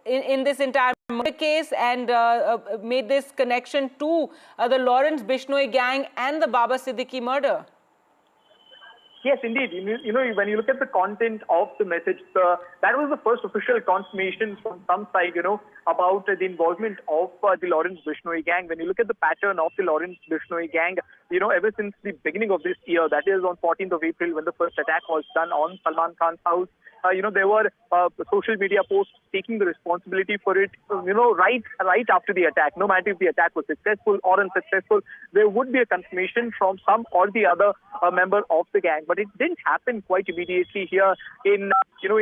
in this entire murder case, and made this connection to the Lawrence Bishnoi gang and the Baba Siddiki murder. Yes, indeed. When you look at the content of the message, that was the first official confirmation from some side, about the involvement of the Lawrence Bishnoi gang. When you look at the pattern of the Lawrence Bishnoi gang, ever since the beginning of this year, that is on 14th of April, when the first attack was done on Salman Khan's house, there were social media posts taking the responsibility for it, right after the attack. No matter if the attack was successful or unsuccessful, there would be a confirmation from some or the other member of the gang. But it didn't happen quite immediately here in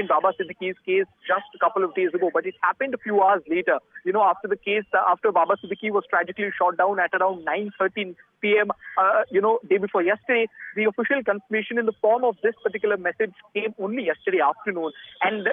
Baba Siddiqui's case just a couple of days ago. But it happened a few hours later, after the case, after Baba Siddiki was tragically shot down at around 9:13 p.m., day before yesterday. The official confirmation in the form of this particular message came only yesterday afternoon. And,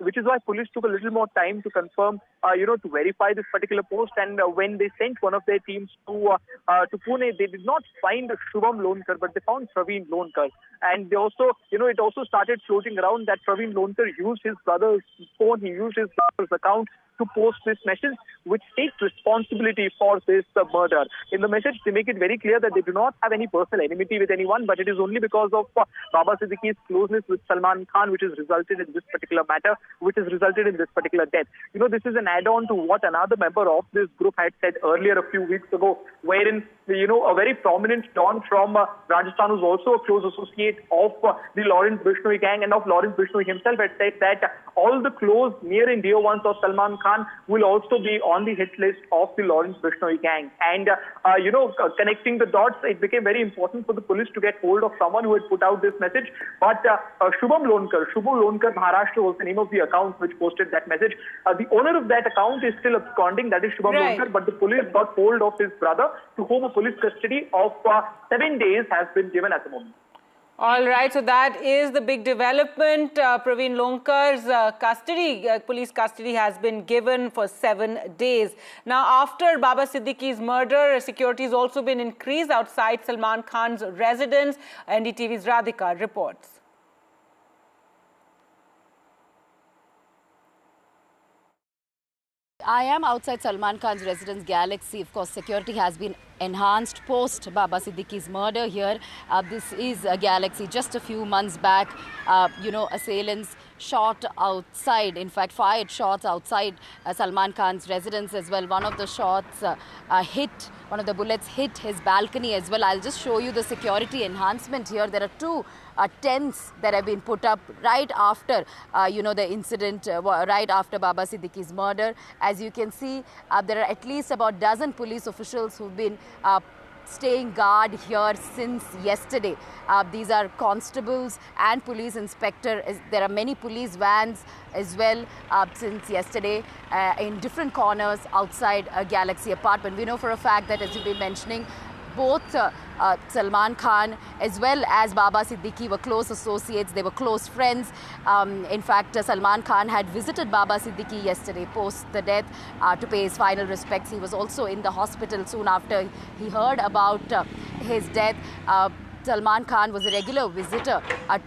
which is why police took a little more time to confirm, to verify this particular post. And when they sent one of their teams to Pune, they did not find Shubham Lonkar, but they found Praveen Lonkar. And they also, it also started floating around that Praveen Lonkar used his brother's phone, he used his brother's account to post this message, which takes responsibility for this murder. In the message, they make it very clear that they do not have any personal enmity with anyone, but it is only because of Baba Siddiqui's closeness with Salman Khan, which has resulted in this particular matter, which has resulted in this particular death. This is an add-on to what another member of this group had said earlier a few weeks ago, wherein, a very prominent don from Rajasthan, who's also a close associate of the Lawrence Bishnoi gang and of Lawrence Bishnoi himself, had said that all the close, near and dear ones of Salman Khan will also be on the hit list of the Lawrence Bishnoi gang. And, connecting the dots, it became very important for the police to get hold of someone who had put out this message. But Shubham Lonkar, Maharashtra was the name of the account which posted that message. The owner of that account is still absconding, that is Shubham Lonkar, but the police got hold of his brother, to whom a police custody of 7 days has been given at the moment. All right, so that is the big development. Praveen Lonkar's police custody has been given for 7 days. Now, after Baba Siddiqui's murder, security has also been increased outside Salman Khan's residence. NDTV's Radhika reports. I am outside Salman Khan's residence, Galaxy. Of course, security has been enhanced post Baba Siddiqui's murder here. This is Galaxy. Just a few months back, assailants shot outside, in fact, fired shots outside Salman Khan's residence as well. One of the shots one of the bullets hit his balcony as well. I'll just show you the security enhancement here. There are two tents that have been put up right after, the incident, right after Baba Siddiqui's murder. As you can see, there are at least about a dozen police officials who've been staying guard here since yesterday. These are constables and police inspector. There are many police vans as well since yesterday in different corners outside a Galaxy apartment. We know for a fact that, as you've been mentioning, both Salman Khan as well as Baba Siddiki were close associates. They were close friends. In fact, Salman Khan had visited Baba Siddiki yesterday post the death to pay his final respects. He was also in the hospital soon after he heard about his death. Salman Khan was a regular visitor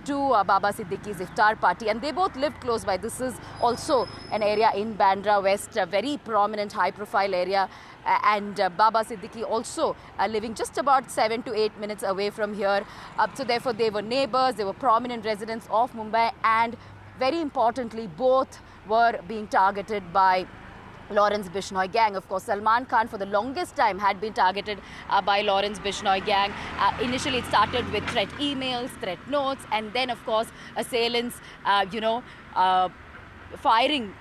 to Baba Siddiqui's iftar party, and they both lived close by. This is also an area in Bandra West, a very prominent, high-profile area. And Baba Siddiki also living just about 7 to 8 minutes away from here. So therefore, they were neighbors, they were prominent residents of Mumbai, and very importantly, both were being targeted by Lawrence Bishnoi gang. Of course, Salman Khan for the longest time had been targeted by Lawrence Bishnoi gang. Initially, it started with threat emails, threat notes, and then, of course, assailants, firing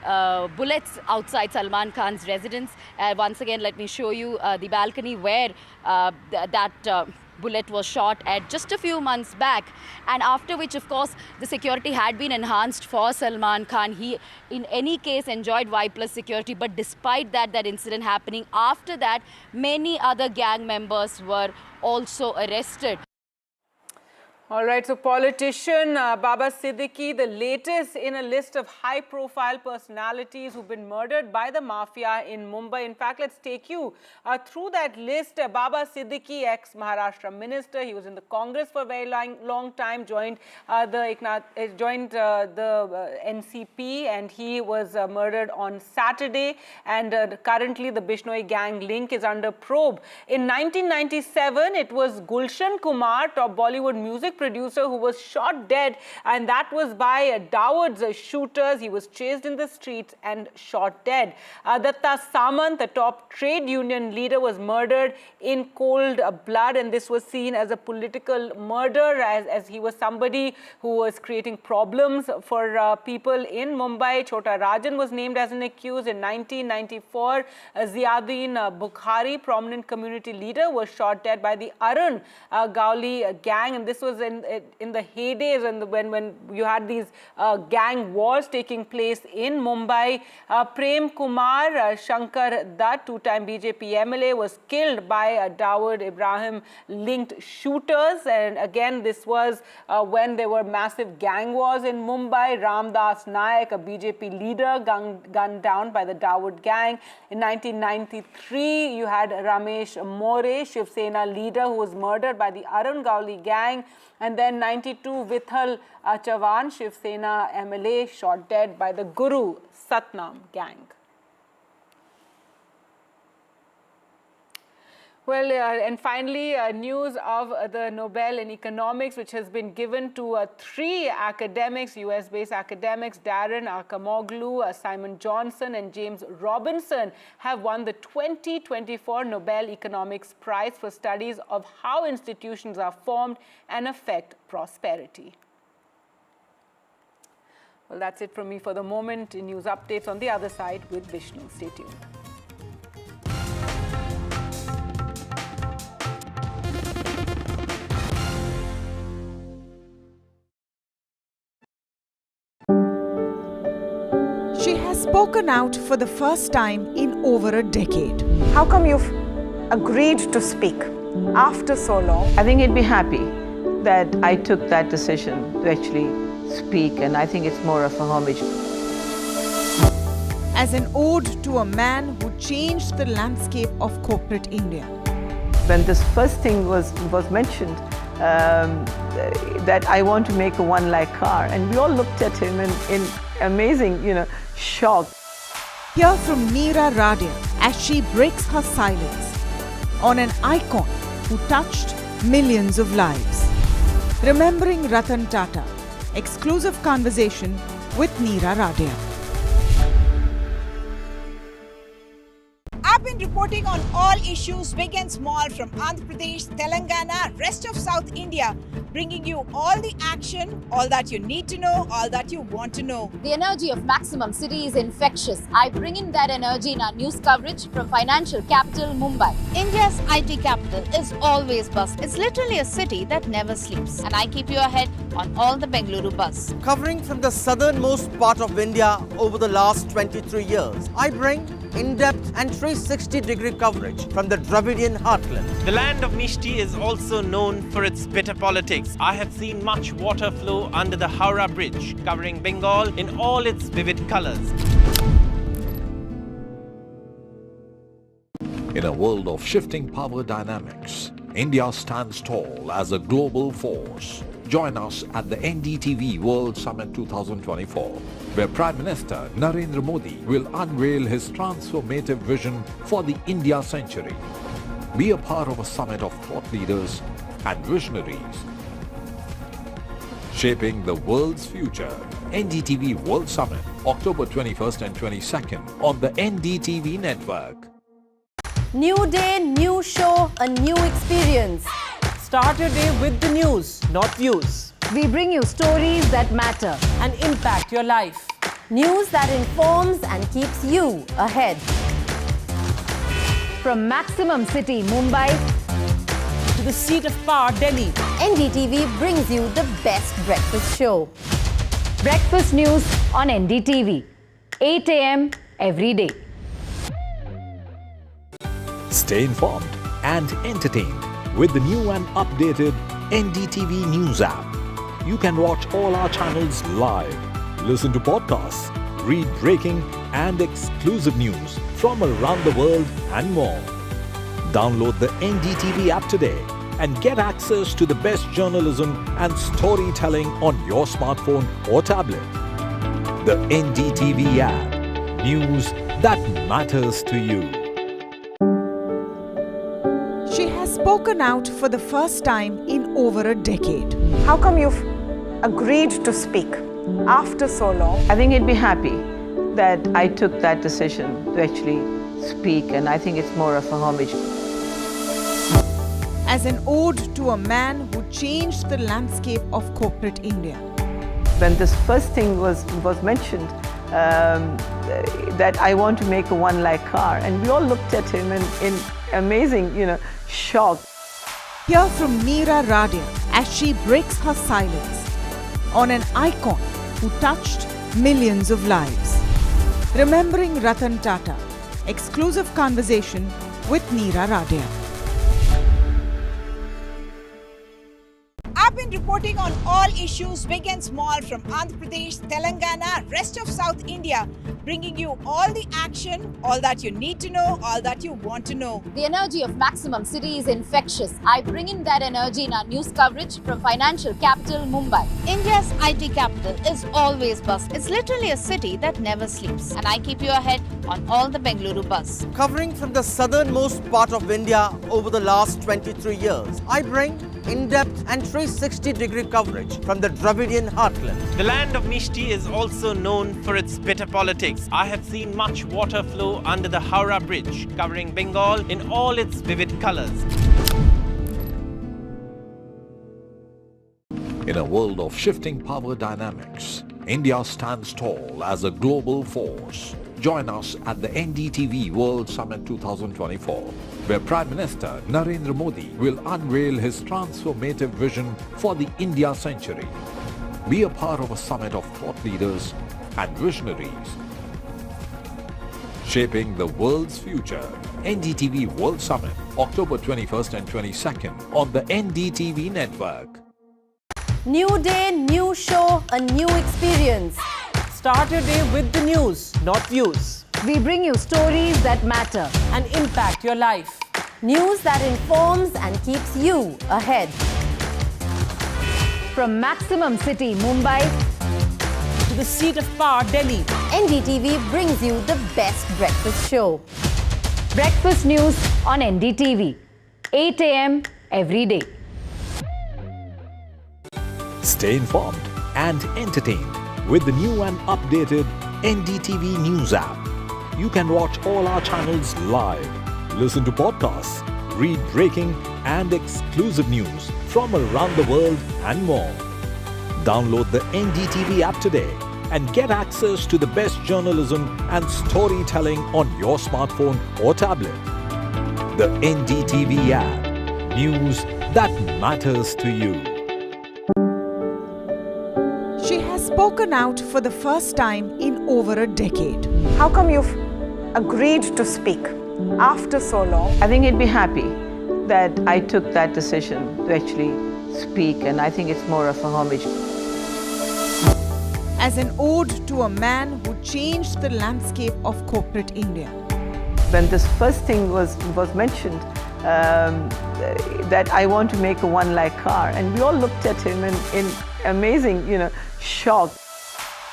bullets outside Salman Khan's residence. Once again, let me show you the balcony where that bullet was shot at just a few months back, and after which, of course, the security had been enhanced for Salman Khan. He, in any case, enjoyed Y+ security, but despite that incident happening, after that, many other gang members were also arrested. All right, so politician Baba Siddiki, the latest in a list of high-profile personalities who've been murdered by the Mafia in Mumbai. In fact, let's take you through that list. Baba Siddiki, ex-Maharashtra minister, he was in the Congress for a very long time, joined the NCP, and he was murdered on Saturday. And currently, the Bishnoi gang link is under probe. In 1997, it was Gulshan Kumar, top Bollywood music producer, who was shot dead, and that was by Dawood's shooters. He was chased in the streets and shot dead. Datta Samant, the top trade union leader, was murdered in cold blood, and this was seen as a political murder, as he was somebody who was creating problems for people in Mumbai. Chota Rajan was named as an accused. In 1994, Ziauddin Bukhari, prominent community leader, was shot dead by the Arun Gauli gang, and this was in the heydays when you had these gang wars taking place in Mumbai. Prem Kumar Shankar Dutt, two-time BJP MLA, was killed by Dawood Ibrahim linked shooters, and again this was when there were massive gang wars in Mumbai. Ramdas Naik, a BJP leader, gunned down by the Dawood gang. In 1993, you had Ramesh More, Shiv Sena leader, who was murdered by the Arun Gauli gang. And then 92, Vithal Chavan, Shiv Sena MLA, shot dead by the Guru Satnam gang. Well, and finally, news of the Nobel in economics, which has been given to 3 academics, US-based academics. Darren Acemoglu, Simon Johnson, and James Robinson have won the 2024 Nobel Economics Prize for studies of how institutions are formed and affect prosperity. Well, that's it from me for the moment. News updates on the other side with Bishnoi. Stay tuned. She has spoken out for the first time in over a decade. How come you've agreed to speak after so long? I think he'd be happy that I took that decision to actually speak, and I think it's more of a homage. As an ode to a man who changed the landscape of corporate India. When this first thing was mentioned, that I want to make a 1 lakh car, and we all looked at him in amazing, shock. Hear from Neera Radia as she breaks her silence on an icon who touched millions of lives. Remembering Ratan Tata. Exclusive conversation with Neera Radia. I've been reporting on all issues, big and small, from Andhra Pradesh, Telangana, rest of South India, bringing you all the action, all that you need to know, all that you want to know. The energy of Maximum City is infectious. I bring in that energy in our news coverage from financial capital Mumbai. India's IT capital is always buzz. It's literally a city that never sleeps. And I keep you ahead on all the Bengaluru buzz. Covering from the southernmost part of India over the last 23 years, I bring in-depth and 360-degree coverage from the Dravidian heartland. The land of Mishti is also known for its bitter politics. I have seen much water flow under the Howrah Bridge, covering Bengal in all its vivid colors. In a world of shifting power dynamics, India stands tall as a global force. Join us at the NDTV World Summit 2024, where Prime Minister Narendra Modi will unveil his transformative vision for the India century. Be a part of a summit of thought leaders and visionaries, shaping the world's future. NDTV World Summit, October 21st and 22nd on the NDTV network. New day, new show, a new experience. Start your day with the news, not views. We bring you stories that matter and impact your life. News that informs and keeps you ahead. From Maximum City, Mumbai, to the seat of power, Delhi, NDTV brings you the best breakfast show. Breakfast news on NDTV, 8 a.m. every day. Stay informed and entertained with the new and updated NDTV News app. You can watch all our channels live, listen to podcasts, read breaking and exclusive news from around the world and more. Download the NDTV app today and get access to the best journalism and storytelling on your smartphone or tablet. The NDTV app. News that matters to you. She has spoken out for the first time in over a decade. How come you've agreed to speak after so long? I think he'd be happy that I took that decision to actually speak, and I think it's more of a homage. As an ode to a man who changed the landscape of corporate India. When this first thing was mentioned, that I want to make a one-lakh car, and we all looked at him in amazing, shock. Hear from Meera Radia as she breaks her silence on an icon who touched millions of lives. Remembering Ratan Tata. Exclusive conversation with Meera Radia. I've been reporting on all issues, big and small, from Andhra Pradesh, Telangana, rest of South India, bringing you all the action, all that you need to know, all that you want to know. The energy of Maximum City is infectious. I bring in that energy in our news coverage from financial capital Mumbai. India's IT capital is always buzz. It's literally a city that never sleeps. And I keep you ahead on all the Bengaluru buzz. Covering from the southernmost part of India over the last 23 years, I bring in-depth and 360-degree coverage from the Dravidian heartland. The land of Mishti is also known for its bitter politics. I have seen much water flow under the Howrah Bridge, covering Bengal in all its vivid colors. In a world of shifting power dynamics, India stands tall as a global force. Join us at the NDTV World Summit 2024, where Prime Minister Narendra Modi will unveil his transformative vision for the India century. Be a part of a summit of thought leaders and visionaries, shaping the world's future. NDTV World Summit, October 21st and 22nd on the NDTV network. New day, new show, a new experience. Start your day with the news, not views. We bring you stories that matter. And impact your life. News that informs and keeps you ahead. From Maximum City, Mumbai, To the seat of power, Delhi. NDTV brings you the best breakfast show. Breakfast news on NDTV. 8 a.m. every day. Stay informed and entertained with the new and updated NDTV News app. You can watch all our channels live, listen to podcasts, read breaking and exclusive news from around the world and more. Download the NDTV app today and get access to the best journalism and storytelling on your smartphone or tablet. The NDTV app. News that matters to you. She has spoken out for the first time in over a decade. How come you've agreed to speak after so long? I think he'd be happy that I took that decision to actually speak, and I think it's more of a homage. As an ode to a man who changed the landscape of corporate India. When this first thing was mentioned, that I want to make a one-lakh car, and we all looked at him in amazing, shock.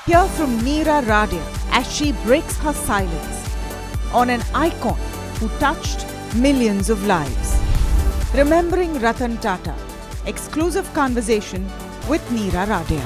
Hear from Meera Radia as she breaks her silence on an icon who touched millions of lives. Remembering Ratan Tata. Exclusive conversation with Meera Radia.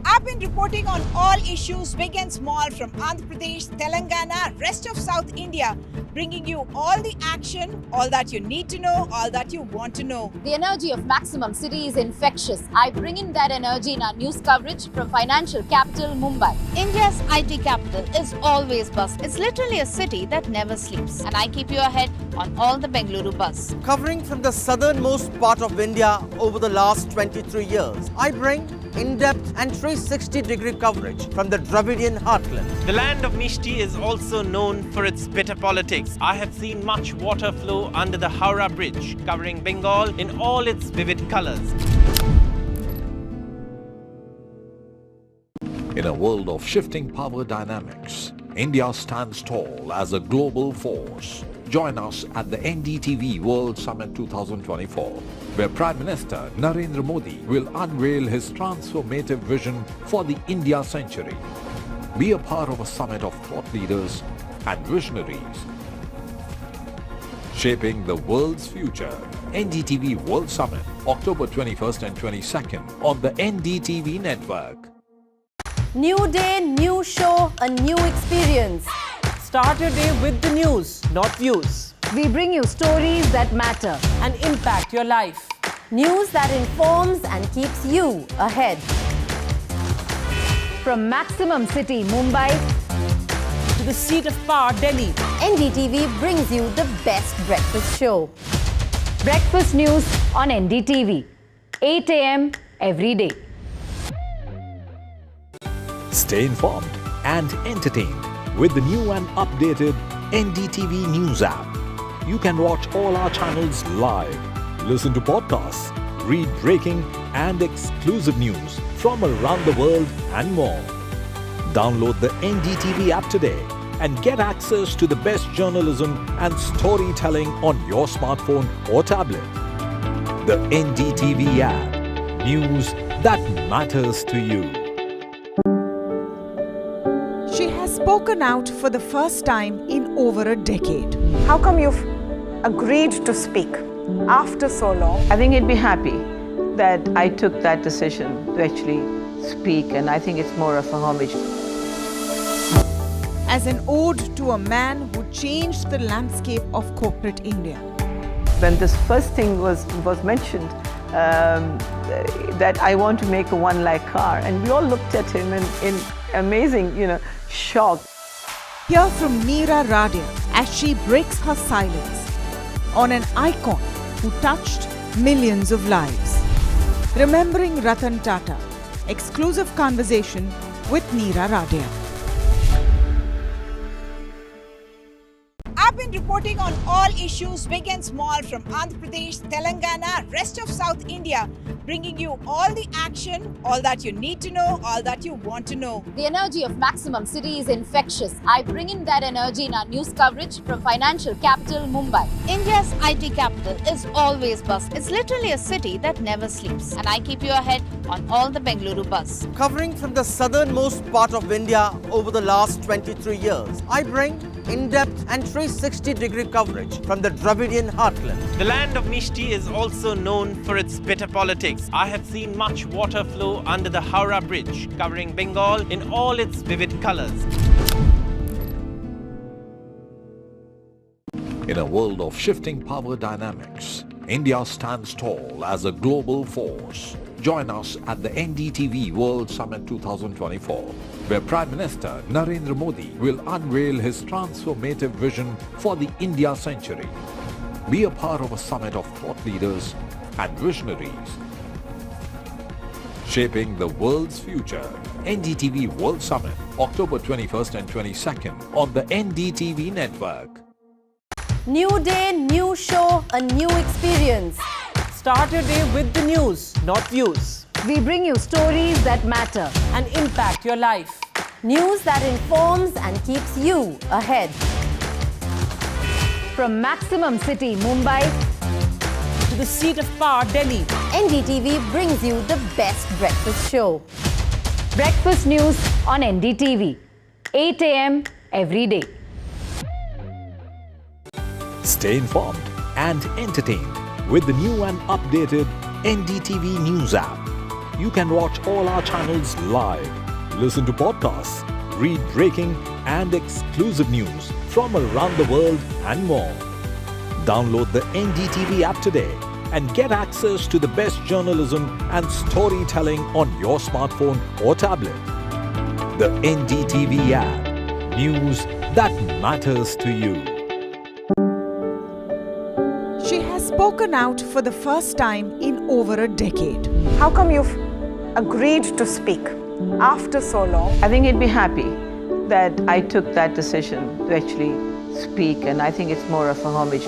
I've been reporting on all issues, big and small, from Andhra Pradesh, Telangana, rest of South India, bringing you all the action, all that you need to know, all that you want to know. The energy of Maximum City is infectious. I bring in that energy in our news coverage from financial capital Mumbai. India's IT capital is always buzz. It's literally a city that never sleeps. And I keep you ahead on all the Bengaluru buzz. Covering from the southernmost part of India over the last 23 years, I bring in-depth and 360 360-degree coverage from the Dravidian heartland. The land of Mishti is also known for its bitter politics. I have seen much water flow under the Howrah Bridge, covering Bengal in all its vivid colors. In a world of shifting power dynamics, India stands tall as a global force. Join us at the NDTV World Summit 2024, where Prime Minister Narendra Modi will unveil his transformative vision for the India century. Be a part of a summit of thought leaders and visionaries, shaping the world's future. NDTV World Summit, October 21st and 22nd on the NDTV network. New day, new show, a new experience. Start your day with the news, not views. We bring you stories that matter and impact your life. News that informs and keeps you ahead. From maximum city Mumbai to the seat of power Delhi, NDTV brings you the best breakfast show. Breakfast news on NDTV, 8 a.m. every day. Stay informed and entertained with the new and updated NDTV News app. You can watch all our channels live, listen to podcasts, read breaking and exclusive news from around the world and more. Download the NDTV app today and get access to the best journalism and storytelling on your smartphone or tablet. The NDTV app. News that matters to you. She has spoken out for the first time in over a decade. How come you've agreed to speak after so long? I think he'd be happy that I took that decision to actually speak, and I think it's more of a homage. As an ode to a man who changed the landscape of corporate India. When this first thing was mentioned, that I want to make a one-lakh car, and we all looked at him in amazing, shock. Hear from Meera Radia as she breaks her silence on an icon who touched millions of lives. Remembering Ratan Tata. Exclusive conversation with Meera Radia. I've been reporting on all issues big and small from Andhra Pradesh, Telangana, rest of South India, bringing you all the action, all that you need to know, all that you want to know. The energy of maximum city is infectious. I bring in that energy in our news coverage from financial capital Mumbai. India's IT capital is always buzz. It's literally a city that never sleeps. And I keep you ahead on all the Bengaluru buzz. Covering from the southernmost part of India over the last 23 years, I bring in-depth and 360-degree coverage from the Dravidian heartland. The land of Mishti is also known for its bitter politics. I have seen much water flow under the Howrah Bridge, covering Bengal in all its vivid colors. In a world of shifting power dynamics, India stands tall as a global force. Join us at the NDTV World Summit 2024, where Prime Minister Narendra Modi will unveil his transformative vision for the India century. Be a part of a summit of thought leaders and visionaries, shaping the world's future. NDTV World Summit, October 21st and 22nd on the NDTV network. New day, new show, a new experience. Start your day with the news, not views. We bring you stories that matter and impact your life. News that informs and keeps you ahead. From maximum city Mumbai to the seat of power Delhi, NDTV brings you the best breakfast show. Breakfast news on NDTV, 8 a.m. every day. Stay informed and entertained with the new and updated NDTV News app. You can watch all our channels live, listen to podcasts, read breaking and exclusive news from around the world and more. Download the NDTV app today and get access to the best journalism and storytelling on your smartphone or tablet. The NDTV app. News that matters to you. She has spoken out for the first time in over a decade. How come you've agreed to speak after so long. I think he'd be happy that I took that decision to actually speak, and I think it's more of a homage.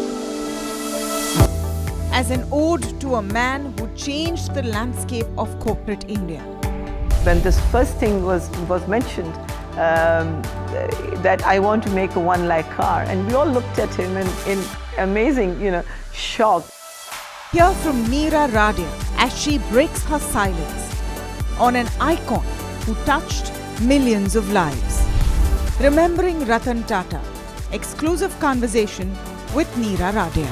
As an ode to a man who changed the landscape of corporate India. When this first thing was mentioned, that I want to make a one-lakh car, and we all looked at him in amazing, shock. Hear from Meera Radia as she breaks her silence on an icon who touched millions of lives. Remembering Ratan Tata. Exclusive conversation with Meera Radia.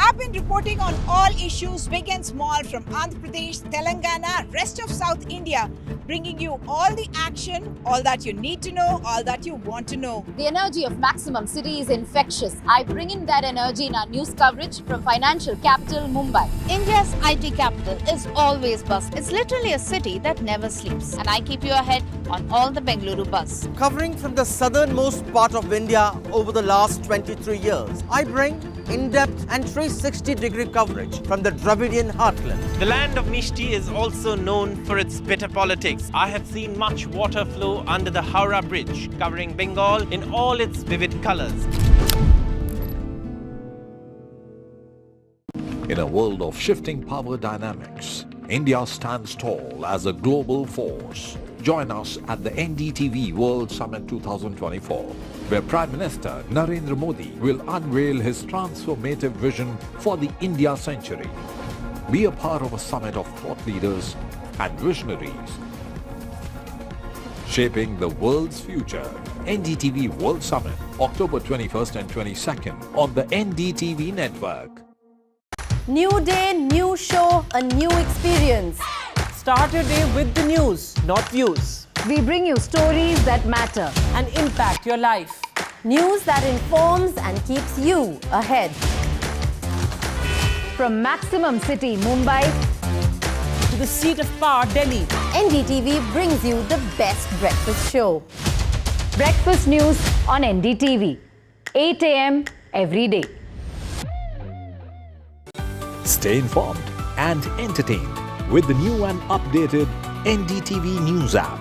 I've been reporting on all issues, big and small, from Andhra Pradesh, Telangana, rest of South India, bringing you all the action, all that you need to know, all that you want to know. The energy of Maximum City is infectious. I bring in that energy in our news coverage from financial capital Mumbai. India's IT capital is always buzz. It's literally a city that never sleeps. And I keep you ahead on all the Bengaluru buzz. Covering from the southernmost part of India over the last 23 years, I bring in-depth and 360-degree coverage from the Dravidian heartland. The land of Mishti is also known for its bitter politics. I have seen much water flow under the Howrah Bridge, covering Bengal in all its vivid colors. In a world of shifting power dynamics, India stands tall as a global force. Join us at the NDTV World Summit 2024, where Prime Minister Narendra Modi will unveil his transformative vision for the India century. Be a part of a summit of thought leaders and visionaries, shaping the world's future. NDTV World Summit, October 21st and 22nd on the NDTV network. New day, new show, a new experience. Start your day with the news, not views. We bring you stories that matter. And impact your life. News that informs and keeps you ahead. From Maximum City, Mumbai, To the seat of power, Delhi. NDTV brings you the best breakfast show. Breakfast news on NDTV. 8 a.m. every day. Stay informed and entertained with the new and updated NDTV News app.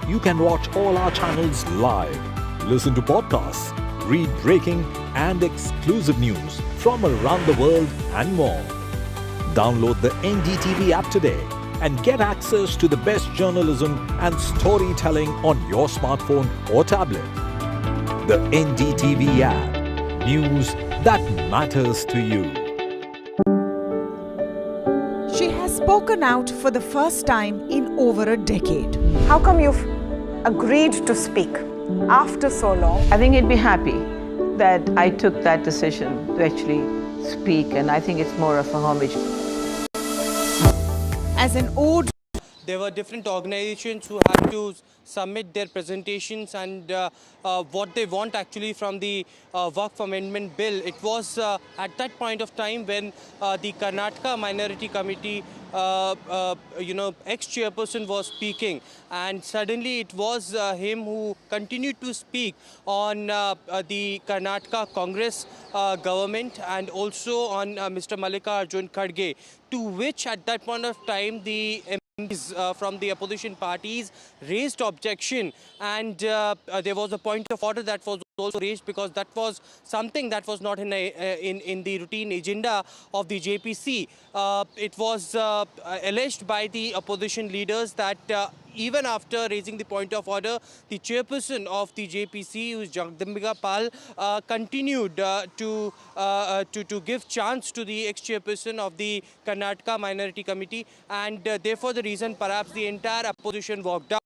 You can watch all our channels live, listen to podcasts, read breaking and exclusive news from around the world and more. Download the NDTV app today and get access to the best journalism and storytelling on your smartphone or tablet. The NDTV app. News that matters to you. She has spoken out for the first time in over a decade. How come you've agreed to speak after so long? I think he'd be happy that I took that decision to actually speak, and I think it's more of a homage. As an ode, there were different organizations who had to submit their presentations and what they want actually from the Waqf Amendment Bill. It was at that point of time when the Karnataka Minority Committee ex-chairperson was speaking, and suddenly it was him who continued to speak on the Karnataka Congress government and also on Mr. Mallikarjun Kharge, to which at that point of time the from the opposition parties raised objection, and there was a point of order that was also raised because that was something that was not in the routine agenda of the JPC. It was alleged by the opposition leaders that even after raising the point of order, the chairperson of the JPC, who is Jagdambika Pal, continued to give chance to the ex-chairperson of the Karnataka Minority Committee, and therefore the reason perhaps the entire opposition walked out.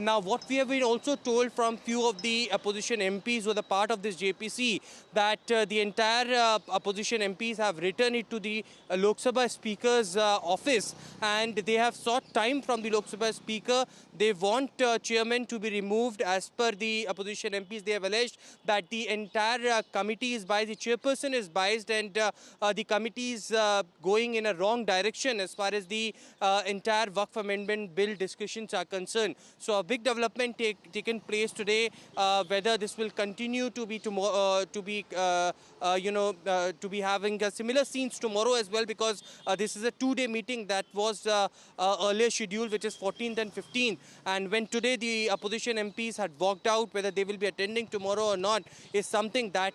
Now, what we have been also told from few of the opposition MPs who are the part of this JPC, that the entire opposition MPs have written it to the Lok Sabha Speaker's office, and they have sought time from the Lok Sabha Speaker. They want chairman to be removed. As per the opposition MPs, they have alleged that the entire committee is biased, the chairperson is biased, and the committee is going in a wrong direction as far as the entire Waqf Amendment Bill discussions are concerned. So a big development taken place today, whether this will continue continue to be having similar scenes tomorrow as well, because this is a two-day meeting that was earlier scheduled, which is 14th and 15th. And when today the opposition MPs had walked out, whether they will be attending tomorrow or not is something that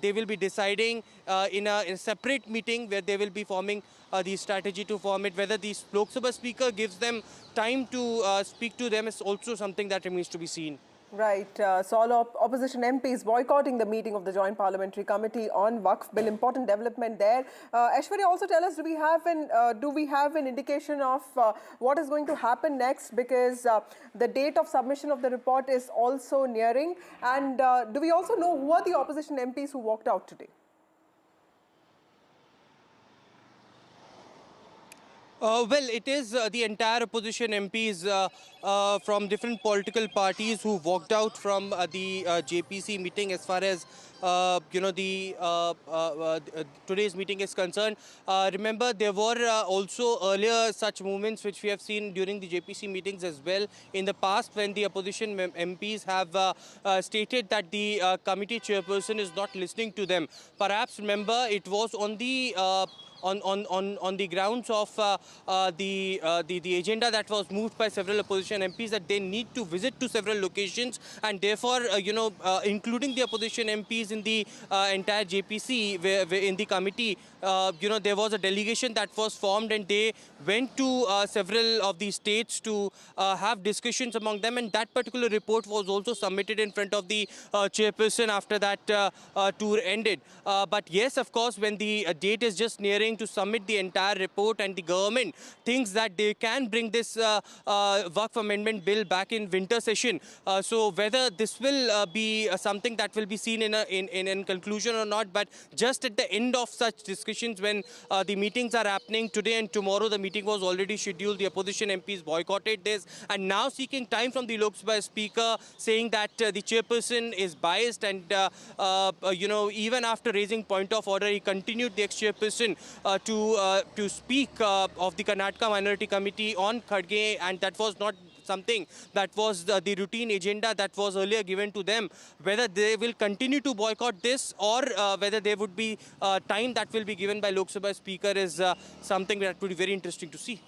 they will be deciding in a separate meeting, where they will be forming the strategy to form it. Whether the Lok Sabha Speaker gives them time to speak to them is also something that remains to be seen. Right. So all opposition MPs boycotting the meeting of the Joint Parliamentary Committee on Waqf Bill. Important development there. Aishwarya, also tell us, do we have an indication of what is going to happen next? Because the date of submission of the report is also nearing. And do we also know who are the opposition MPs who walked out today? Well, it is the entire opposition MPs from different political parties who walked out from the JPC meeting, as far as today's meeting is concerned. Remember, there were also earlier such movements which we have seen during the JPC meetings as well in the past, when the opposition MPs have stated that the committee chairperson is not listening to them. Perhaps remember, it was on the on the grounds of the agenda that was moved by several opposition MPs, that they need to visit to several locations, and therefore, including the opposition MPs in the entire JPC, where in the committee, there was a delegation that was formed, and they went to several of the states to have discussions among them, and that particular report was also submitted in front of the chairperson after that tour ended. But yes, of course, when the date is just nearing to submit the entire report, and the government thinks that they can bring this Waqf Amendment Bill back in winter session. So whether this will be something that will be seen in conclusion or not, but just at the end of such discussions, when the meetings are happening today and tomorrow, the meeting was already scheduled, the opposition MPs boycotted this, and now seeking time from the Lok Sabha Speaker, saying that the chairperson is biased, and even after raising point of order, he continued, the ex-chairperson, to speak of the Karnataka Minority Committee on Khadge, and that was not something that was the routine agenda that was earlier given to them. Whether they will continue to boycott this, or whether there would be time that will be given by Lok Sabha Speaker, is something that would be very interesting to see.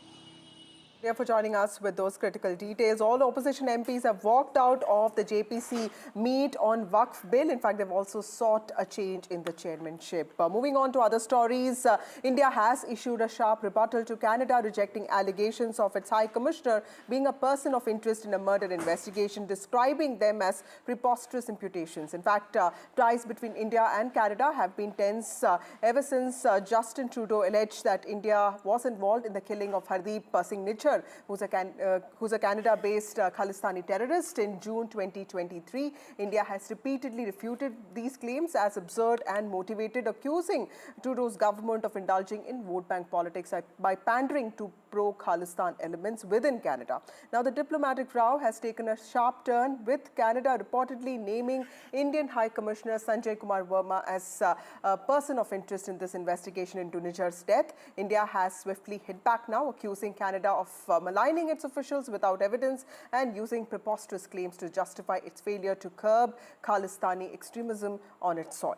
For joining us with those critical details. All opposition MPs have walked out of the JPC meet on Waqf Bill. In fact, they've also sought a change in the chairmanship. Moving on to other stories, India has issued a sharp rebuttal to Canada, rejecting allegations of its High Commissioner being a person of interest in a murder investigation, describing them as preposterous imputations. In fact, ties between India and Canada have been tense ever since Justin Trudeau alleged that India was involved in the killing of Hardeep Singh Nijjar, who's a Canada-based Khalistani terrorist, in June 2023. India has repeatedly refuted these claims as absurd and motivated, accusing Trudeau's government of indulging in vote bank politics by pandering to pro-Khalistan elements within Canada. Now, the diplomatic row has taken a sharp turn, with Canada reportedly naming Indian High Commissioner Sanjay Kumar Verma as a person of interest in this investigation into Nijjar's death. India has swiftly hit back now, accusing Canada of maligning its officials without evidence and using preposterous claims to justify its failure to curb Khalistani extremism on its soil.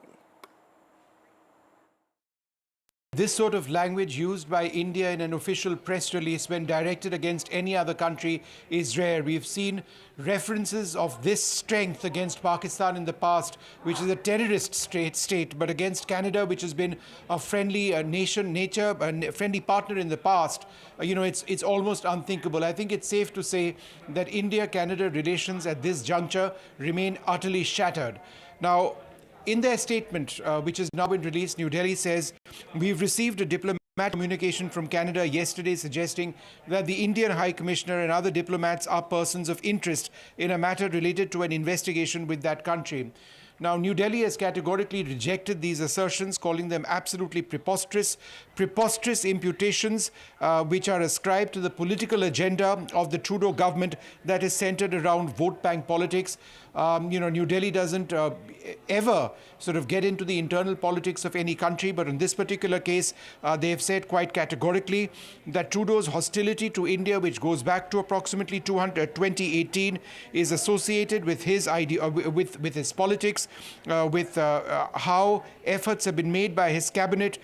This sort of language used by India in an official press release when directed against any other country is rare. We've seen references of this strength against Pakistan in the past, which is a terrorist state, but against Canada, which has been a friendly a friendly partner in the past. It's almost unthinkable. I think it's safe to say that India-Canada relations at this juncture remain utterly shattered. Now, in their statement, which has now been released, New Delhi says, "We've received a diplomatic communication from Canada yesterday suggesting that the Indian High Commissioner and other diplomats are persons of interest in a matter related to an investigation with that country." Now, New Delhi has categorically rejected these assertions, calling them absolutely preposterous imputations which are ascribed to the political agenda of the Trudeau government that is centered around vote bank politics. New Delhi doesn't ever sort of get into the internal politics of any country, but in this particular case, they have said quite categorically that Trudeau's hostility to India, which goes back to approximately 2018, is associated with his idea, with his politics, with how efforts have been made by his cabinet,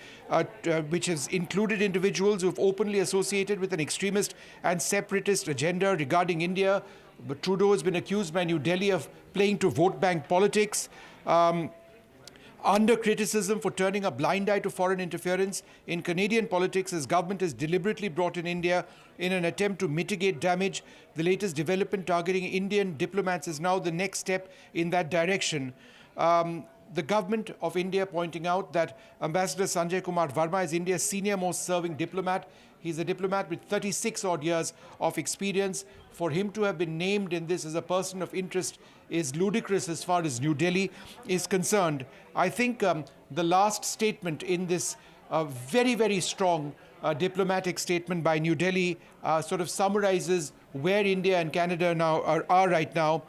which has included individuals who have openly associated with an extremist and separatist agenda regarding India. But Trudeau has been accused by New Delhi of playing to vote bank politics. Under criticism for turning a blind eye to foreign interference in Canadian politics, his government has deliberately brought in India in an attempt to mitigate damage. The latest development targeting Indian diplomats is now the next step in that direction. The government of India pointing out that Ambassador Sanjay Kumar Verma is India's senior most serving diplomat. He's a diplomat with 36 odd years of experience. For him to have been named in this as a person of interest is ludicrous as far as New Delhi is concerned. I think the last statement in this very, very strong diplomatic statement by New Delhi sort of summarizes where India and Canada now are right now.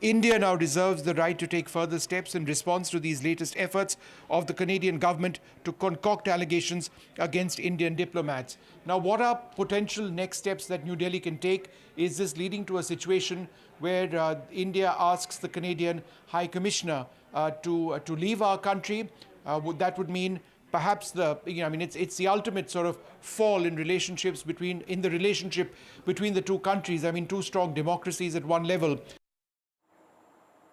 India now reserves the right to take further steps in response to these latest efforts of the Canadian government to concoct allegations against Indian diplomats. Now, what are potential next steps that New Delhi can take? Is this leading to a situation where India asks the Canadian High Commissioner to leave our country? That would mean perhaps it's the ultimate sort of fall in the relationship between the two countries. I mean, two strong democracies at one level.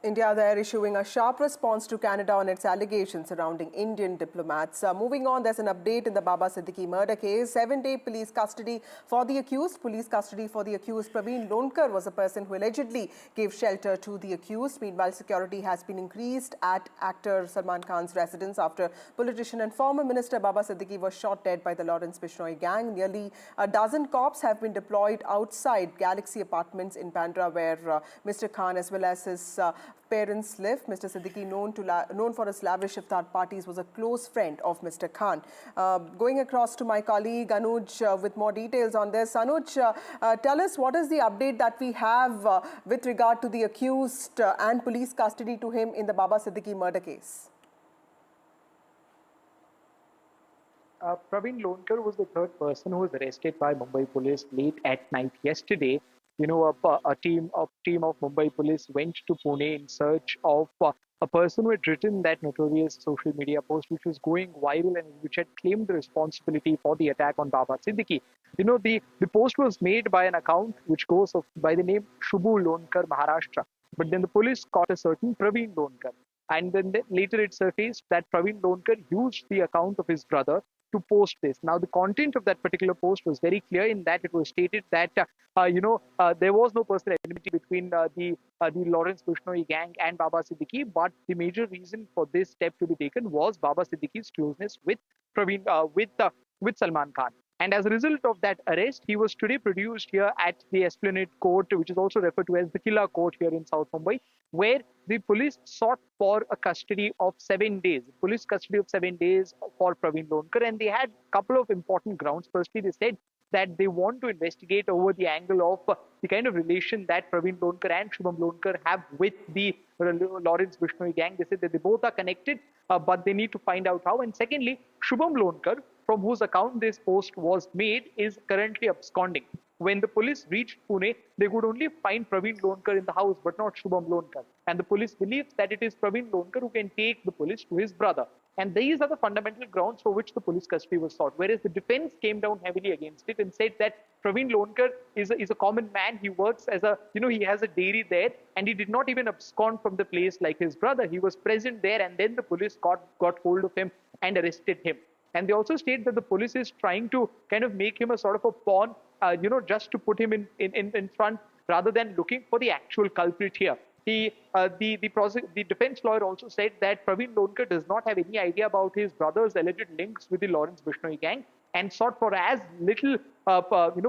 India there issuing a sharp response to Canada on its allegations surrounding Indian diplomats. Moving on, there's an update in the Baba Siddiki murder case. 7-day police custody for the accused. Police custody for the accused. Praveen Lonkar was a person who allegedly gave shelter to the accused. Meanwhile, security has been increased at actor Salman Khan's residence after politician and former minister Baba Siddiki was shot dead by the Lawrence Bishnoi gang. Nearly a dozen cops have been deployed outside Galaxy Apartments in Bandra, where Mr. Khan as well as his parents live. Mr. Siddique, known for his lavish iftar parties, was a close friend of Mr. Khan. Going across to my colleague Anuj with more details on this. Anuj, tell us what is the update that we have with regard to the accused and police custody to him in the Baba Siddiki murder case? Praveen Lonkar was the third person who was arrested by Mumbai police late at night yesterday. A team of Mumbai police went to Pune in search of a person who had written that notorious social media post, which was going viral and which had claimed the responsibility for the attack on Baba Siddiki. The post was made by an account which goes by the name Shubhu Lonkar Maharashtra. But then the police caught a certain Praveen Lonkar. And then later it surfaced that Praveen Lonkar used the account of his brother to post this. Now, the content of that particular post was very clear in that it was stated that, there was no personal enmity between the Lawrence Bishnoi gang and Baba Siddiki, but the major reason for this step to be taken was Baba Siddiki's closeness with with Salman Khan. And as a result of that arrest, he was today produced here at the Esplanade Court, which is also referred to as the Killa Court here in South Mumbai, where the police sought for a custody of 7 days, police custody of 7 days for Praveen Lonkar. And they had a couple of important grounds. Firstly, they said that they want to investigate over the angle of the kind of relation that Praveen Lonkar and Shubham Lonkar have with the Lawrence Bishnoi gang. They said that they both are connected, but they need to find out how. And secondly, Shubham Lonkar, from whose account this post was made, is currently absconding. When the police reached Pune, they could only find Praveen Lonkar in the house, but not Shubham Lonkar. And the police believes that it is Praveen Lonkar who can take the police to his brother. And these are the fundamental grounds for which the police custody was sought. Whereas the defense came down heavily against it and said that Praveen Lonkar is a common man. He works as he has a dairy there, and he did not even abscond from the place like his brother. He was present there, and then the police got hold of him and arrested him. And they also state that the police is trying to kind of make him a sort of a pawn, just to put him in front rather than looking for the actual culprit here. The defense lawyer also said that Praveen Lonkar does not have any idea about his brother's alleged links with the Lawrence Bishnoi gang. and sought for as little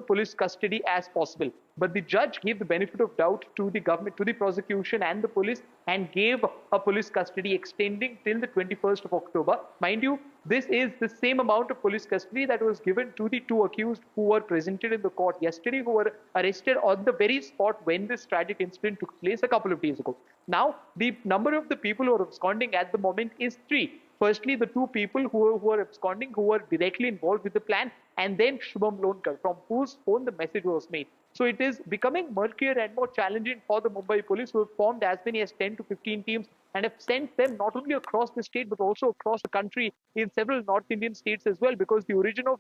police custody as possible. But the judge gave the benefit of doubt to the government, to the prosecution and the police, and gave a police custody extending till the 21st of October. Mind you, this is the same amount of police custody that was given to the two accused who were presented in the court yesterday, who were arrested on the very spot when this tragic incident took place a couple of days ago. Now, the number of the people who are absconding at the moment is 3. Firstly, the 2 people who are absconding, who were directly involved with the plan, and then Shubham Lonkar, from whose phone the message was made. So it is becoming murkier and more challenging for the Mumbai police, who have formed as many as 10 to 15 teams and have sent them not only across the state but also across the country in several North Indian states as well, because the origin of,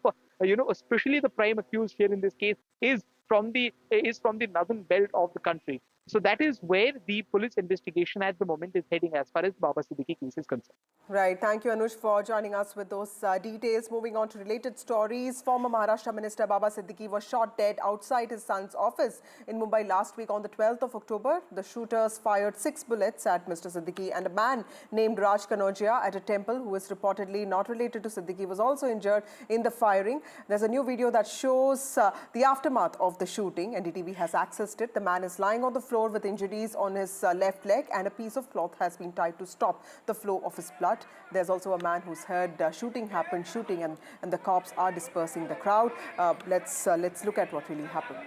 especially the prime accused here in this case is from the northern belt of the country. So that is where the police investigation at the moment is heading as far as Baba Siddiki case is concerned. Right. Thank you, Anush, for joining us with those details. Moving on to related stories. Former Maharashtra Minister Baba Siddiki was shot dead outside his son's office in Mumbai last week on the 12th of October. The shooters fired 6 bullets at Mr. Siddiki, and a man named Raj Kanodia at a temple, who is reportedly not related to Siddiki, was also injured in the firing. There's a new video that shows the aftermath of the shooting. NDTV has accessed it. The man is lying on the floor with injuries on his left leg, and a piece of cloth has been tied to stop the flow of his blood. There's also a man who's heard shooting, and the cops are dispersing the crowd. Let's look at what really happened.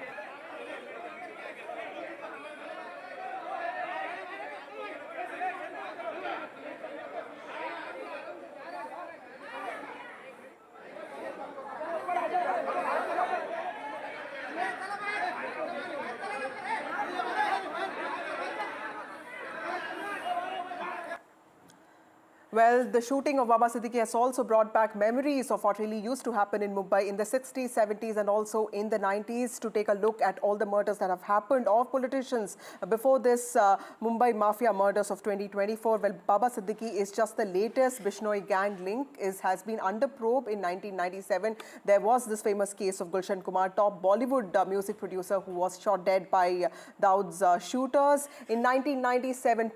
Well, the shooting of Baba Siddiki has also brought back memories of what really used to happen in Mumbai in the 60s, 70s and also in the 90s. To take a look at all the murders that have happened of politicians before this Mumbai Mafia murders of 2024. Well, Baba Siddiki is just the latest. Bishnoi gang link has been under probe in 1997. There was this famous case of Gulshan Kumar, top Bollywood music producer, who was shot dead by Daud's shooters. In 1997,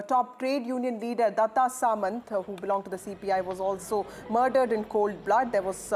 top trade union leader Datta Samant, who belonged to the CPI, was also murdered in cold blood. There was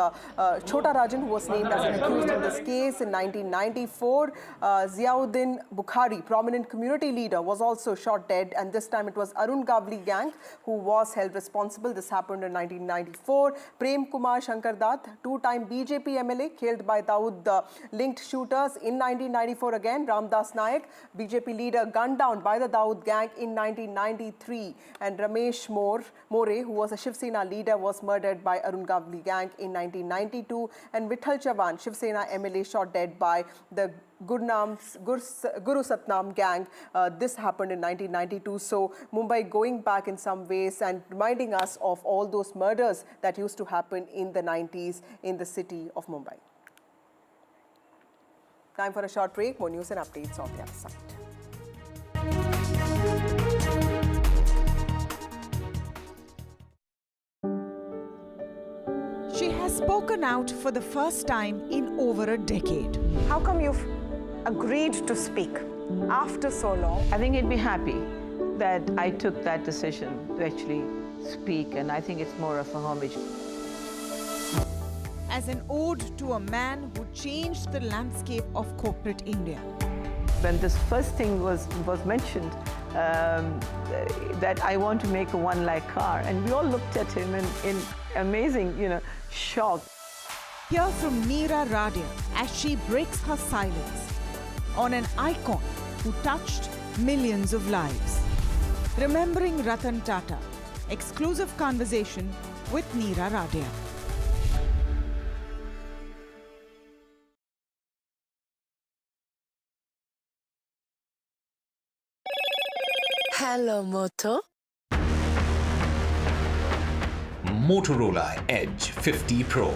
Chota Rajan, who was named as an accused in this case. In 1994, Ziauddin Bukhari, prominent community leader, was also shot dead, and this time it was Arun Gavli gang who was held responsible. This happened in 1994. Prem Kumar Shankar Dutt, 2-time BJP MLA, killed by Dawood-linked shooters. In 1994 again, Ramdas Naik, BJP leader, gunned down by the Dawood gang in 1993. And Ramesh More, who was a Shiv Sena leader, was murdered by Arun Gavli gang in 1992. And Vitthal Chavan, Shiv Sena MLA, shot dead by the Guru Satnam gang. This happened in 1992. So Mumbai going back in some ways and reminding us of all those murders that used to happen in the 90s in the city of Mumbai. Time for a short break. More news and updates on the other side. She has spoken out for the first time in over a decade. How come you've agreed to speak after so long? I think he'd be happy that I took that decision to actually speak, and I think it's more of a homage. As an ode to a man who changed the landscape of corporate India. When this first thing was mentioned, that I want to make a one-lakh car, and we all looked at him in amazing, shock. Hear from Meera Radia as she breaks her silence on an icon who touched millions of lives. Remembering Ratan Tata. Exclusive conversation with Meera Radia. Hello, Moto. Motorola Edge 50 Pro,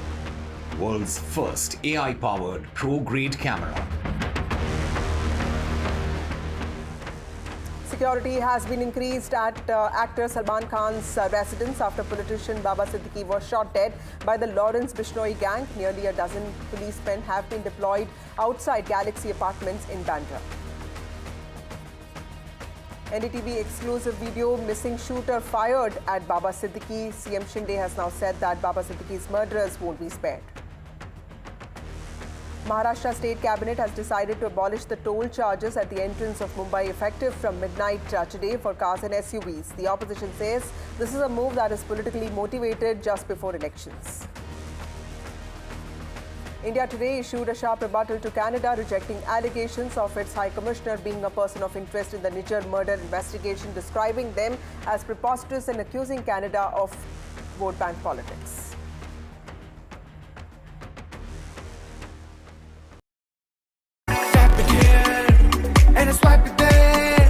world's first AI-powered pro-grade camera. Security has been increased at actor Salman Khan's residence after politician Baba Siddiki was shot dead by the Lawrence Bishnoi gang. Nearly a dozen policemen have been deployed outside Galaxy Apartments in Bandra. NDTV exclusive video, missing shooter fired at Baba Siddiki. CM Shinde has now said that Baba Siddiki's murderers won't be spared. Maharashtra State Cabinet has decided to abolish the toll charges at the entrance of Mumbai effective from midnight today for cars and SUVs. The opposition says this is a move that is politically motivated just before elections. India today issued a sharp rebuttal to Canada, rejecting allegations of its High Commissioner being a person of interest in the Niger murder investigation, describing them as preposterous and accusing Canada of vote bank politics. And I swipe it there,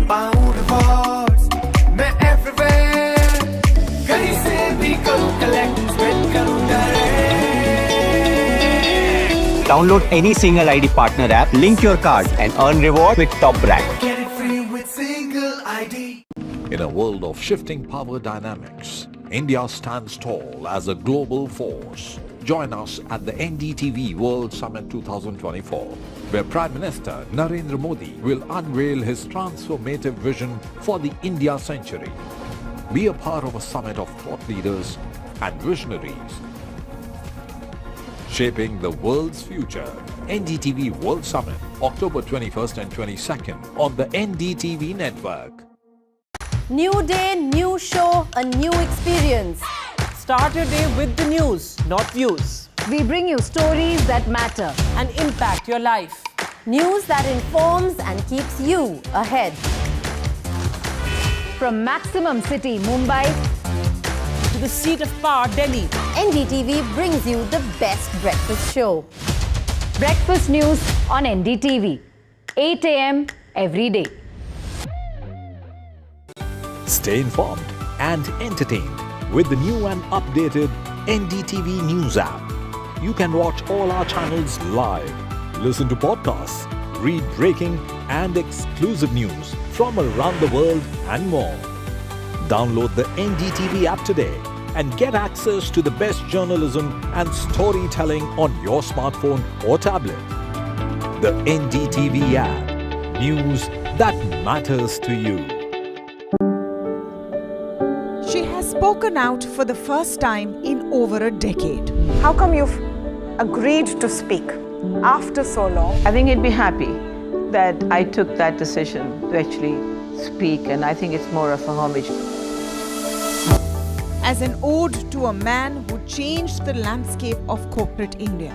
bound rewards, मैं everywhere, कहीं से भी करूँ collect, spend करूँ direct. Download any single ID partner app, link your card and earn reward with top brand. Get it free with single ID. In a world of shifting power dynamics, India stands tall as a global force. Join us at the NDTV World Summit 2024, where Prime Minister Narendra Modi will unveil his transformative vision for the India century. Be a part of a summit of thought leaders and visionaries, shaping the world's future. NDTV World Summit, October 21st and 22nd on the NDTV network. New day, new show, a new experience. Start your day with the news, not views. We bring you stories that matter and impact your life. News that informs and keeps you ahead. From Maximum City, Mumbai, to the seat of power, Delhi, NDTV brings you the best breakfast show. Breakfast news on NDTV, 8 a.m. every day. Stay informed and entertained with the new and updated NDTV News app. You can watch all our channels live, listen to podcasts, read breaking and exclusive news from around the world and more. Download the NDTV app today and get access to the best journalism and storytelling on your smartphone or tablet. The NDTV app. News that matters to you. She has spoken out for the first time in over a decade. How come you've agreed to speak after so long? I think he'd be happy that I took that decision to actually speak, and I think it's more of a homage. As an ode to a man who changed the landscape of corporate India.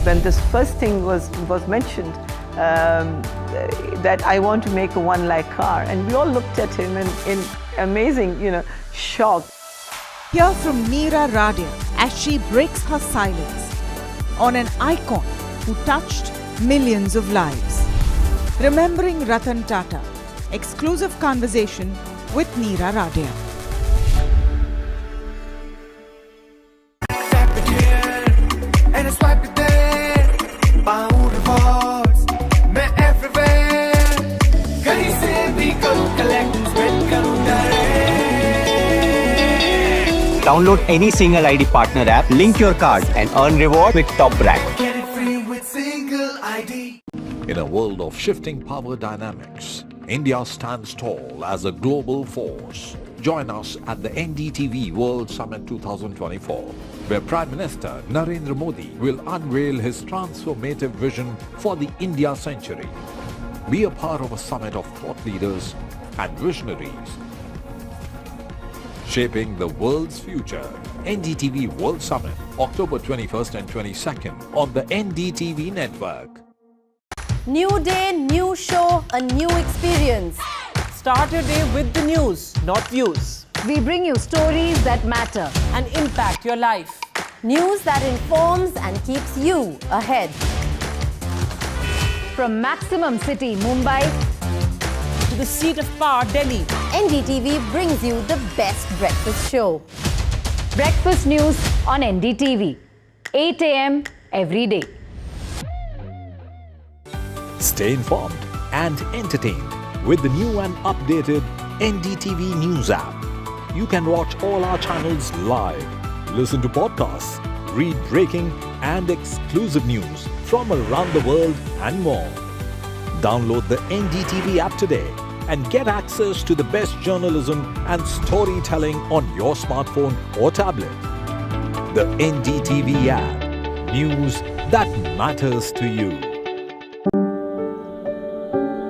When this first thing was mentioned, that I want to make a one-lakh car, and we all looked at him in amazing, shock. Hear from Meera Radia as she breaks her silence on an icon who touched millions of lives. Remembering Ratan Tata. Exclusive conversation with Meera Radia. And I swipe it there, bound rewards, मैं everywhere, कहीं से भी करूँ collect, spend करूँ direct. Download any single ID partner app, link your card and earn reward with top brand. Get it free with single ID. In a world of shifting power dynamics, India stands tall as a global force. Join us at the NDTV World Summit 2024, where Prime Minister Narendra Modi will unveil his transformative vision for the India century. Be a part of a summit of thought leaders and visionaries, shaping the world's future. NDTV World Summit, October 21st and 22nd on the NDTV network. New day, new show, a new experience. Start your day with the news, not views. We bring you stories that matter and impact your life. News that informs and keeps you ahead. From Maximum City, Mumbai, to the seat of power, Delhi, NDTV brings you the best breakfast show. Breakfast news on NDTV, 8 a.m. every day. Stay informed and entertained with the new and updated NDTV News app. You can watch all our channels live, listen to podcasts, read breaking and exclusive news from around the world and more. Download the NDTV app today and get access to the best journalism and storytelling on your smartphone or tablet. The NDTV app. News that matters to you.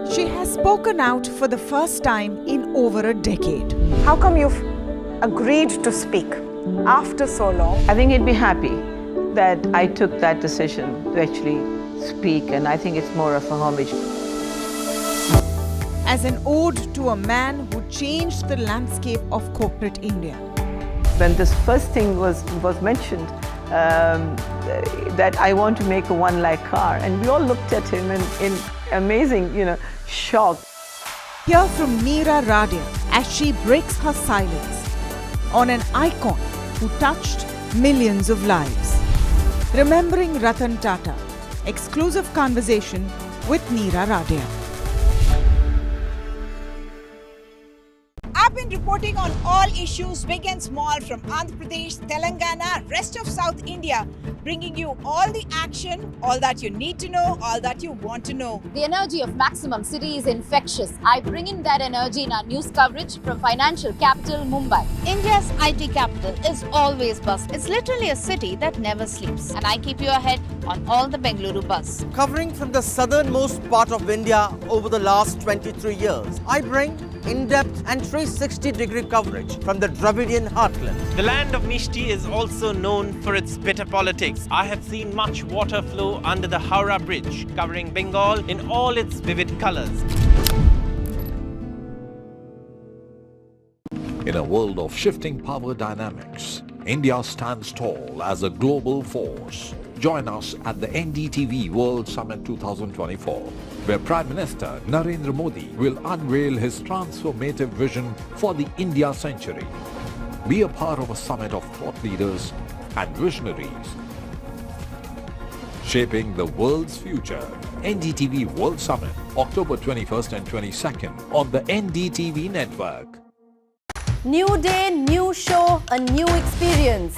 She has spoken out for the first time in over a decade. How come you've agreed to speak after so long? I think he'd be happy that I took that decision to actually speak, and I think it's more of a homage. As an ode to a man who changed the landscape of corporate India. When this first thing was mentioned, that I want to make a one-lakh car, and we all looked at him in amazing, shock. Hear from Meera Radia as she breaks her silence on an icon who touched millions of lives. Remembering Ratan Tata. Exclusive conversation with Meera Radia. I've been reporting on all issues, big and small, from Andhra Pradesh, Telangana, rest of South India, bringing you all the action, all that you need to know, all that you want to know. The energy of Maximum City is infectious. I bring in that energy in our news coverage from financial capital Mumbai. India's IT capital is always buzz. It's literally a city that never sleeps. And I keep you ahead on all the Bengaluru buzz. Covering from the southernmost part of India over the last 23 years, I bring in-depth and 360-degree coverage from the Dravidian heartland. The land of Mishti is also known for its bitter politics. I have seen much water flow under the Howrah Bridge, covering Bengal in all its vivid colors. In a world of shifting power dynamics, India stands tall as a global force. Join us at the NDTV World Summit 2024, where Prime Minister Narendra Modi will unveil his transformative vision for the India century. Be a part of a summit of thought leaders and visionaries, shaping the world's future. NDTV World Summit, October 21st and 22nd on the NDTV network. New day, new show, a new experience.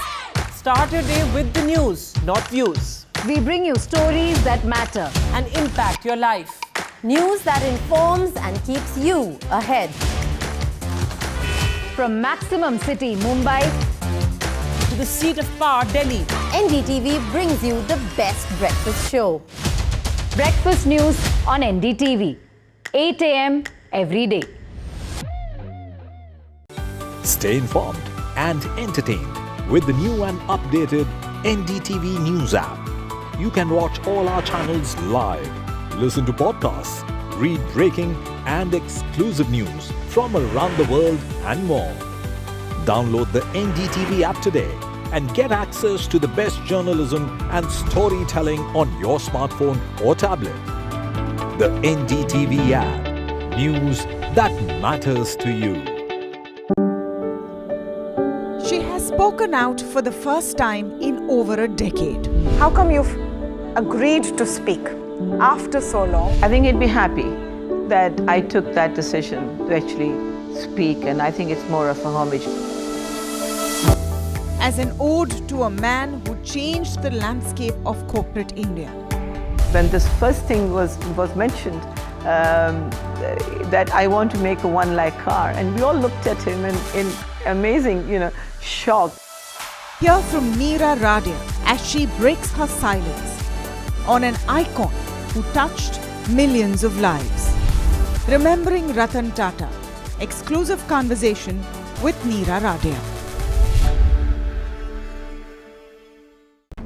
Start your day with the news, not views. We bring you stories that matter and impact your life. News that informs and keeps you ahead. From Maximum City, Mumbai, to the seat of power, Delhi, NDTV brings you the best breakfast show. Breakfast news on NDTV, 8 a.m. every day. Stay informed and entertained with the new and updated NDTV News app. You can watch all our channels live, listen to podcasts, read breaking and exclusive news from around the world and more. Download the NDTV app today and get access to the best journalism and storytelling on your smartphone or tablet. The NDTV app. News that matters to you. She has spoken out for the first time in over a decade. How come you've agreed to speak after so long? I think he'd be happy that I took that decision to actually speak, and I think it's more of a homage. As an ode to a man who changed the landscape of corporate India. When this first thing was mentioned, that I want to make a one-lakh car, and we all looked at him in amazing, shock. Hear from Meera Radia as she breaks her silence on an icon who touched millions of lives. Remembering Ratan Tata. Exclusive conversation with Meera Radia.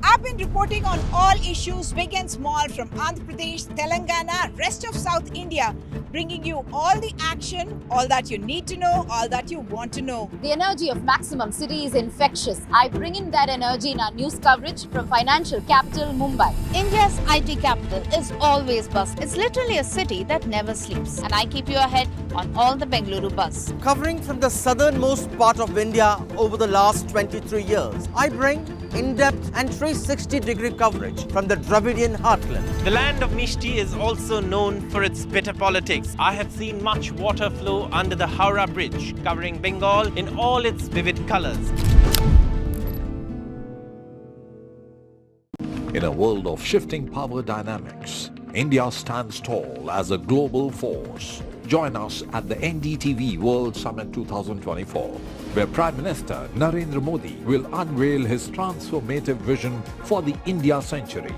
I've been reporting on all issues, big and small, from Andhra Pradesh, Telangana, rest of South India, bringing you all the action, all that you need to know, all that you want to know. The energy of Maximum City is infectious. I bring in that energy in our news coverage from financial capital Mumbai. India's IT capital is always buzz. It's literally a city that never sleeps. And I keep you ahead on all the Bengaluru buzz. Covering from the southernmost part of India over the last 23 years, I bring in-depth and 360-degree coverage from the Dravidian heartland. The land of Mishti is also known for its bitter politics. I have seen much water flow under the Howrah Bridge, covering Bengal in all its vivid colors. In a world of shifting power dynamics, India stands tall as a global force. Join us at the NDTV World Summit 2024, where Prime Minister Narendra Modi will unveil his transformative vision for the India century.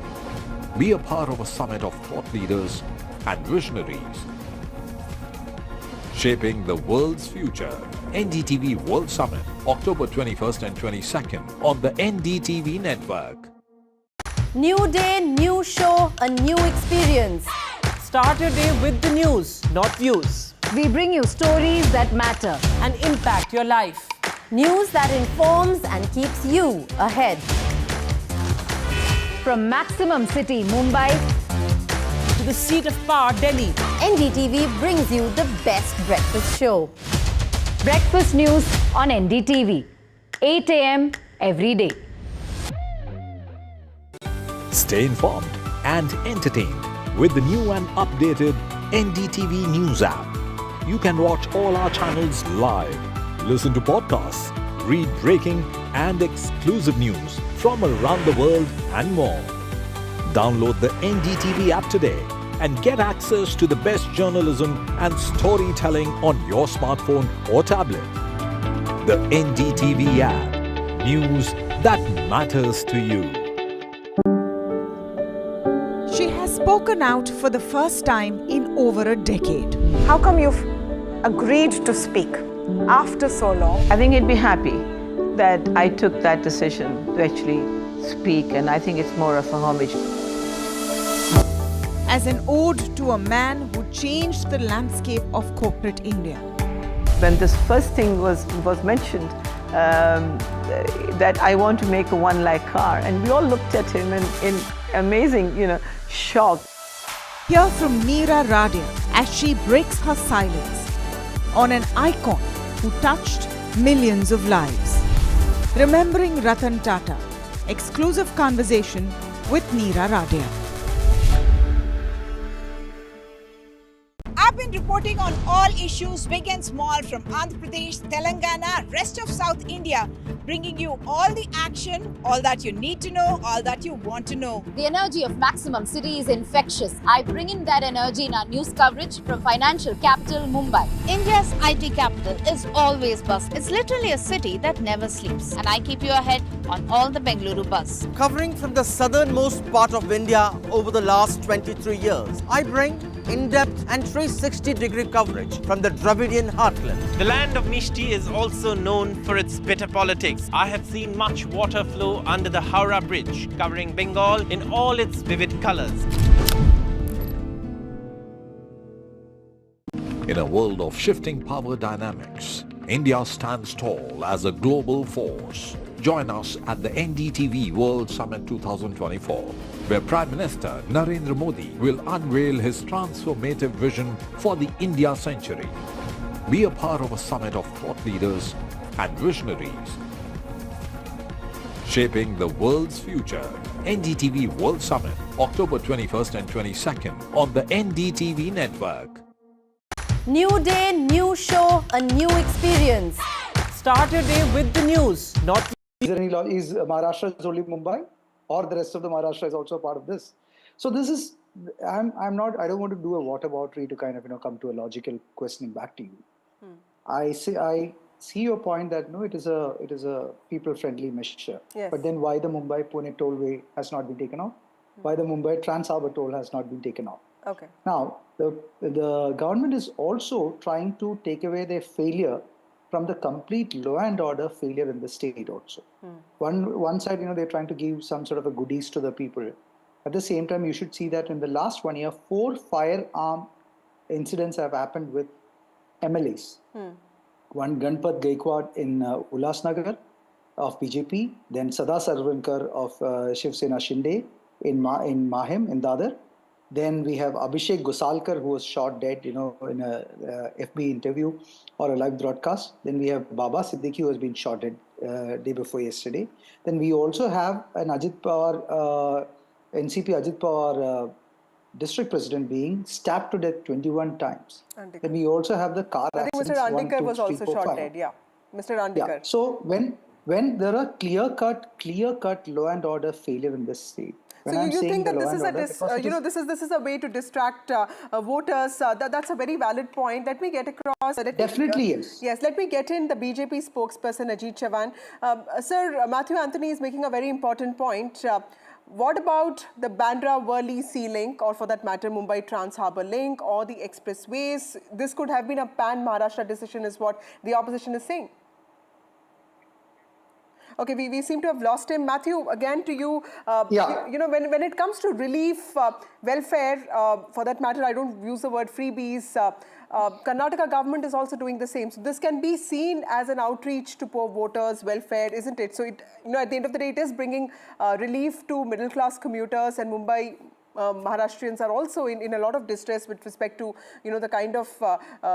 Be a part of a summit of thought leaders and visionaries shaping the world's future. NDTV World Summit, October 21st and 22nd on the NDTV network. New day, new show, a new experience. Start your day with the news, not views. We bring you stories that matter and impact your life. News that informs and keeps you ahead. From Maximum City, Mumbai, to the seat of power, Delhi, NDTV brings you the best breakfast show. Breakfast news on NDTV, 8 a.m. every day. Stay informed and entertained with the new and updated NDTV News app. You can watch all our channels live, listen to podcasts, read breaking and exclusive news from around the world and more. Download the NDTV app today and get access to the best journalism and storytelling on your smartphone or tablet. The NDTV app. News that matters to you. She has spoken out for the first time in over a decade. How come you've agreed to speak after so long? I think he'd be happy that I took that decision to actually speak, and I think it's more of a homage. As an ode to a man who changed the landscape of corporate India. When this first thing was mentioned, that I want to make a one-lakh car, and we all looked at him in amazing, shock. Hear from Meera Radia as she breaks her silence on an icon who touched millions of lives. Remembering Ratan Tata. Exclusive conversation with Meera Radia. I've been reporting on all issues, big and small, from Andhra Pradesh, Telangana, rest of South India, bringing you all the action, all that you need to know, all that you want to know. The energy of Maximum City is infectious. I bring in that energy in our news coverage from financial capital Mumbai. India's IT capital is always buzz. It's literally a city that never sleeps. And I keep you ahead on all the Bengaluru buzz. Covering from the southernmost part of India over the last 23 years, I bring in-depth and 360-degree coverage from the Dravidian heartland. The land of Mishti is also known for its bitter politics. I have seen much water flow under the Howrah Bridge, covering Bengal in all its vivid colors. In a world of shifting power dynamics, India stands tall as a global force. Join us at the NDTV World Summit 2024, where Prime Minister Narendra Modi will unveil his transformative vision for the India century. Be a part of a summit of thought leaders and visionaries shaping the world's future. NDTV World Summit, October 21st and 22nd on the NDTV network. New day, new show, a new experience. Start your day with the news, not Is there any law? Is Maharashtra is only Mumbai, or the rest of the Maharashtra is also a part of this? So this is, I don't want to do a whataboutery to kind of come to a logical questioning back to you. I see your point that no, it is a people-friendly measure. Yes. But then why the Mumbai-Pune tollway has not been taken out? Why the Mumbai Trans-Harbour toll has not been taken out? Okay. Now the government is also trying to take away their failure from the complete law and order failure in the state also. One side, they're trying to give some sort of a goodies to the people. At the same time, you should see that in the last 1 year, 4 firearm incidents have happened with MLAs. One Ganpat Gaikwad in Ulhasnagar of BJP, then Sada Sarvankar of Shiv Sena Shinde in Mahim, in Dadar. Then we have Abhishek Gosalkar, who was shot dead, in a FB interview or a live broadcast. Then we have Baba Siddiki, who has been shot dead day before yesterday. Then we also have an Ajit Pawar, NCP Ajit Pawar district president being stabbed to death 21 times. Andikar. Then we also have the car I think accidents. Mr. Andikar 1, 2, was 3, also 4, shot 5. dead, yeah. Mr. Andikar. Yeah. So when there are clear-cut law and order failure in this state, when So I'm you saying think that the this law is and order, this is a way to distract voters? That's a very valid point. Let me get across. Definitely yes. Yes, let me get in the BJP spokesperson Ajit Chavan. Sir, Matthew Anthony is making a very important point. What about the Bandra-Worli Sea Link, or for that matter, Mumbai Trans-Harbour Link, or the expressways? This could have been a pan-Maharashtra decision, is what the opposition is saying. Okay, we seem to have lost him. Matthew, again to you. You know, when it comes to relief, welfare, for that matter, I don't use the word freebies. Karnataka government is also doing the same. So this can be seen as an outreach to poor voters, welfare, isn't it? So it, you know, at the end of the day, it is bringing relief to middle-class commuters, and Mumbai Maharashtrians are also in a lot of distress with respect to, you know, the kind of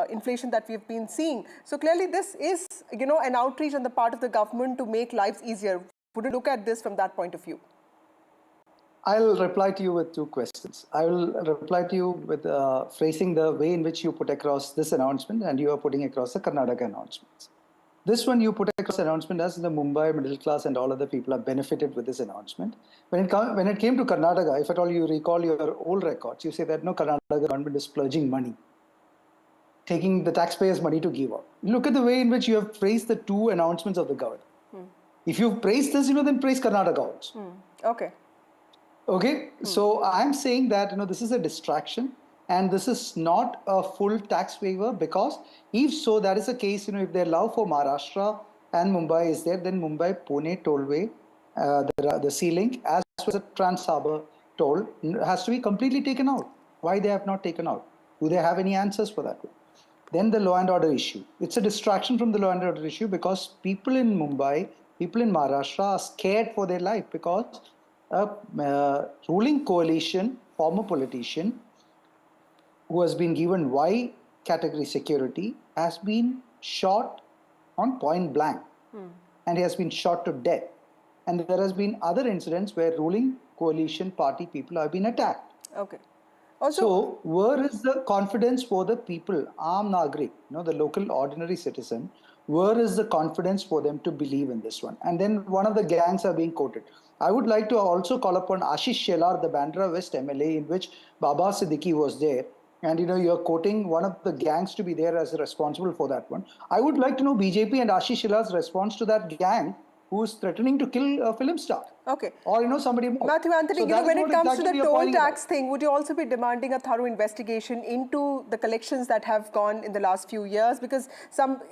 inflation that we've been seeing. So clearly this is, you know, an outreach on the part of the government to make lives easier. Would you look at this from that point of view? I'll reply to you with two questions. I will reply to you with phrasing the way in which you put across this announcement and you are putting across the Karnataka announcements. This one you put across announcement as the Mumbai middle class and all other people are benefited with this announcement. When it came to Karnataka, if at all you recall your old records, you say that no, Karnataka government is splurging money, taking the taxpayers' money to give out. Look at the way in which you have praised the two announcements of the government. If you've praised this, you know, then praise Karnataka also. Okay. Okay, so I'm saying that, you know, this is a distraction and this is not a full tax waiver, because if so, that is the case, you know, if they allow for Maharashtra and Mumbai is there, then Mumbai-Pune tollway, the sea link, as well as the Trans-Harbour toll has to be completely taken out. Why they have not taken out? Do they have any answers for that? Then the law and order issue. It's a distraction from the law and order issue because people in Mumbai, people in Maharashtra are scared for their life because a ruling coalition, former politician, who has been given Y category security, has been shot on point blank and he has been shot to death. And there has been other incidents where ruling coalition party people have been attacked. Okay. So where is the confidence for the people, Aam Nagrik, you know, the local ordinary citizen, where is the confidence for them to believe in this one? And then one of the gangs are being quoted. I would like to also call upon Ashish Shelar, the Bandra West MLA, in which Baba Siddiki was there. And, you know, you're quoting one of the gangs to be there as responsible for that one. I would like to know BJP and Ashish Shelar's response to that gang who is threatening to kill a film star. Okay. Or, you know, somebody more. Matthew Anthony, So you know, when it comes exactly to the toll tax thing, would you also be demanding a thorough investigation into the collections that have gone in the last few years? Because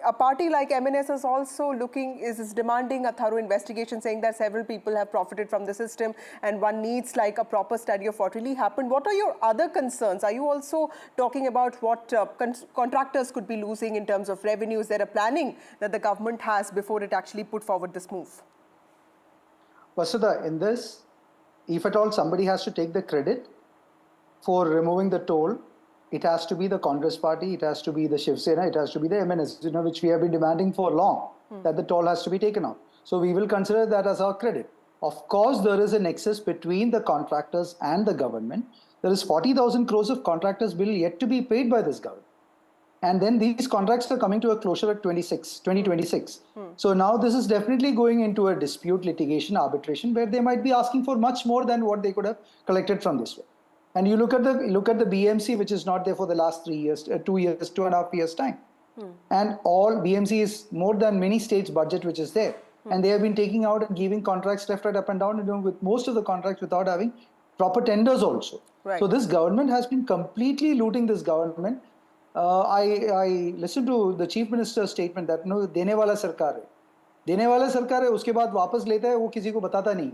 a party like MNS is also is demanding a thorough investigation, saying that several people have profited from the system and one needs like a proper study of what really happened. What are your other concerns? Are you also talking about what contractors could be losing in terms of revenue? Is there a planning that the government has before it actually put forward this move? Vasudha, in this, if at all somebody has to take the credit for removing the toll, it has to be the Congress party, it has to be the Shiv Sena, it has to be the MNS, you know, which we have been demanding for long, that the toll has to be taken out. So we will consider that as our credit. Of course, there is a nexus between the contractors and the government. There is 40,000 crores of contractors bill yet to be paid by this government. And then these contracts are coming to a closure at 2026. So now this is definitely going into a dispute litigation arbitration where they might be asking for much more than what they could have collected from this way. And you look at the BMC, which is not there for the last 3 years, 2.5 years time. And all BMC is more than many states' budget which is there. And they have been taking out and giving contracts left, right, up and down, you know, with most of the contracts without having proper tenders also. Right. So this government has been completely looting this government. I listened to the Chief Minister's statement that no, देने वाला सरकार है, देने वाला सरकार है, उसके बाद वापस लेता है, वो किसी को बताता नहीं.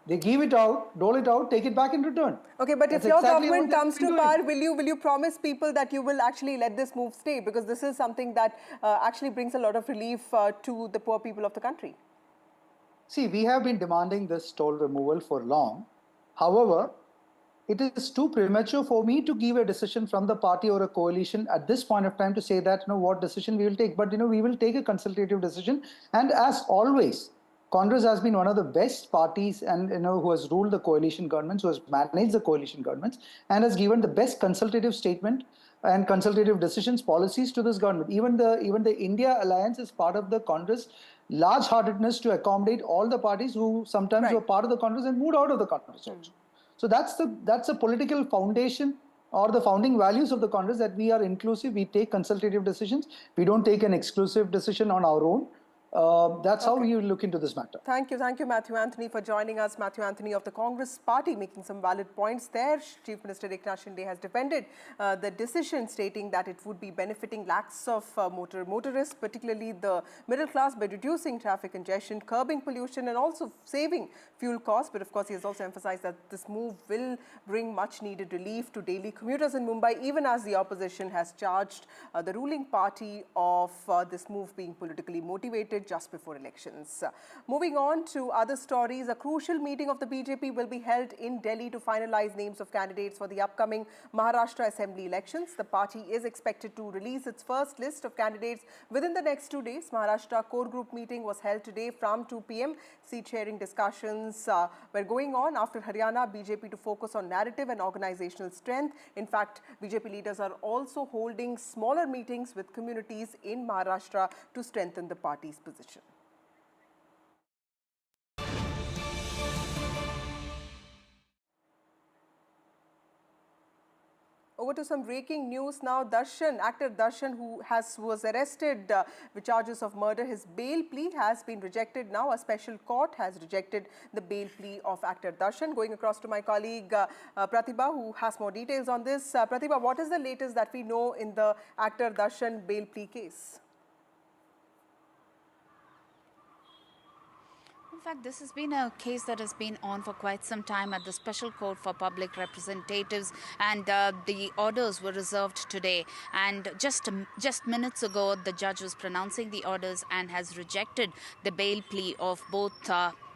They give it out, dole it out, take it back in return. Okay, but if your government comes to power, will you promise people that you will actually let this move stay? Because this is something that actually brings a lot of relief to the poor people of the country. See, we have been demanding this toll removal for long. However, it is too premature for me to give a decision from the party or a coalition at this point of time to say that, you know, what decision we will take. But, you know, we will take a consultative decision. And as always, Congress has been one of the best parties and, you know, who has ruled the coalition governments, who has managed the coalition governments and has given the best consultative statement and consultative decisions, policies to this government. Even the India Alliance is part of the Congress large-heartedness to accommodate all the parties who sometimes were part of the Congress and moved out of the Congress also. So that's the political foundation or the founding values of the Congress, that we are inclusive, we take consultative decisions, we don't take an exclusive decision on our own. That's how you look into this matter. Thank you, Matthew Anthony, for joining us. Matthew Anthony of the Congress Party, making some valid points there. Chief Minister Eknath Shinde has defended the decision, stating that it would be benefiting lakhs of motorists, particularly the middle class, by reducing traffic congestion, curbing pollution, and also saving fuel costs. But of course, he has also emphasized that this move will bring much-needed relief to daily commuters in Mumbai, even as the opposition has charged the ruling party of this move being politically motivated just before elections. Moving on to other stories, a crucial meeting of the BJP will be held in Delhi to finalize names of candidates for the upcoming Maharashtra Assembly elections. The party is expected to release its first list of candidates within the next 2 days. Maharashtra core group meeting was held today from 2 p.m. Seat-sharing discussions were going on after Haryana BJP to focus on narrative and organizational strength. In fact, BJP leaders are also holding smaller meetings with communities in Maharashtra to strengthen the party's position. Over to some breaking news now. Actor Darshan, who was arrested with charges of murder, his bail plea has been rejected now. A special court has rejected the bail plea of actor Darshan. Going across to my colleague Pratibha, who has more details on this. Pratibha, what is the latest that we know in the actor Darshan bail plea case? In fact, this has been a case that has been on for quite some time at the Special Court for Public Representatives, and the orders were reserved today. And just minutes ago, the judge was pronouncing the orders and has rejected the bail plea of both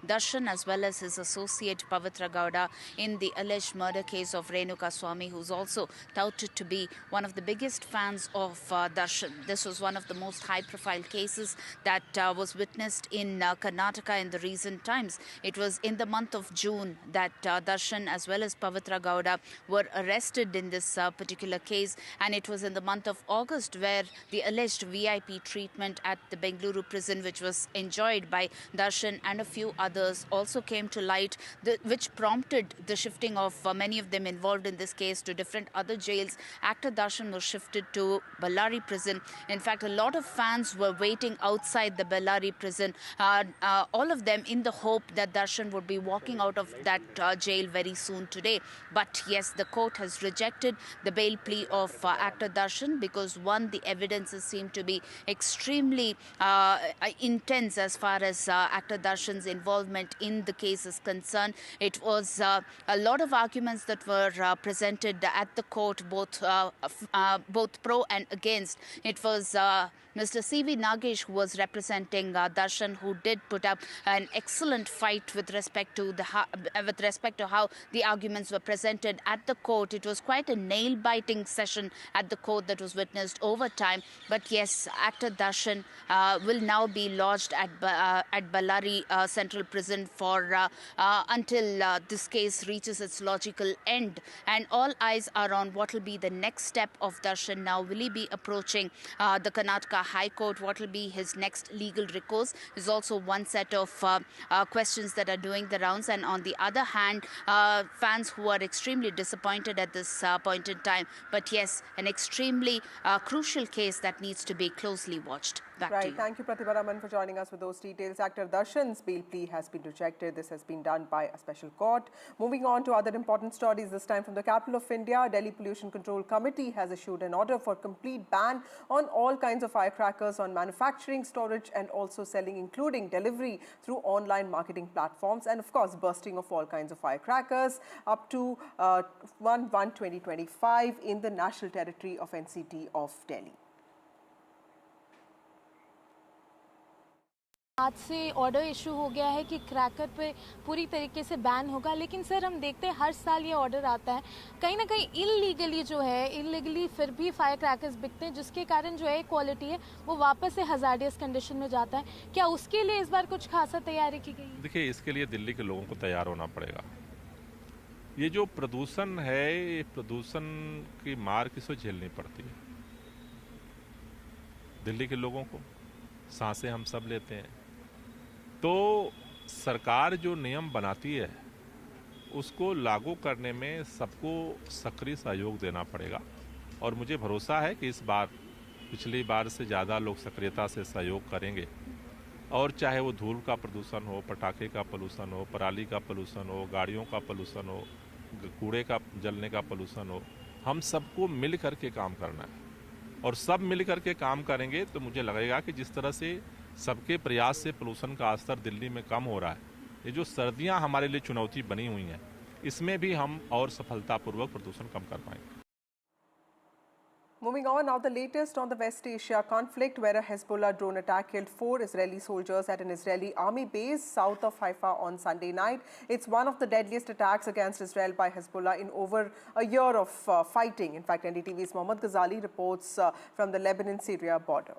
Darshan as well as his associate Pavitra Gowda in the alleged murder case of Renuka Swamy, who's also touted to be one of the biggest fans of Darshan. This was one of the most high-profile cases that was witnessed in Karnataka in the recent times. It was in the month of June that Darshan as well as Pavitra Gowda were arrested in this particular case, and it was in the month of August where the alleged VIP treatment at the Bengaluru prison, which was enjoyed by Darshan and a few others, also came to light, which prompted the shifting of many of them involved in this case to different other jails. Actor Darshan was shifted to Bellary prison. In fact, a lot of fans were waiting outside the Bellary prison, all of them in the hope that Darshan would be walking out of that jail very soon today. But yes, the court has rejected the bail plea of actor Darshan because, one, the evidences seem to be extremely intense as far as actor Darshan's involvement in the case is concerned. It was a lot of arguments that were presented at the court, both pro and against. It was Mr. C.V. Nagesh, who was representing Darshan, who did put up an excellent fight with respect to how the arguments were presented at the court. It was quite a nail-biting session at the court that was witnessed over time. But yes, actor Darshan will now be lodged at Bellary Central Prison for until this case reaches its logical end. And all eyes are on what will be the next step of Darshan now. Will he be approaching the Karnataka High Court? What will be his next legal recourse? Is also one set of questions that are doing the rounds. And on the other hand, fans who are extremely disappointed at this point in time. But yes, an extremely crucial case that needs to be closely watched. Back to you. Thank you, Pratibha Raman, for joining us with those details. Actor Darshan's bail plea has been rejected. This has been done by a special court. Moving on to other important stories, this time from the capital of India. Delhi Pollution Control Committee has issued an order for complete ban on all kinds of firecrackers on manufacturing, storage and also selling, including delivery through online marketing platforms, and of course bursting of all kinds of firecrackers up to 1/1/2025 in the national territory of NCT of Delhi. आज से order issue हो गया है कि cracker पे पूरी तरीके से बैन होगा, लेकिन सर हम देखते हैं हर साल ये ऑर्डर आता है, कहीं ना कहीं इलीगली फिर भी फायर क्रैकर्स बिकते हैं, जिसके कारण जो है क्वालिटी है वो वापस से हजार्डियस कंडीशन में जाता है। क्या उसके लिए इस बार कुछ खासा तैयारी की गई है? देखिए, इसके लिए दिल्ली के लोगों को तैयार होना पड़ेगा। ये जो प्रदूषण है, ये प्रदूषण की मार किसको झेलनी पड़ती है? दिल्ली के लोगों को। सांसें हम सब लेते हैं। तो सरकार जो नियम बनाती है उसको लागू करने में सबको सक्रिय सहयोग देना पड़ेगा, और मुझे भरोसा है कि इस बार पिछली बार से ज़्यादा लोग सक्रियता से सहयोग करेंगे और चाहे वो धूल का प्रदूषण हो, पटाखे का पोल्यूशन हो, पराली का पोल्यूशन हो, गाड़ियों का पोल्यूशन हो, कूड़े का जलने का पोल्यूशन हो, हम सबको मिल करके काम करना है। और सब मिल करके काम करेंगे तो मुझे लगेगा कि जिस तरह से सबके प्रयास से पोल्यूशन का स्तर दिल्ली में कम हो रहा है, ये जो सर्दियां हमारे लिए चुनौती बनी हुई हैं, इसमें भी हम और सफलतापूर्वक प्रदूषण कम कर पाएंगे। Moving on, now the latest on the West Asia conflict, where a Hezbollah drone attack killed 4 Israeli soldiers at an Israeli army base south of Haifa on Sunday night. It's one of the deadliest attacks against Israel by Hezbollah in over a year of fighting. In fact, NDTV's Mohammad Ghazali reports from the Lebanon-Syria border.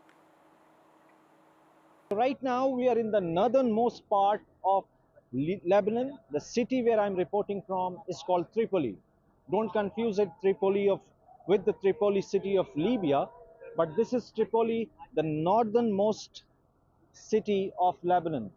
Right now, we are in the northernmost part of Lebanon. The city where I'm reporting from is called Tripoli. Don't confuse it, with the Tripoli city of Libya, but this is Tripoli, the northernmost city of Lebanon.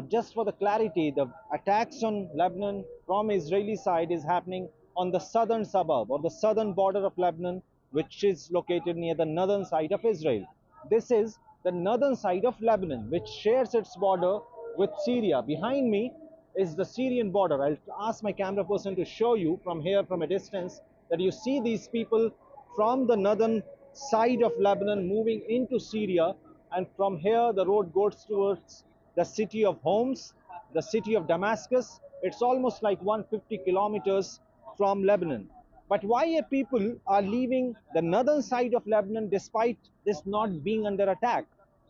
Just for the clarity, the attacks on Lebanon from Israeli side is happening on the southern suburb or the southern border of Lebanon, which is located near the northern side of Israel. This is the northern side of Lebanon, which shares its border with Syria. Behind me is the Syrian border. I'll ask my camera person to show you from here, from a distance, that you see these people from the northern side of Lebanon moving into Syria, and from here the road goes towards the city of Homs, the city of Damascus. It's almost like 150 kilometers from Lebanon. But why people are leaving the northern side of Lebanon despite this not being under attack?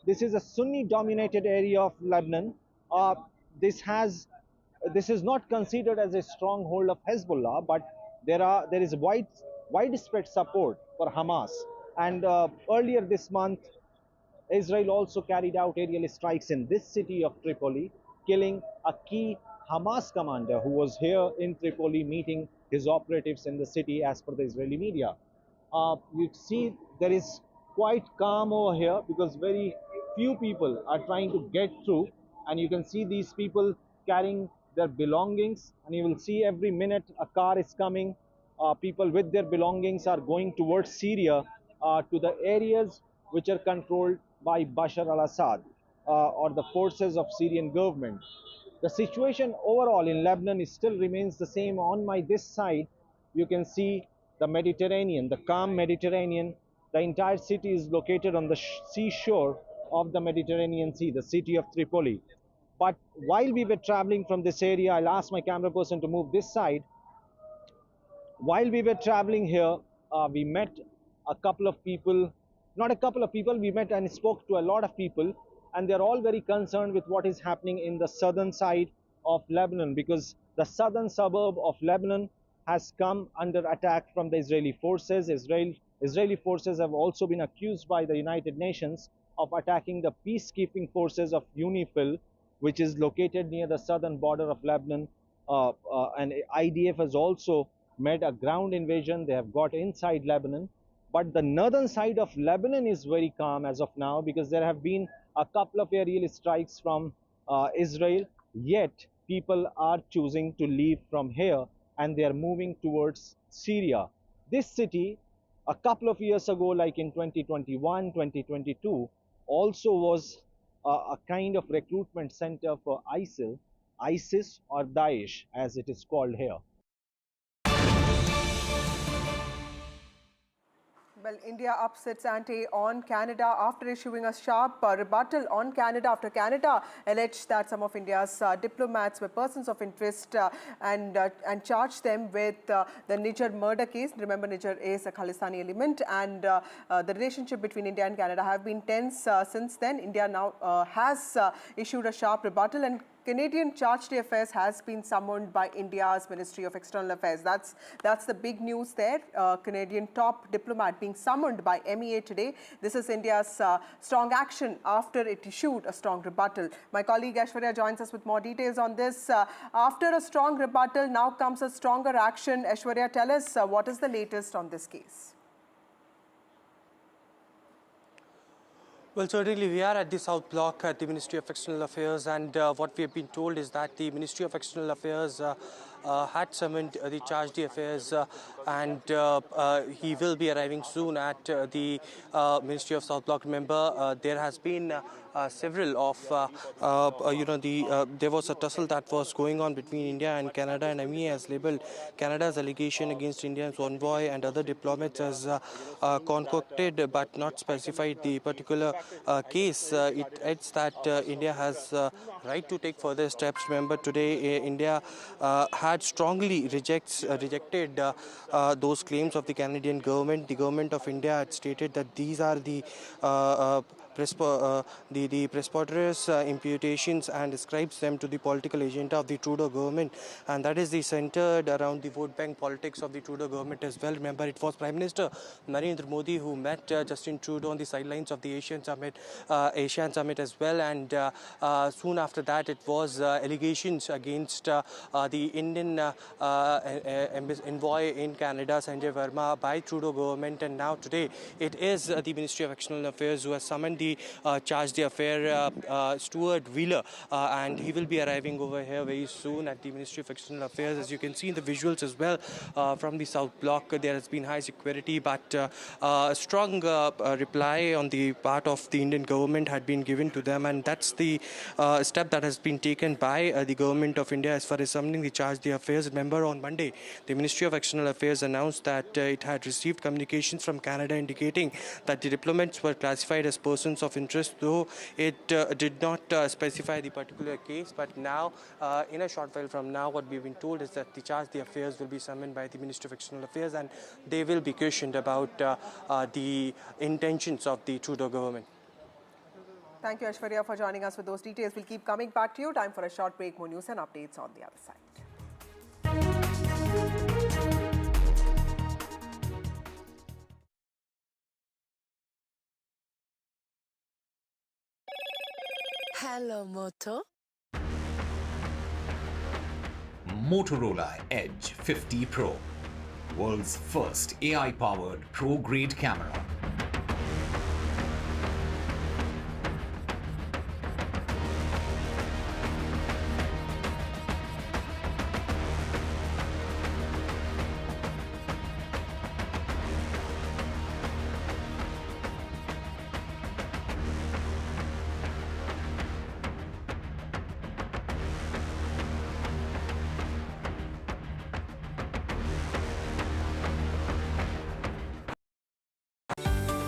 This is a Sunni dominated area of Lebanon. This is not considered as a stronghold of Hezbollah, but there is widespread support for Hamas. And earlier this month, Israel also carried out aerial strikes in this city of Tripoli, killing a key Hamas commander who was here in Tripoli meeting his operatives in the city, as per the Israeli media. You see there is quite calm over here because very few people are trying to get through, and you can see these people carrying their belongings, and you will see every minute a car is coming. People with their belongings are going towards Syria, to the areas which are controlled by Bashar al-Assad or the forces of Syrian government. The situation overall in Lebanon still remains the same. On this side, you can see the Mediterranean, the calm Mediterranean. The entire city is located on the seashore of the Mediterranean Sea, the city of Tripoli. But while we were traveling from this area, I'll ask my camera person to move this side. While we were traveling here, we met a couple of people, not a couple of people, we met and spoke to a lot of people, and they're all very concerned with what is happening in the southern side of Lebanon, because the southern suburb of Lebanon has come under attack from the Israeli forces. Israeli forces have also been accused by the United Nations of attacking the peacekeeping forces of UNIFIL, which is located near the southern border of Lebanon. And IDF has also made a ground invasion. They have got inside Lebanon. But the northern side of Lebanon is very calm as of now, because there have been a couple of aerial strikes from Israel. Yet people are choosing to leave from here and they are moving towards Syria. This city, a couple of years ago, like in 2021, 2022, also was a kind of recruitment center for ISIS or Daesh, as it is called here. Well, India ups its ante on Canada after issuing a sharp rebuttal on Canada after Canada alleged that some of India's diplomats were persons of interest and charged them with the Niger murder case. Remember, Niger is a Khalistani element, and the relationship between India and Canada have been tense since then. India now has issued a sharp rebuttal, and Canadian charge d'affaires has been summoned by India's Ministry of External Affairs. That's the big news there. Canadian top diplomat being summoned by MEA today. This is India's strong action after it issued a strong rebuttal. My colleague Aishwarya joins us with more details on this. After a strong rebuttal, now comes a stronger action. Aishwarya, tell us what is the latest on this case? Well, certainly we are at the South Block at the Ministry of External Affairs, and what we have been told is that the Ministry of External Affairs had summoned the charge d'affaires and he will be arriving soon at the Ministry of South Block. Remember, there has been several of, there was a tussle that was going on between India and Canada, and MEA has labelled Canada's allegation against India's envoy and other diplomats as concocted but not specified the particular case. It adds that India has right to take further steps. Remember, today India had strongly rejected those claims of the Canadian government. The government of India had stated that these are the preposterous imputations and ascribes them to the political agenda of the Trudeau government, and that is centered around the vote bank politics of the Trudeau government as well. Remember, it was Prime Minister Narendra Modi who met Justin Trudeau on the sidelines of the Asian Summit as well, and soon after that it was allegations against the Indian envoy in Canada, Sanjay by Trudeau government, and now today it is the Ministry of External Affairs who has summoned the charge d'affaires Stuart Wheeler, and he will be arriving over here very soon at the Ministry of External Affairs. As you can see in the visuals as well from the South Block, there has been high security, but a strong reply on the part of the Indian government had been given to them, and that's the step that has been taken by the government of India as far as summoning the charge d'affaires. Remember, on Monday, the Ministry of External Affairs announced that it had received communications from Canada indicating that the diplomats were classified as persons of interest, though it did not specify the particular case. But now, in a short while from now, what we've been told is that the charge d'affaires will be summoned by the Ministry of External Affairs, and they will be questioned about the intentions of the Trudeau government. Thank you, Aishwarya, for joining us with those details. We'll keep coming back to you. Time for a short break. More news and updates on the other side. Hello, Moto. Motorola Edge 50 Pro, world's first AI-powered pro-grade camera.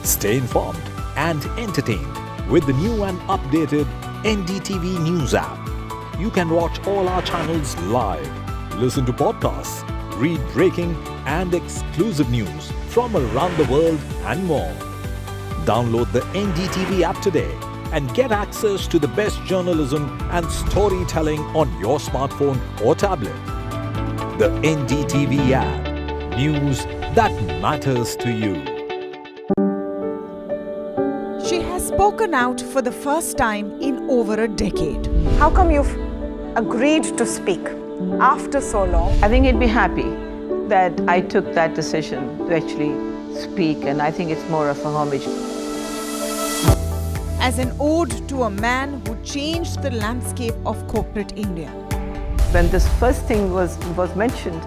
Stay informed and entertained with the new and updated NDTV News app. You can watch all our channels live, listen to podcasts, read breaking and exclusive news from around the world and more. Download the NDTV app today and get access to the best journalism and storytelling on your smartphone or tablet. The NDTV app. News that matters to you. She has spoken out for the first time in over a decade. How come you've agreed to speak after so long? I think he'd be happy that I took that decision to actually speak, and I think it's more of a homage. As an ode to a man who changed the landscape of corporate India. When this first thing was mentioned,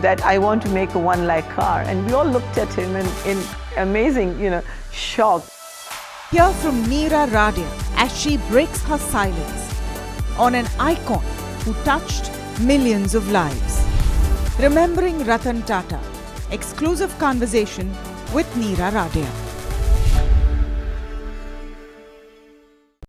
that I want to make a one-lakh car, and we all looked at him in amazing, shock. Hear from Meera Radia as she breaks her silence on an icon who touched millions of lives. Remembering Ratan Tata. Exclusive conversation with Meera Radia.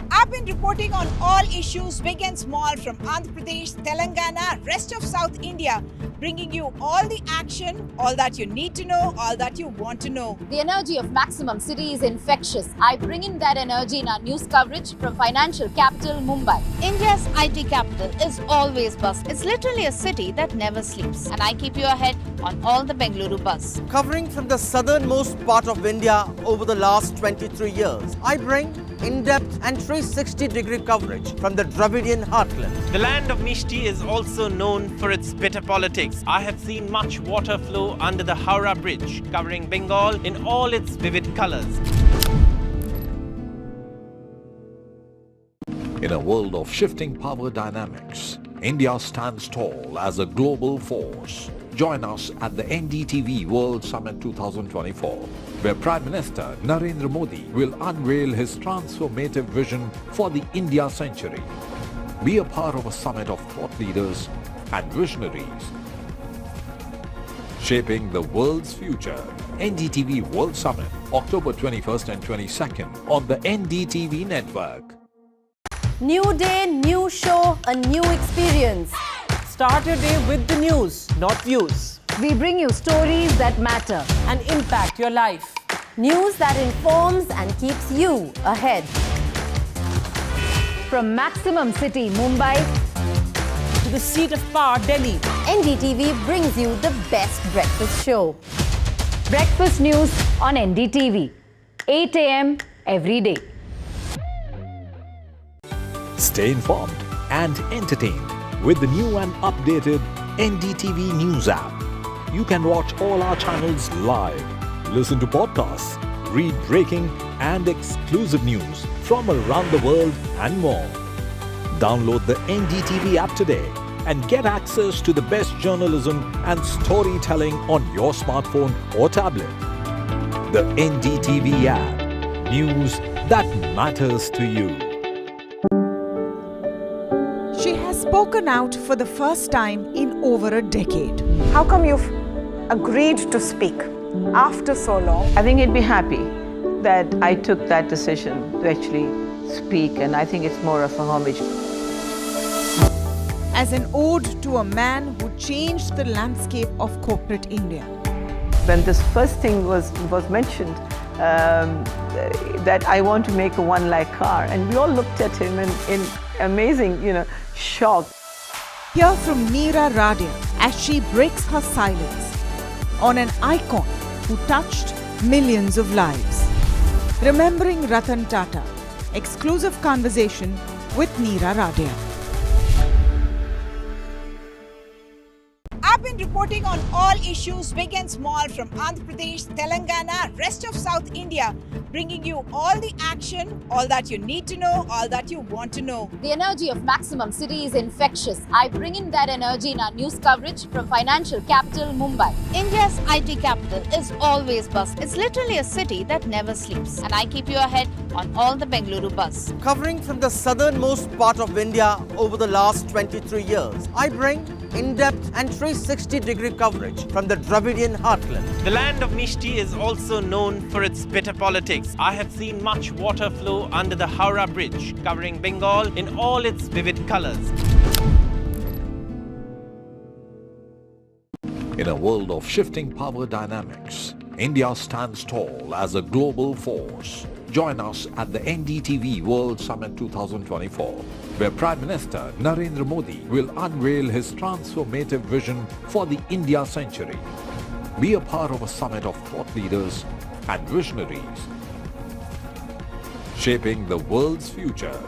I've been reporting on all issues, big and small, from Andhra Pradesh, Telangana, rest of South India, bringing you all the action, all that you need to know, all that you want to know. The energy of Maximum City is infectious. I bring in that energy in our news coverage from financial capital Mumbai. India's IT capital is always buzz. It's literally a city that never sleeps. And I keep you ahead on all the Bengaluru buzz. Covering from the southernmost part of India over the last 23 years, I bring in-depth and 360-degree coverage from the Dravidian heartland. The land of Mishti is also known for its bitter politics. I have seen much water flow under the Howrah Bridge, covering Bengal in all its vivid colors. In a world of shifting power dynamics, India stands tall as a global force. Join us at the NDTV World Summit 2024, where Prime Minister Narendra Modi will unveil his transformative vision for the India century. Be a part of a summit of thought leaders and visionaries, shaping the world's future. NDTV World Summit, October 21st and 22nd on the NDTV network. New day, new show, a new experience. Start your day with the news, not views. We bring you stories that matter and impact your life. News that informs and keeps you ahead. From maximum city, Mumbai, to the seat of power, Delhi, NDTV brings you the best breakfast show. Breakfast news on NDTV, 8 a.m. every day. Stay informed and entertained with the new and updated NDTV News app. You can watch all our channels live, listen to podcasts, read breaking and exclusive news from around the world and more. Download the NDTV app today and get access to the best journalism and storytelling on your smartphone or tablet. The NDTV app. News that matters to you. She has spoken out for the first time in over a decade. How come you've agreed to speak after so long? I think he'd be happy that I took that decision to actually speak, and I think it's more of a homage. As an ode to a man who changed the landscape of corporate India. When this first thing was mentioned, that I want to make a one-lakh car, and we all looked at him in amazing, shock. Hear from Meera Radia as she breaks her silence on an icon who touched millions of lives. Remembering Ratan Tata. Exclusive conversation with Meera Radia. I've been reporting on all issues big and small from Andhra Pradesh, Telangana, rest of South India, bringing you all the action, all that you need to know, all that you want to know. The energy of maximum city is infectious. I bring in that energy in our news coverage from financial capital Mumbai. India's IT capital is always buzz. It's literally a city that never sleeps. And I keep you ahead on all the Bengaluru buzz. Covering from the southernmost part of India over the last 23 years, I bring in-depth and 360-degree coverage from the Dravidian heartland. The land of Mishti is also known for its bitter politics. I have seen much water flow under the Howrah Bridge, covering Bengal in all its vivid colors. In a world of shifting power dynamics, India stands tall as a global force. Join us at the NDTV World Summit 2024, where Prime Minister Narendra Modi will unveil his transformative vision for the India century. Be a part of a summit of thought leaders and visionaries, shaping the world's future.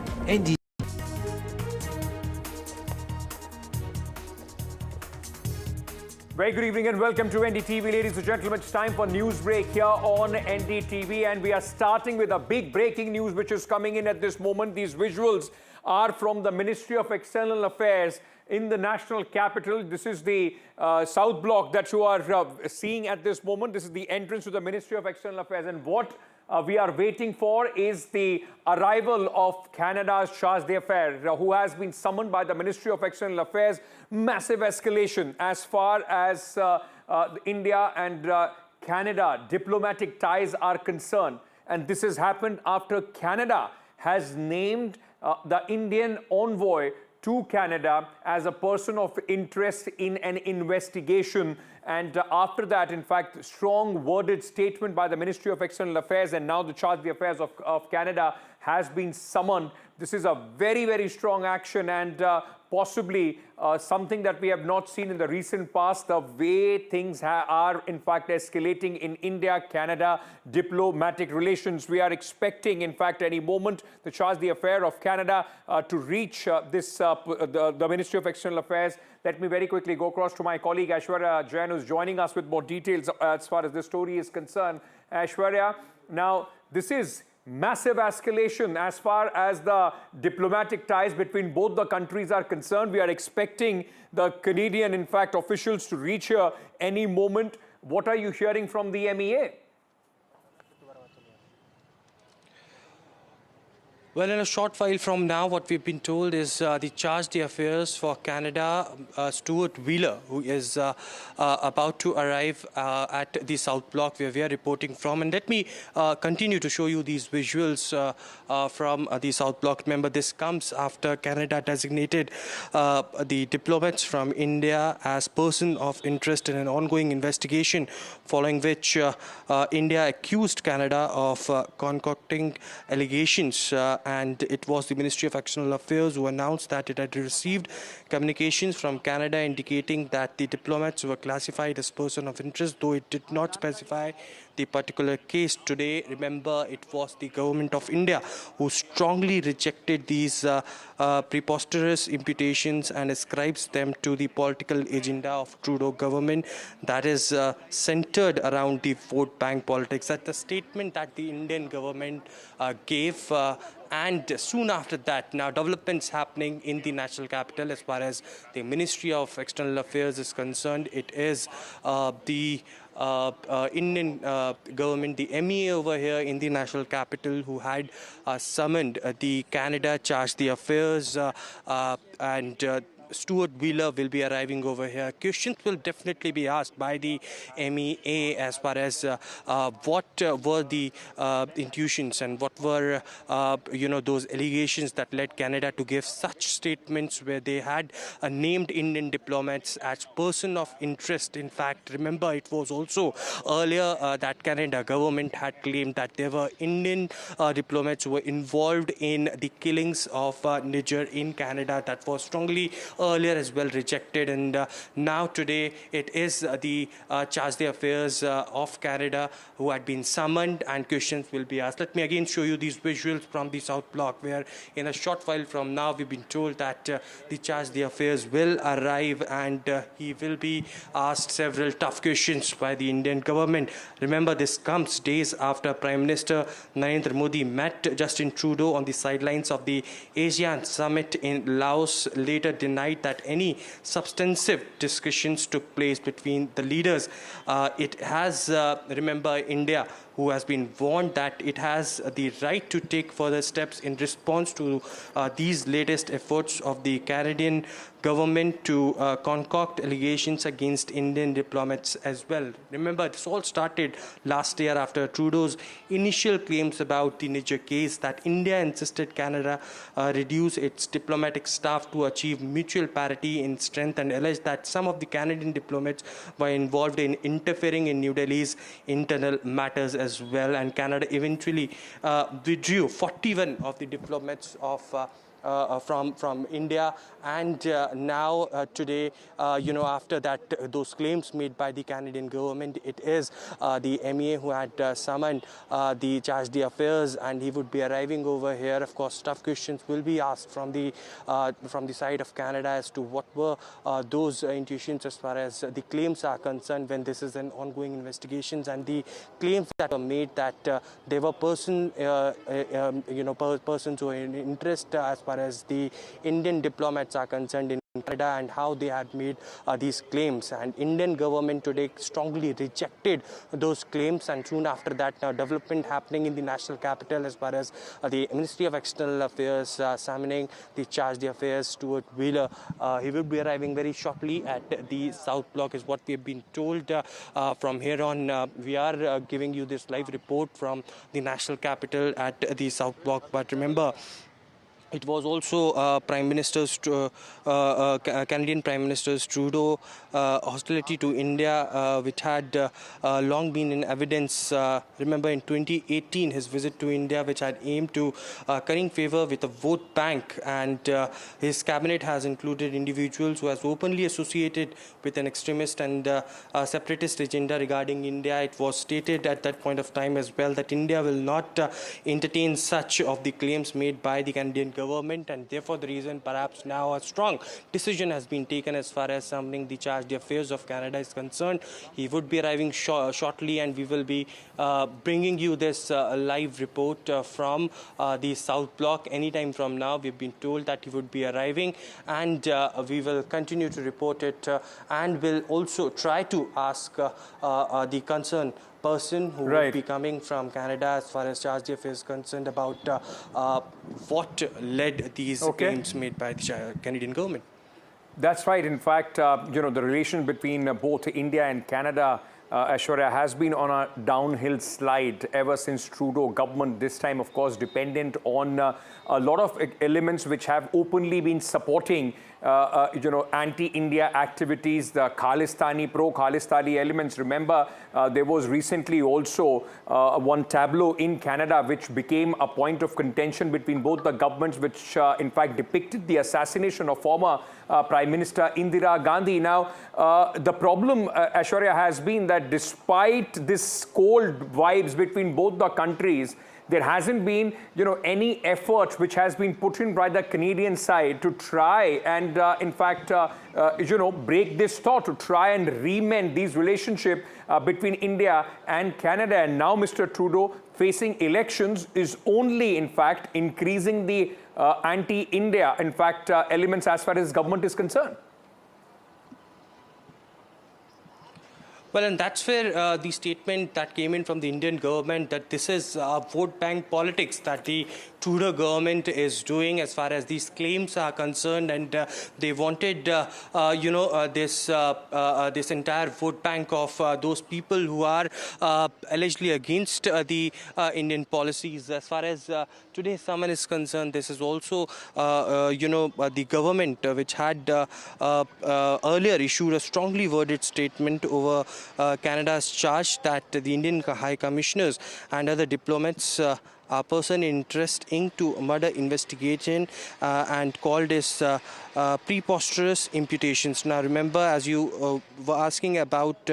Very good evening and welcome to NDTV. Ladies and gentlemen, it's time for news break here on NDTV, and we are starting with a big breaking news which is coming in at this moment. These visuals are from the Ministry of External Affairs in the national capital. This is the South Block that you are seeing at this moment. This is the entrance to the Ministry of External Affairs, and what we are waiting for is the arrival of Canada's charge d'affaires, who has been summoned by the Ministry of External Affairs. Massive escalation as far as India and Canada diplomatic ties are concerned. And this has happened after Canada has named the Indian envoy to Canada as a person of interest in an investigation. And after that, in fact, strong worded statement by the Ministry of External Affairs, and now the charge d'affaires of Canada has been summoned. This is a very, very strong action, and possibly something that we have not seen in the recent past, the way things are in fact escalating in India-Canada diplomatic relations. We are expecting, in fact, any moment the charge d'affaires of Canada to reach the Ministry of External Affairs. Let me very quickly go across to my colleague Aishwarya Jain, who's joining us with more details as far as this story is concerned. Aishwarya, now this is massive escalation as far as the diplomatic ties between both the countries are concerned. We are expecting the Canadian, in fact, officials to reach here any moment. What are you hearing from the MEA? Well, in a short while from now, what we've been told is the charge d'affaires for Canada, Stuart Wheeler, who is about to arrive at the South Block where we are reporting from. And let me continue to show you these visuals from the South Block. Remember, this comes after Canada designated the diplomats from India as person of interest in an ongoing investigation, following which India accused Canada of concocting allegations. And it was the Ministry of External Affairs who announced that it had received communications from Canada indicating that the diplomats were classified as person of interest, though it did not specify the particular case. Today, remember, it was the government of India who strongly rejected these preposterous imputations and ascribes them to the political agenda of Trudeau government that is centered around the vote bank politics. That's the statement that the Indian government gave. And soon after that, now developments happening in the national capital as far as the Ministry of External Affairs is concerned. It is the Indian government, the MEA over here in the national capital, who had summoned the Canada charge d'affaires and Stuart Wheeler will be arriving over here. Questions will definitely be asked by the MEA as far as what were the intuitions and what were those allegations that led Canada to give such statements where they had named Indian diplomats as person of interest. In fact, remember, it was also earlier that Canada government had claimed that there were Indian diplomats who were involved in the killings of Niger in Canada. That was strongly earlier as well rejected, and now today it is the charge d'affaires of Canada who had been summoned and questions will be asked. Let me again show you these visuals from the South Block, where in a short while from now we've been told that the charge d'affaires will arrive and he will be asked several tough questions by the Indian government. Remember, this comes days after Prime Minister Narendra Modi met Justin Trudeau on the sidelines of the ASEAN summit in Laos, later denied that any substantive discussions took place between the leaders. It has, remember, India who has been warned that it has the right to take further steps in response to these latest efforts of the Canadian government to concoct allegations against Indian diplomats as well. Remember, this all started last year after Trudeau's initial claims about the Niger case that India insisted Canada reduce its diplomatic staff to achieve mutual parity in strength, and alleged that some of the Canadian diplomats were involved in interfering in New Delhi's internal matters as well. And Canada eventually withdrew 41 of the diplomats of from India, and now today, after that, those claims made by the Canadian government, it is the MEA who had summoned the charge d'affaires, and he would be arriving over here. Of course, tough questions will be asked from the side of Canada as to what were those intuitions as far as the claims are concerned when this is an ongoing investigations, and the claims that were made that there were persons who are in interest as far as the Indian diplomats are concerned in Canada, and how they had made these claims. And Indian government today strongly rejected those claims, and soon after that, now development happening in the national capital as far as the Ministry of External Affairs summoning the charge d'affaires Stuart Wheeler. He will be arriving very shortly at the South Block is what we have been told. From here on, we are giving you this live report from the national capital at the South Block. But remember, it was also Canadian Prime Minister's Trudeau hostility to India, which had long been in evidence. Remember, in 2018, his visit to India, which had aimed to currying favor with a vote bank, and his cabinet has included individuals who has openly associated with an extremist and separatist agenda regarding India. It was stated at that point of time as well that India will not entertain such of the claims made by the Canadian government government, and therefore the reason perhaps now a strong decision has been taken as far as summoning the Charge d'Affaires of Canada is concerned. He would be arriving shortly, and we will be bringing you this live report from the South Block anytime from now. We've been told that he would be arriving, and we will continue to report it and will also try to ask the concerned person who would be coming from Canada as far as Charge d'Affaires is concerned about what led these claims made by the Canadian government. That's right. In fact, you know, the relation between both India and Canada, Aishwarya, has been on a downhill slide ever since Trudeau government, this time, of course, dependent on a lot of elements which have openly been supporting you know, anti-India activities, the Khalistani, pro-Khalistani elements. Remember, there was recently also one tableau in Canada which became a point of contention between both the governments, which in fact depicted the assassination of former Prime Minister Indira Gandhi. Now, the problem, Aishwarya, has been that despite this cold vibes between both the countries, there hasn't been, you know, any effort which has been put in by the Canadian side to try and, in fact, you know, break this thought, to try and remend these relationship between India and Canada. And now Mr. Trudeau, facing elections, is only, in fact, increasing the anti-India, in fact, elements as far as government is concerned. Well, and that's where the statement that came in from the Indian government that this is vote bank politics that the Trudeau government is doing as far as these claims are concerned, and they wanted, you know, this entire vote bank of those people who are allegedly against the Indian policies. As far as today's summon is concerned, this is also, you know, the government which had earlier issued a strongly worded statement over Canada's charge that the Indian High Commissioners and other diplomats are person in interest into murder investigation and called as preposterous imputations. Now, remember, as you were asking about,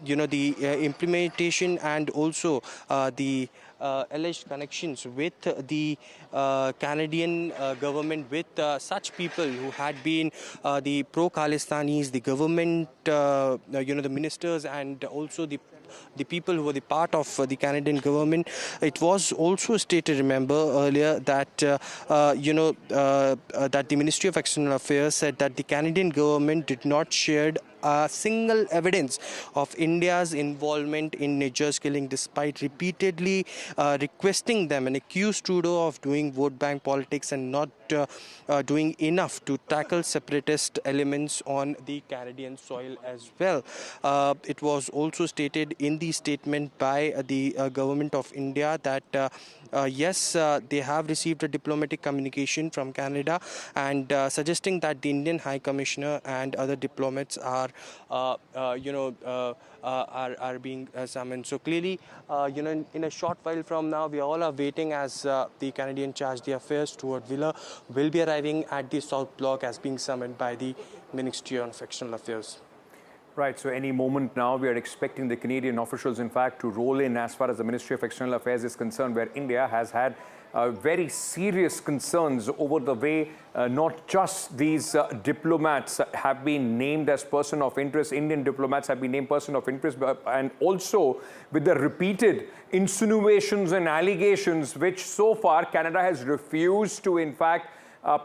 you know, the implementation and also the alleged connections with the Canadian government, with such people who had been the pro-Khalistanis, the government, you know, the ministers, and also the people who were the part of the Canadian government. It was also stated, remember, earlier that, you know, that the Ministry of External Affairs said that the Canadian government did not share a single evidence of India's involvement in Niger's killing, despite repeatedly requesting them and accused Trudeau of doing vote bank politics and not doing enough to tackle separatist elements on the Canadian soil as well. It was also stated in the statement by the government of India that yes, they have received a diplomatic communication from Canada and suggesting that the Indian High Commissioner and other diplomats are, you know, are being summoned. So clearly, you know, in a short while from now, we all are waiting as the Canadian Charge d'Affaires, Stuart Wheeler, will be arriving at the South Block as being summoned by the Ministry of External Affairs. Right, so any moment now we are expecting the Canadian officials, in fact, to roll in as far as the Ministry of External Affairs is concerned, where India has had very serious concerns over the way not just these diplomats have been named as person of interest, Indian diplomats have been named person of interest, and also with the repeated insinuations and allegations, which so far Canada has refused to, in fact,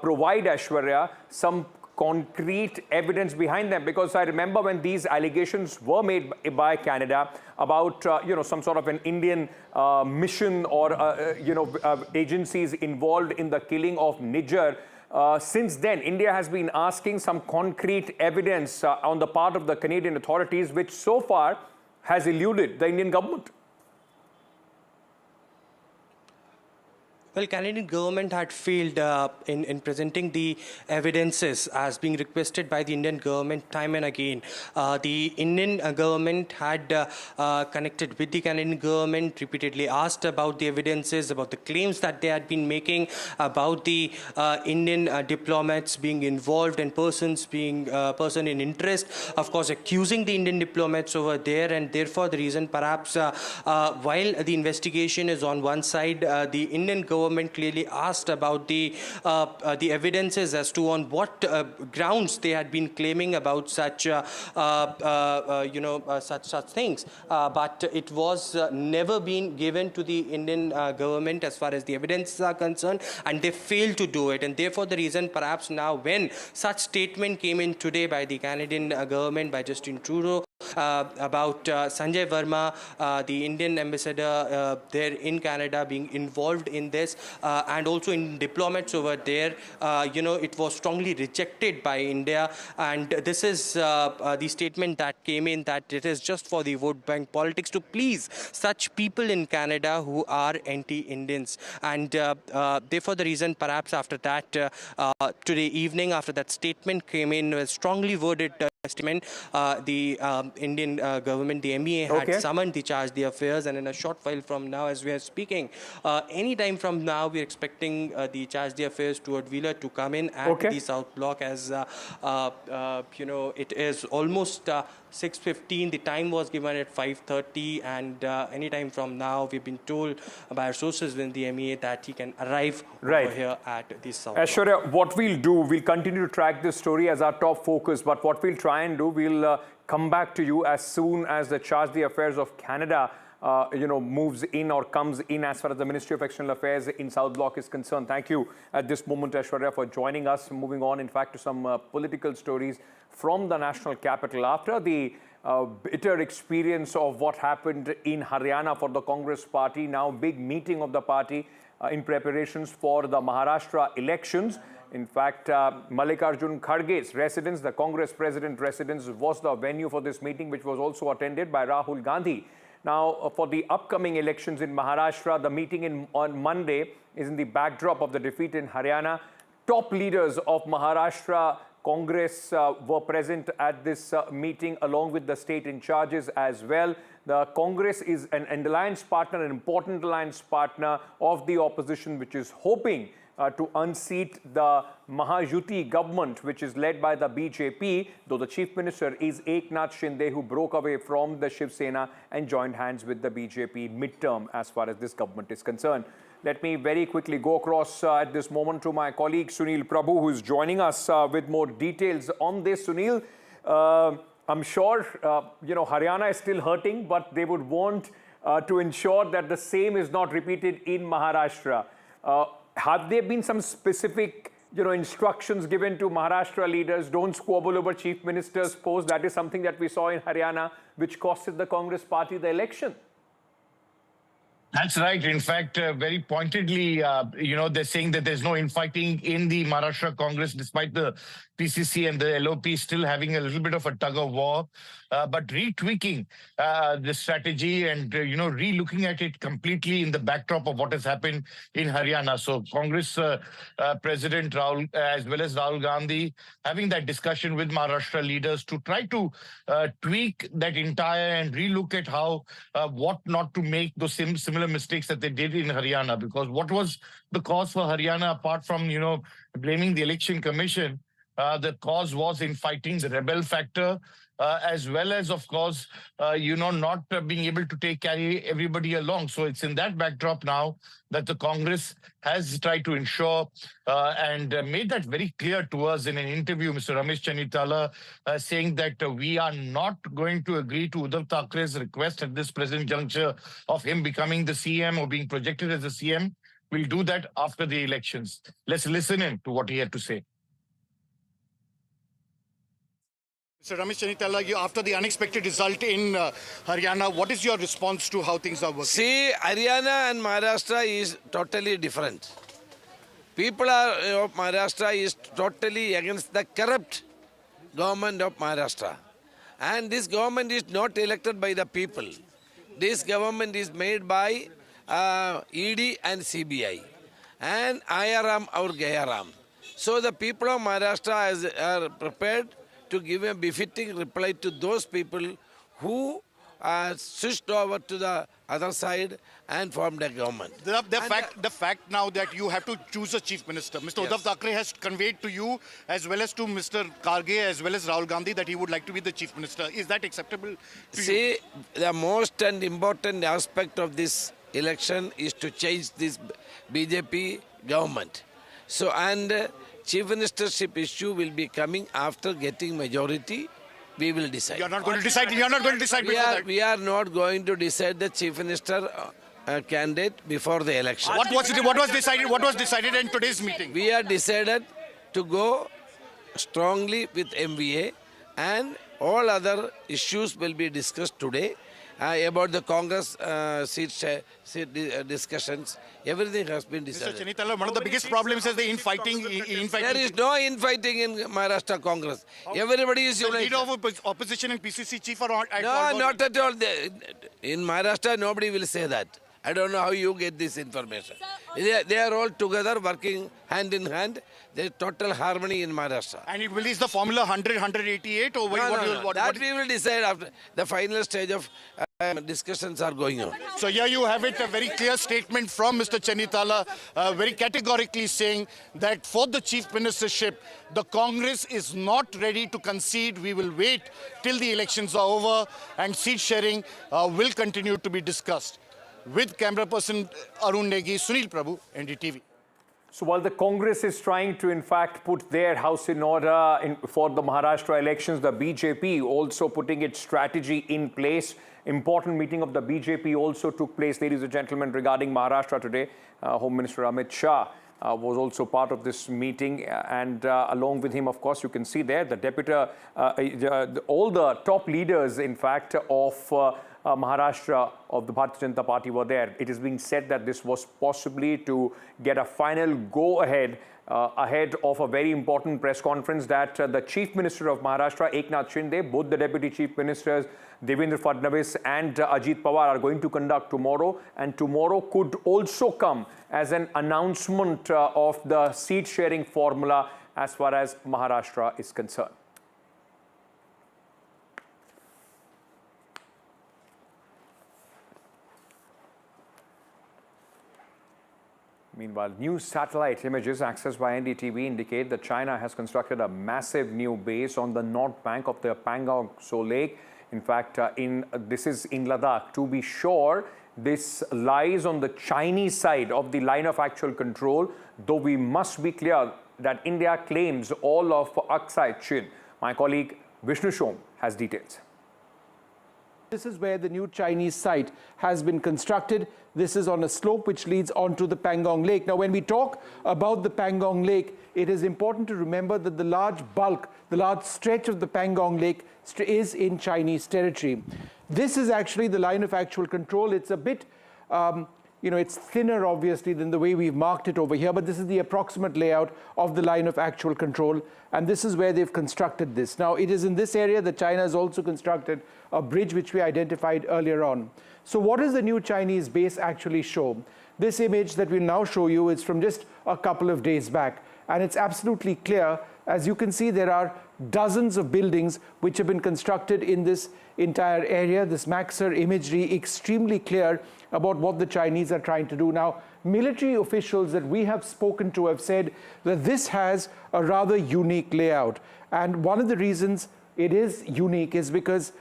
provide, Aishwarya, some concrete evidence behind them. Because I remember when these allegations were made by Canada about, you know, some sort of an Indian mission or, you know, agencies involved in the killing of Niger. Since then, India has been asking some concrete evidence on the part of the Canadian authorities, which so far has eluded the Indian government. Well, Canadian government had failed in presenting the evidences as being requested by the Indian government time and again. The Indian government had connected with the Canadian government, repeatedly asked about the evidences, about the claims that they had been making, about the Indian diplomats being involved and persons being person in interest, of course, accusing the Indian diplomats over there, and therefore the reason perhaps while the investigation is on one side, the Indian government government clearly asked about the evidences as to on what grounds they had been claiming about such such things, but it was never been given to the Indian government as far as the evidences are concerned, and they failed to do it. And therefore the reason perhaps now when such statement came in today by the Canadian government, by Justin Trudeau, about Sanjay Verma, the Indian ambassador there in Canada, being involved in this, and also in diplomats over there, it was strongly rejected by India. And this is the statement that came in, that it is just for the vote bank politics to please such people in Canada who are anti-Indians. And therefore the reason perhaps after that, today evening, after that statement came in, a strongly worded statement, the Indian government, the MEA, had summoned the charge d'affaires, and in a short while from now, as we are speaking, any time from now, we are expecting the charge d'affaires Stuart Wheeler to come in at the South Block, as it is almost 6:15. The time was given at 5:30, and any time from now, we've been told by our sources within the MEA that he can arrive over here at the South Block. Aishwarya, what we'll do, we'll continue to track this story as our top focus, but what we'll try and do, we'll come back to you as soon as the charge d'affaires of Canada moves in or comes in as far as the Ministry of External Affairs in South Block is concerned. Thank you at this moment, Aishwarya, for joining us. Moving on, in fact, to some political stories from the national capital. After the bitter experience of what happened in Haryana for the Congress party, now big meeting of the party in preparations for the Maharashtra elections. In fact, Mallikarjun Kharge's residence, the Congress president residence, was the venue for this meeting, which was also attended by Rahul Gandhi. Now, for the upcoming elections in Maharashtra, the meeting on Monday is in the backdrop of the defeat in Haryana. Top leaders of Maharashtra Congress were present at this meeting, along with the state in charges as well. The Congress is an alliance partner, an important alliance partner of the opposition, which is hoping to unseat the Mahayuti government, which is led by the BJP, though the chief minister is Eknath Shinde, who broke away from the Shiv Sena and joined hands with the BJP midterm as far as this government is concerned. Let me very quickly go across at this moment to my colleague Sunil Prabhu, who is joining us with more details on this. Sunil, I'm sure, Haryana is still hurting, but they would want to ensure that the same is not repeated in Maharashtra. Have there been some specific, instructions given to Maharashtra leaders? Don't squabble over chief minister's post. That is something that we saw in Haryana, which costed the Congress party the election. That's right. In fact, very pointedly, they're saying that there's no infighting in the Maharashtra Congress, despite the PCC and the LOP still having a little bit of a tug of war, but retweaking the strategy and, re-looking at it completely in the backdrop of what has happened in Haryana. So Congress President Rahul, as well as Rahul Gandhi, having that discussion with Maharashtra leaders to try to tweak that entire and re-look at how, what not to make those similar mistakes that they did in Haryana. Because what was the cause for Haryana, apart from, blaming the election commission? The cause was in fighting the rebel factor, as well as, of course, not being able to carry everybody along. So it's in that backdrop now that the Congress has tried to ensure and made that very clear to us in an interview, Mr. Ramesh Channitala, saying that we are not going to agree to Uddhav Thackeray's request at this present juncture of him becoming the CM or being projected as the CM. We'll do that after the elections. Let's listen in to what he had to say. Mr. Ramesh Channitala, after the unexpected result in Haryana, what is your response to how things are working? See, Haryana and Maharashtra is totally different. People of Maharashtra is totally against the corrupt government of Maharashtra. And this government is not elected by the people. This government is made by ED and CBI and IRM or Gayaram. So the people of Maharashtra are prepared to give a befitting reply to those people who switched over to the other side and formed a government. The fact now that you have to choose a chief minister, Mr. Uddhav Thackeray has conveyed to you as well as to Mr. Kharge as well as Rahul Gandhi that he would like to be the chief minister. Is that acceptable to you? See, the most and important aspect of this election is to change this BJP government. So, and chief ministership issue will be coming after getting majority. We will decide. You are not going to decide. You are not going to decide before that. We are not going to decide the chief minister candidate before the election. What was decided? What was decided in today's meeting? We are decided to go strongly with MVA, and all other issues will be discussed today. About the Congress seat discussions, everything has been decided. Mr. Chenitala, one of the biggest problems is the infighting. There is no infighting in Maharashtra Congress. Everybody is united. Leader of opposition and PCC chief are on. No, not at all. In Maharashtra, nobody will say that. I don't know how you get this information. They are all together working hand in hand. There is total harmony in Maharashtra. And it will is the formula 100, 188 or that we will decide after the final stage of discussions are going on. So here you have it, a very clear statement from Mr. Chenitala, very categorically saying that for the chief ministership, the Congress is not ready to concede. We will wait till the elections are over, and seat sharing will continue to be discussed. With camera person Arun Negi, Sunil Prabhu, NDTV. So while the Congress is trying to, in fact, put their house in order for the Maharashtra elections, the BJP also putting its strategy in place. Important meeting of the BJP also took place, ladies and gentlemen, regarding Maharashtra today. Home Minister Amit Shah was also part of this meeting, and along with him, of course, you can see there the deputy, all the top leaders, in fact, of Maharashtra of the Bharatiya Janata Party were there. It is being said that this was possibly to get a final go-ahead ahead of a very important press conference that the Chief Minister of Maharashtra, Eknath Shinde, both the Deputy Chief Ministers, Devendra Fadnavis and Ajit Pawar are going to conduct tomorrow. And tomorrow could also come as an announcement of the seat-sharing formula as far as Maharashtra is concerned. Meanwhile, new satellite images accessed by NDTV indicate that China has constructed a massive new base on the north bank of the Pangong Tso Lake. In fact, this is in Ladakh. To be sure, this lies on the Chinese side of the line of actual control, though we must be clear that India claims all of Aksai Chin. My colleague Bishnoi has details. This is where the new Chinese site has been constructed. This is on a slope which leads onto the Pangong Lake. Now, when we talk about the Pangong Lake, it is important to remember that the large bulk, the large stretch of the Pangong Lake is in Chinese territory. This is actually the line of actual control. It's a bit, it's thinner, obviously, than the way we've marked it over here, but this is the approximate layout of the line of actual control, and this is where they've constructed this. Now, it is in this area that China has also constructed a bridge which we identified earlier on. So what does the new Chinese base actually show? This image that we'll now show you is from just a couple of days back, and it's absolutely clear. As you can see, there are dozens of buildings which have been constructed in this entire area. This Maxar imagery extremely clear about what the Chinese are trying to do. Now, military officials that we have spoken to have said that this has a rather unique layout. And one of the reasons it is unique is because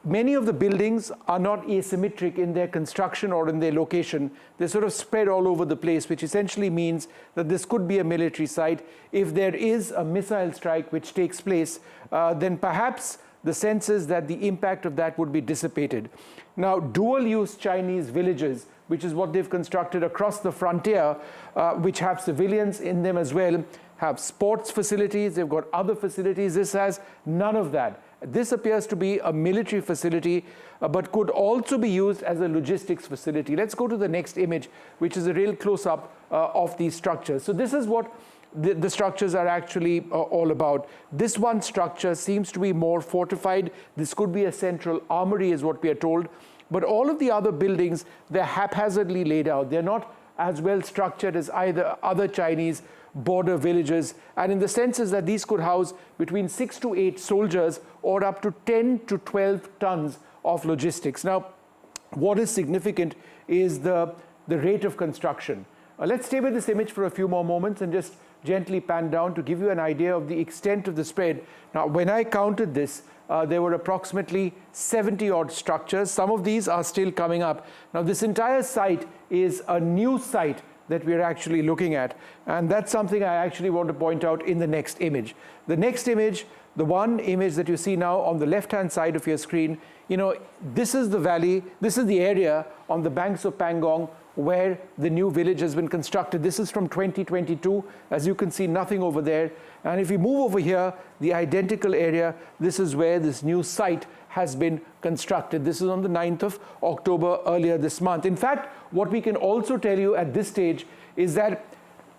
many of the buildings are not asymmetric in their construction or in their location. They're sort of spread all over the place, which essentially means that this could be a military site. If there is a missile strike which takes place, then perhaps the sense is that the impact of that would be dissipated. Now, dual-use Chinese villages, which is what they've constructed across the frontier, which have civilians in them as well, have sports facilities, they've got other facilities. This has none of that. This appears to be a military facility, but could also be used as a logistics facility. Let's go to the next image, which is a real close-up of these structures. So this is what the structures are actually all about. This one structure seems to be more fortified. This could be a central armory, is what we are told. But all of the other buildings, they're haphazardly laid out. They're not as well structured as either other Chinese border villages, and in the sense is that these could house between 6 to 8 soldiers or up to 10 to 12 tons of logistics. Now, what is significant is the rate of construction. Let's stay with this image for a few more moments and just gently pan down to give you an idea of the extent of the spread. Now, when I counted this, there were approximately 70-odd structures. Some of these are still coming up. Now, this entire site is a new site that we're actually looking at. And that's something I actually want to point out in the next image. The next image, the one image that you see now on the left-hand side of your screen, you know, this is the valley, this is the area on the banks of Pangong where the new village has been constructed. This is from 2022. As you can see, nothing over there. And if we move over here, the identical area, this is where this new site has been constructed. This is on the 9th of October earlier this month. In fact, what we can also tell you at this stage is that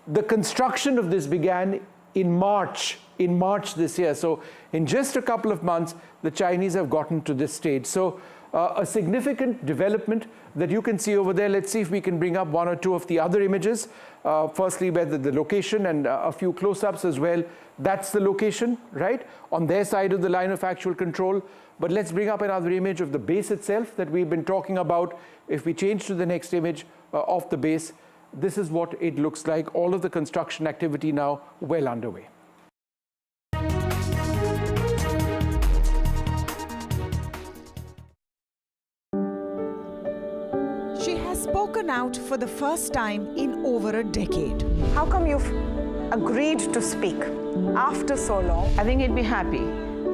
the construction of this began in March this year. So in just a couple of months, the Chinese have gotten to this stage. So a significant development that you can see over there. Let's see if we can bring up one or two of the other images. Firstly, where the location and a few close-ups as well. That's the location, right, on their side of the line of actual control. But let's bring up another image of the base itself that we've been talking about. If we change to the next image of the base, this is what it looks like. All of the construction activity now well underway. She has spoken out for the first time in over a decade. How come you've agreed to speak after so long? I think he'd be happy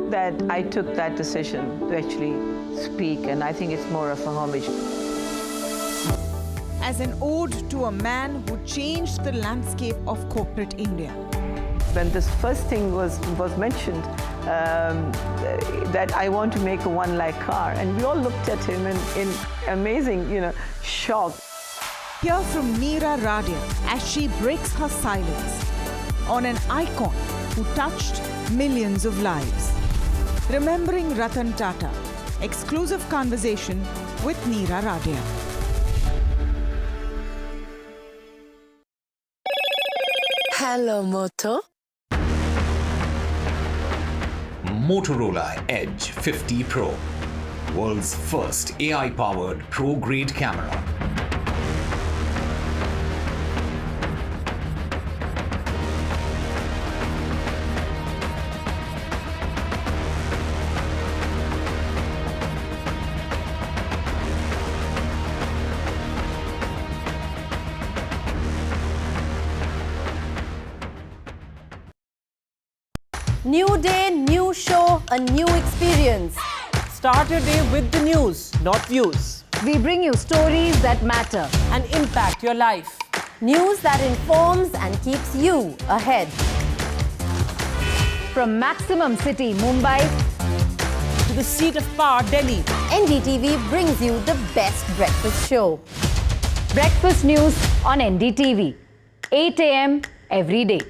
that I took that decision to actually speak, and I think it's more of a homage. As an ode to a man who changed the landscape of corporate India. When this first thing was mentioned, that I want to make a one-lakh car, and we all looked at him in amazing, shock. Hear from Meera Radia as she breaks her silence on an icon who touched millions of lives. Remembering Ratan Tata. Exclusive conversation with Meera Radia. Hello, Moto. Motorola Edge 50 Pro, world's first AI-powered pro-grade camera. New day, new show, a new experience. Start your day with the news, not views. We bring you stories that matter and impact your life. News that informs and keeps you ahead. From Maximum City, Mumbai, to the seat of power, Delhi, NDTV brings you the best breakfast show. Breakfast news on NDTV, 8 a.m. every day.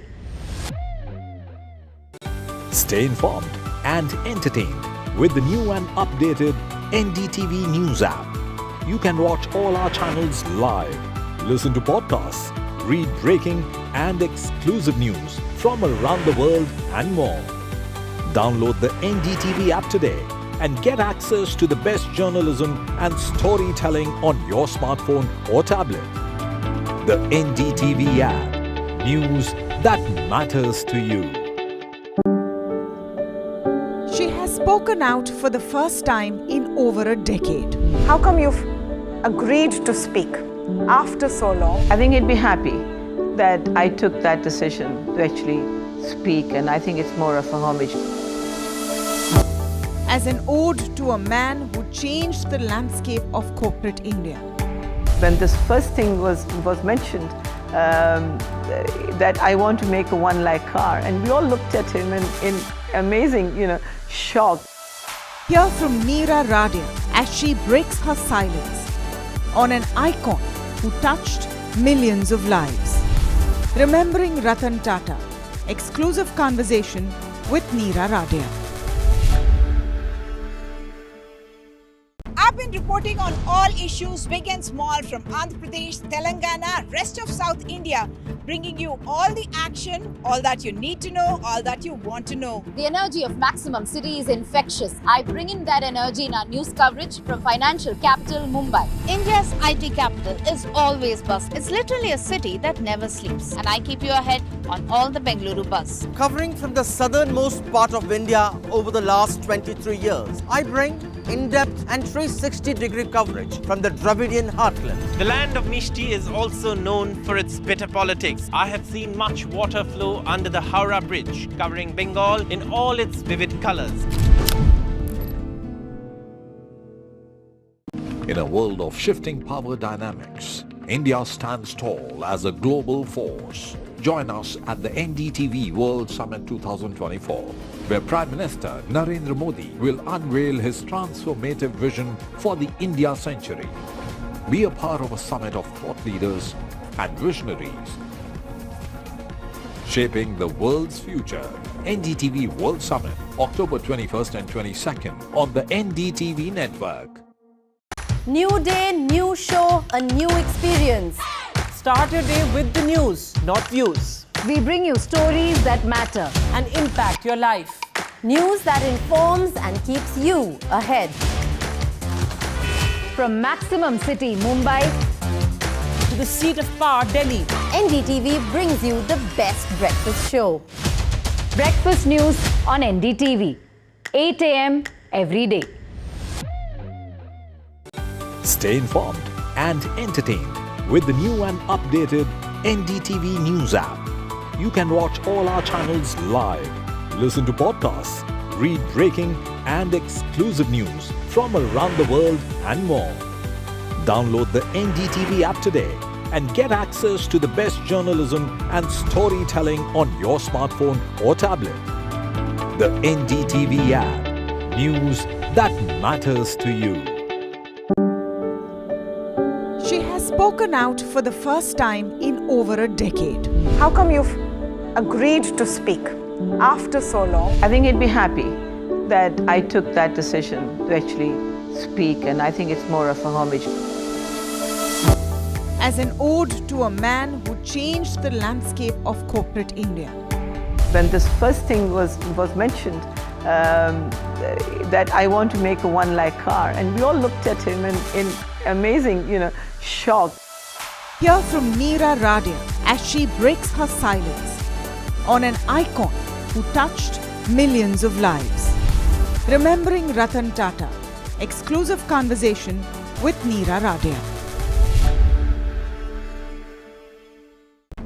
Stay informed and entertained with the new and updated NDTV News app. You can watch all our channels live, listen to podcasts, read breaking and exclusive news from around the world and more. Download the NDTV app today and get access to the best journalism and storytelling on your smartphone or tablet. The NDTV app. News that matters to you. She has spoken out for the first time in over a decade. How come you've agreed to speak after so long? I think he'd be happy that I took that decision to actually speak, and I think it's more of a homage. As an ode to a man who changed the landscape of corporate India. When this first thing was mentioned, that I want to make a one-lakh car, and we all looked at him in amazing, shock. Hear from Meera Radia as she breaks her silence on an icon who touched millions of lives. Remembering Ratan Tata. Exclusive conversation with Meera Radia. been reporting on all issues big and small from Andhra Pradesh, Telangana, rest of South India, bringing you all the action, all that you need to know, all that you want to know. The energy of Maximum City is infectious. I bring in that energy in our news coverage from financial capital Mumbai. India's IT capital is always buzz. It's literally a city that never sleeps. And I keep you ahead on all the Bengaluru buzz. Covering from the southernmost part of India over the last 23 years, I bring in-depth and 360-degree coverage from the Dravidian heartland. The land of Mishti is also known for its bitter politics. I have seen much water flow under the Howrah Bridge, covering Bengal in all its vivid colors. In a world of shifting power dynamics, India stands tall as a global force. Join us at the NDTV World Summit 2024, where Prime Minister Narendra Modi will unveil his transformative vision for the India century. Be a part of a summit of thought leaders and visionaries, shaping the world's future. NDTV World Summit, October 21st and 22nd on the NDTV network. New day, new show, a new experience. Start your day with the news, not views. We bring you stories that matter and impact your life. News that informs and keeps you ahead. From Maximum City, Mumbai, to the seat of power, Delhi, NDTV brings you the best breakfast show. Breakfast news on NDTV, 8 a.m. every day. Stay informed and entertained with the new and updated NDTV News app. You can watch all our channels live, listen to podcasts, read breaking and exclusive news from around the world and more. Download the NDTV app today and get access to the best journalism and storytelling on your smartphone or tablet. The NDTV app. News that matters to you. She has spoken out for the first time in over a decade. How come you've agreed to speak after so long? I think he'd be happy that I took that decision to actually speak, and I think it's more of a homage. As an ode to a man who changed the landscape of corporate India. When this first thing was mentioned, that I want to make a one-lakh car, and we all looked at him in amazing, shock. Hear from Meera Radia as she breaks her silence on an icon who touched millions of lives. Remembering Ratan Tata. Exclusive conversation with Meera Radia.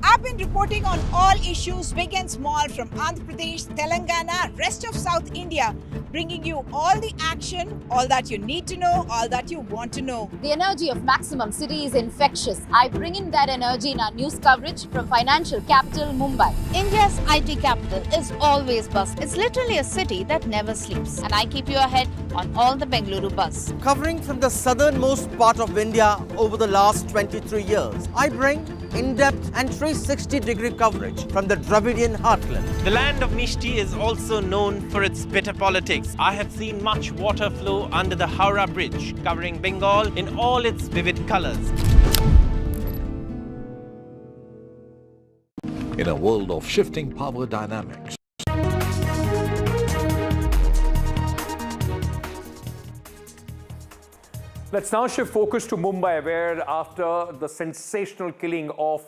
I've been reporting on all issues big and small from Andhra Pradesh, Telangana, rest of South India, bringing you all the action, all that you need to know, all that you want to know. The energy of Maximum City is infectious. I bring in that energy in our news coverage from financial capital Mumbai. India's IT capital is always buzz. It's literally a city that never sleeps. And I keep you ahead on all the Bengaluru buzz. Covering from the southernmost part of India over the last 23 years, I bring in-depth and 360-degree coverage from the Dravidian heartland. The land of Mishti is also known for its bitter politics. I have seen much water flow under the Howrah Bridge, covering Bengal in all its vivid colors. In a world of shifting power dynamics, let's now shift focus to Mumbai, where after the sensational killing of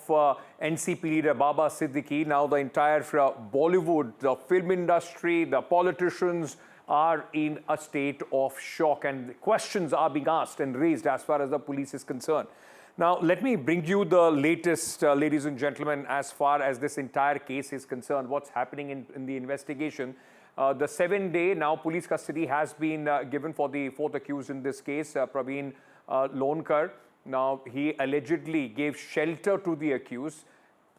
NCP leader Baba Siddiki, now the entire Bollywood, the film industry, the politicians are in a state of shock, and questions are being asked and raised as far as the police is concerned. Now, let me bring you the latest, ladies and gentlemen, as far as this entire case is concerned, what's happening in the investigation. The 7-day now police custody has been given for the fourth accused in this case, Praveen Lonkar. Now, he allegedly gave shelter to the accused.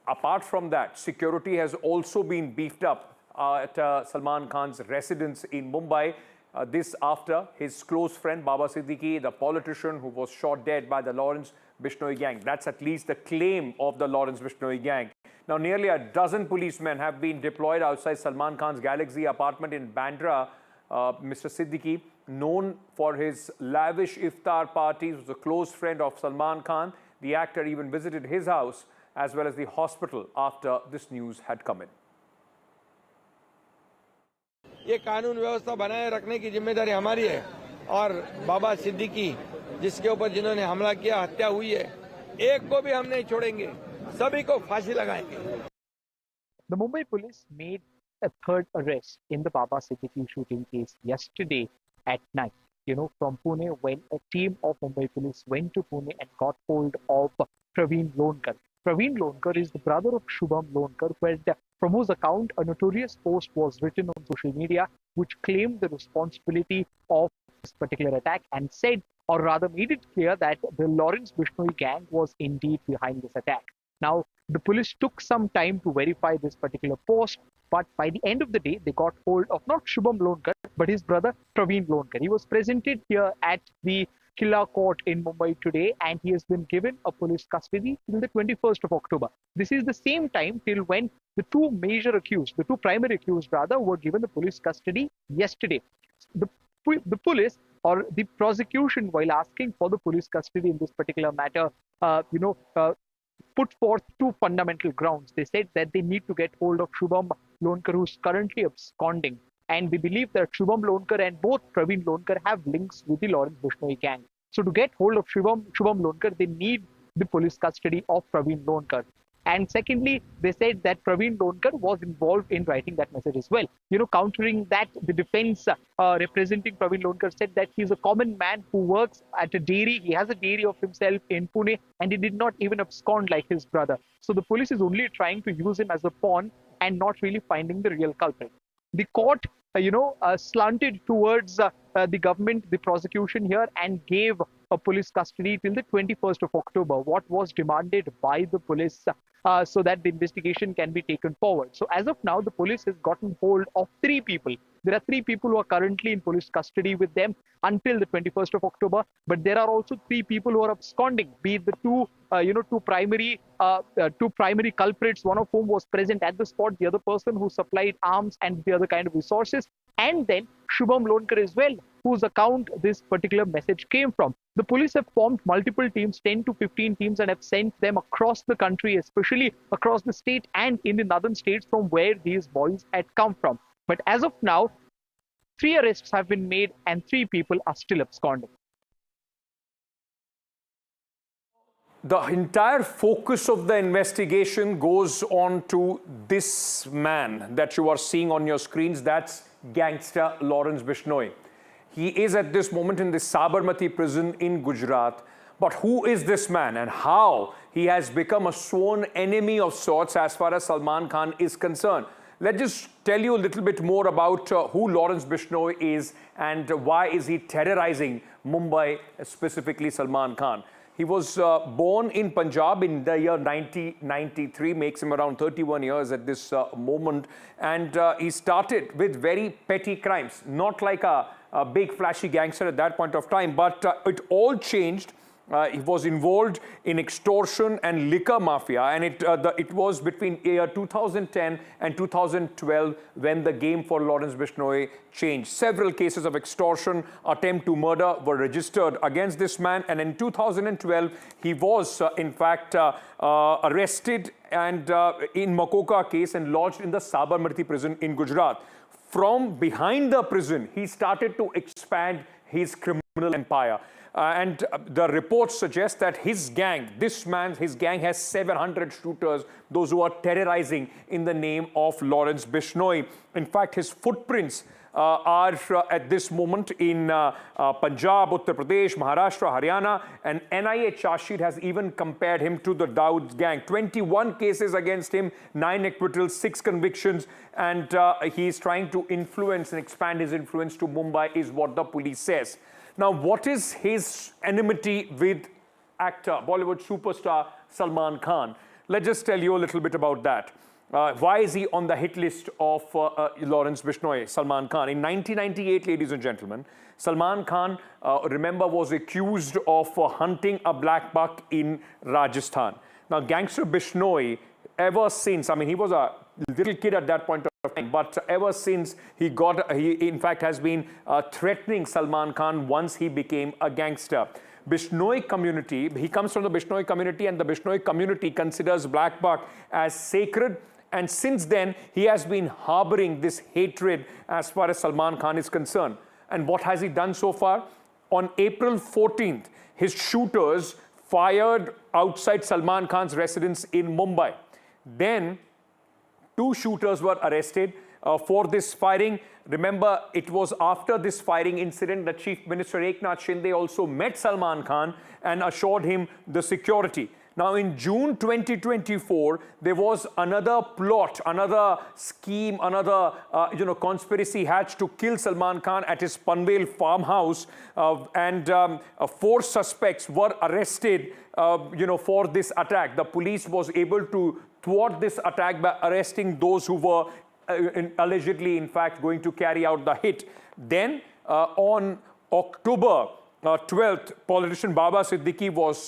Apart from that, security has also been beefed up at Salman Khan's residence in Mumbai. This after his close friend Baba Siddiki, the politician who was shot dead by the Lawrence Bishnoi gang. That's at least the claim of the Lawrence Bishnoi gang. Now, nearly a dozen policemen have been deployed outside Salman Khan's Galaxy apartment in Bandra. Mr. Siddique known for his lavish iftar parties, was a close friend of Salman Khan. The actor even visited his house as well as the hospital after this news had come in. ये कानून व्यवस्था बनाए रखने की जिम्मेदारी हमारी है और बाबा सिद्दीकी जिसके ऊपर जिन्होंने हमला किया, हत्या हुई है, एक को भी हम नहीं छोड़ेंगे, सभी को फांसी लगाएंगे. The Mumbai police made a third arrest in the Baba Siddiki shooting case yesterday at night. From Pune, when a team of Mumbai police went to Pune and got hold of Praveen Lonkar. Praveen Lonkar is the brother of Shubham Lonkar, from whose account a notorious post was written on social media, which claimed the responsibility of this particular attack and said, or rather made it clear, that the Lawrence Bishnoi gang was indeed behind this attack. Now, the police took some time to verify this particular post, but by the end of the day, they got hold of not Shubham Lonkar, but his brother Praveen Lonkar. He was presented here at the Killa Court in Mumbai today, and he has been given a police custody till the 21st of October. This is the same time till when the two primary accused rather, were given the police custody yesterday. The police or the prosecution, while asking for the police custody in this particular matter, put forth two fundamental grounds. They said that they need to get hold of Shubham Lonkar, who's currently absconding. And we believe that Shubham Lonkar and both Praveen Lonkar have links with the Lawrence Bishnoi gang. So to get hold of Shubham Lonkar, they need the police custody of Praveen Lonkar. And secondly, they said that Praveen Lonkar was involved in writing that message as well. Countering that, the defense representing Praveen Lonkar said that he's a common man who works at a dairy. He has a dairy of himself in Pune, and he did not even abscond like his brother. So the police is only trying to use him as a pawn and not really finding the real culprit. The court, slanted towards the government, the prosecution here, and gave a police custody till the 21st of October, what was demanded by the police, so that the investigation can be taken forward. So as of now, the police has gotten hold of 3 people. There are 3 people who are currently in police custody with them until the 21st of October, but there are also 3 people who are absconding, be it the two primary culprits, one of whom was present at the spot, the other person who supplied arms and the other kind of resources, and then Shubham Lonkar as well, whose account this particular message came from. The police have formed multiple teams, 10 to 15 teams, and have sent them across the country, especially across the state and in the northern states from where these boys had come from. But as of now, 3 arrests have been made and 3 people are still absconding. The entire focus of the investigation goes on to this man that you are seeing on your screens. That's gangster Lawrence Bishnoi. He is at this moment in the Sabarmati prison in Gujarat. But who is this man and how he has become a sworn enemy of sorts as far as Salman Khan is concerned? Let's just tell you a little bit more about who Lawrence Bishnoi is and why is he terrorizing Mumbai, specifically Salman Khan. He was born in Punjab in the year 1993, makes him around 31 years at this moment. And he started with very petty crimes, not like a big flashy gangster at that point of time, but it all changed. He was involved in extortion and liquor mafia, and it was between year 2010 and 2012 when the game for Lawrence Bishnoi changed. Several cases of extortion, attempt to murder were registered against this man, and in 2012 he was in fact arrested and in Makoka case and lodged in the Sabarmati prison in Gujarat. From behind the prison, he started to expand his criminal empire. And the reports suggest that his gang, his gang has 700 shooters, those who are terrorizing in the name of Lawrence Bishnoi. In fact, his footprints are at this moment in Punjab, Uttar Pradesh, Maharashtra, Haryana, and NIA charge sheet has even compared him to the Dawood gang. 21 cases against him, 9 acquittals, 6 convictions, and he is trying to influence and expand his influence to Mumbai is what the police says. Now, what is his enmity with actor, Bollywood superstar Salman Khan? Let's just tell you a little bit about that. Why is he on the hit list of Lawrence Bishnoi, Salman Khan? In 1998, ladies and gentlemen, Salman Khan, remember, was accused of hunting a black buck in Rajasthan. Now, gangster Bishnoi, ever since, I mean, he was a little kid at that point of time. But ever since he in fact has been threatening Salman Khan once he became a gangster. Bishnoi community, he comes from the Bishnoi community, and the Bishnoi community considers Black Buck as sacred. And since then, he has been harboring this hatred as far as Salman Khan is concerned. And what has he done so far? On April 14th, his shooters fired outside Salman Khan's residence in Mumbai. Then, 2 shooters were arrested for this firing. Remember, it was after this firing incident that Chief Minister Eknath Shinde also met Salman Khan and assured him the security. Now, in June 2024, there was another plot, another scheme, another conspiracy hatched to kill Salman Khan at his Panvel farmhouse, and 4 suspects were arrested, for this attack. The police was able to thwart this attack by arresting those who were allegedly, in fact, going to carry out the hit. Then, on October 12th, politician Baba Siddiki was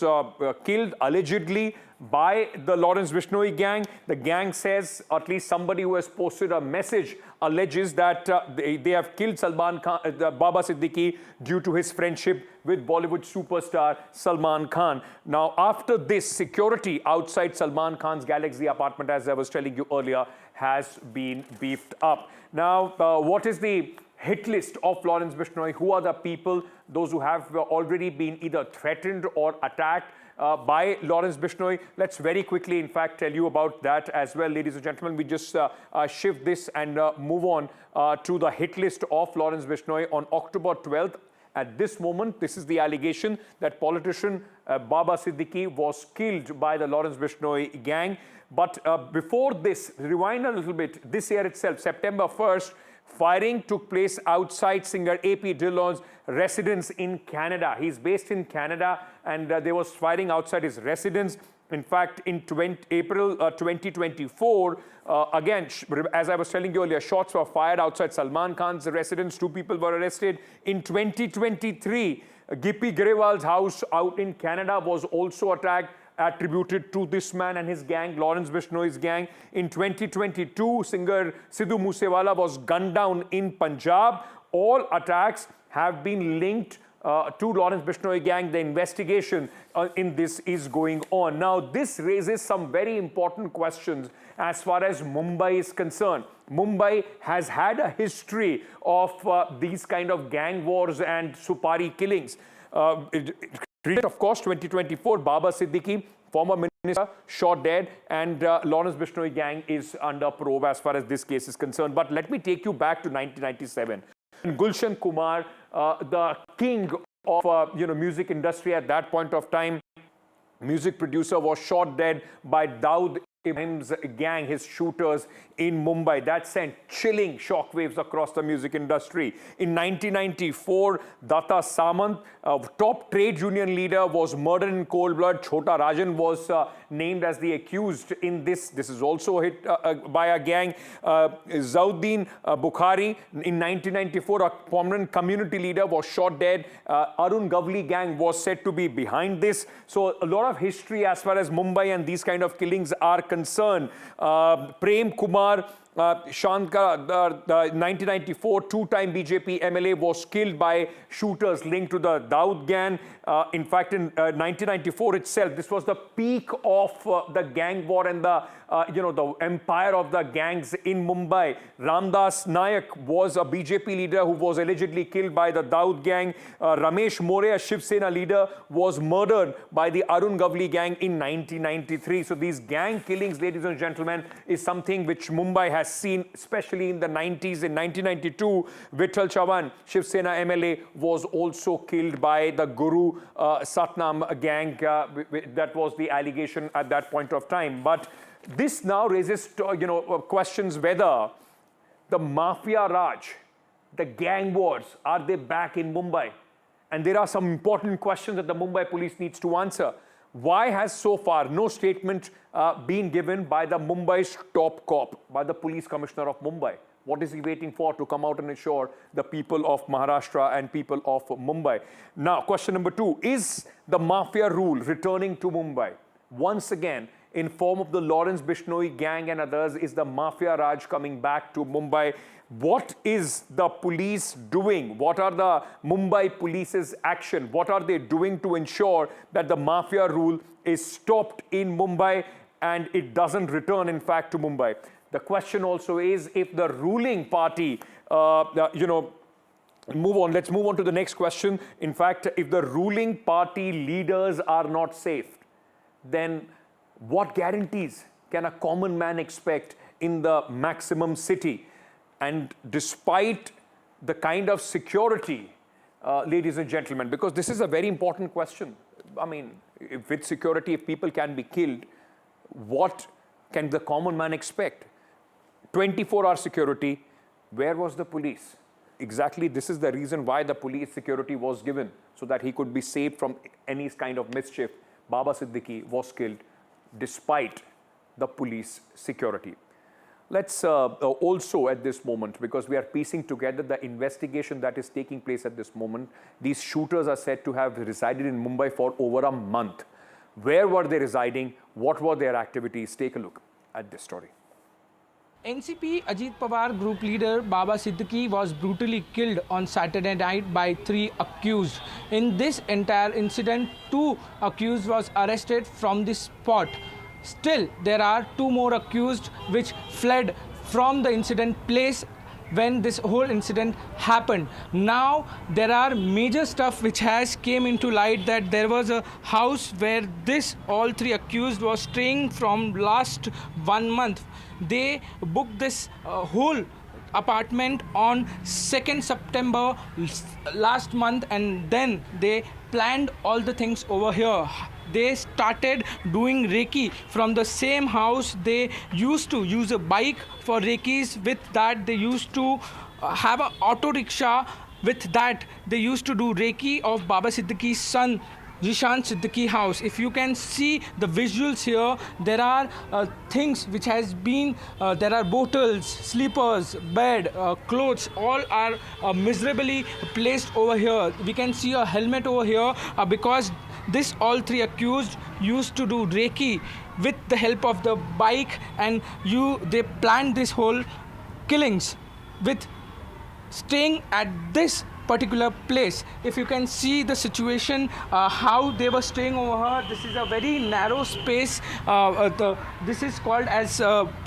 killed allegedly by the Lawrence Bishnoi gang. The gang says, at least somebody who has posted a message alleges that they have killed Salman Khan, Baba Siddiki, due to his friendship with Bollywood superstar Salman Khan. Now, after this, security outside Salman Khan's Galaxy apartment, as I was telling you earlier, has been beefed up. Now, what is the hit list of Lawrence Bishnoi? Who are the people, those who have already been either threatened or attacked by Lawrence Bishnoi? Let's very quickly, in fact, tell you about that as well, ladies and gentlemen. We just shift this and move on to the hit list of Lawrence Bishnoi on October 12th. At this moment, this is the allegation that politician Baba Siddiki was killed by the Lawrence Bishnoi gang. But before this, rewind a little bit, this year itself, September 1st, firing took place outside singer A.P. Dillon's residence in Canada. He's based in Canada, and there was firing outside his residence. In fact, in April 2024, again, as I was telling you earlier, shots were fired outside Salman Khan's residence. 2 people were arrested. In 2023, Gippy Grewal's house out in Canada was also attacked, attributed to this man and his gang, Lawrence Bishnoi's gang. In 2022, singer Sidhu Moosewala was gunned down in Punjab. All attacks have been linked to Lawrence Bishnoi gang. The investigation in this is going on. Now, this raises some very important questions as far as Mumbai is concerned. Mumbai has had a history of these kind of gang wars and supari killings. Of course, 2024, Baba Siddiki, former minister, shot dead, and Lawrence Bishnoi gang is under probe as far as this case is concerned. But let me take you back to 1997. Gulshan Kumar, the king of music industry at that point of time, music producer, was shot dead by Daud Ibrahim's gang, his shooters in Mumbai. That sent chilling shockwaves across the music industry. In 1994, Datta Samant, top trade union leader, was murdered in cold blood. Chota Rajan was named as the accused in this. This is also hit by a gang. Zauddin Bukhari, in 1994, a prominent community leader, was shot dead. Arun Gavli gang was said to be behind this. So a lot of history as far as Mumbai and these kind of killings are concerned. Prem Kumar Shankar, the 1994 two-time BJP MLA, was killed by shooters linked to the Daud gang. In fact, in 1994 itself, this was the peak of the gang war and the the empire of the gangs in Mumbai. Ramdas Nayak was a BJP leader who was allegedly killed by the Daud gang. Ramesh More, a Shiv Sena leader, was murdered by the Arun Gavli gang in 1993. So these gang killings, ladies and gentlemen, is something which Mumbai has seen, especially in the 90s. In 1992, Vittal Chavan, Shiv Sena MLA, was also killed by the Guru Satnam gang. That was the allegation at that point of time. But this now raises questions whether the Mafia Raj, the gang wars, are they back in Mumbai? And there are some important questions that the Mumbai police needs to answer. Why has so far no statement been given by the Mumbai's top cop, by the police commissioner of Mumbai? What is he waiting for to come out and assure the people of Maharashtra and people of Mumbai? Now, question number 2, is the Mafia rule returning to Mumbai? Once again, in form of the Lawrence Bishnoi gang and others is the Mafia Raj coming back to Mumbai. What is the police doing? What are the Mumbai police's action? What are they doing to ensure that the Mafia rule is stopped in Mumbai and it doesn't return, in fact, to Mumbai? The question also is, if the ruling party, let's move on to the next question. In fact, if the ruling party leaders are not safe, then what guarantees can a common man expect in the maximum city? And despite the kind of security, ladies and gentlemen, because this is a very important question. I mean, with security, if people can be killed, what can the common man expect? 24-hour security, where was the police? Exactly, this is the reason why the police security was given, so that he could be saved from any kind of mischief. Baba Siddiki was killed despite the police security. Let's also at this moment, because we are piecing together the investigation that is taking place at this moment, these shooters are said to have resided in Mumbai for over a month. Where were they residing? What were their activities? Take a look at this story. NCP Ajit Pawar group leader Baba Siddiki was brutally killed on Saturday night by 3 accused. In this entire incident, 2 accused was arrested from the spot. Still, there are 2 more accused which fled from the incident place when this whole incident happened. Now, there are major stuff which has came into light, that there was a house where all 3 accused was staying from last 1 month. They booked this whole apartment on 2nd September last month, and then they planned all the things over here. They started doing Reiki from the same house. They used to use a bike for Reikis. With that, they used to have an auto rickshaw. With that, they used to do Reiki of Baba Siddiki's son, Zeeshan Siddique house. If you can see the visuals here, there are things which has been, there are bottles, sleepers, bed, clothes, all are miserably placed over here. We can see a helmet over here because all 3 accused used to do Reiki with the help of the bike, and they planned this whole killings with staying at this particular place. If you can see the situation, how they were staying over here, this is a very narrow space. This is called as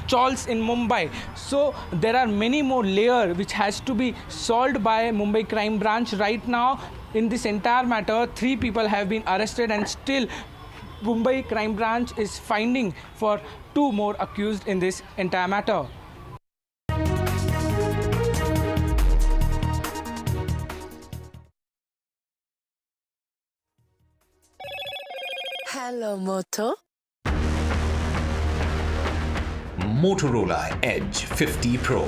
chawls in Mumbai. So there are many more layers which has to be solved by Mumbai Crime Branch. Right now, in this entire matter, 3 people have been arrested, and still Mumbai Crime Branch is finding for 2 more accused in this entire matter. Hello, Moto. Motorola Edge 50 Pro,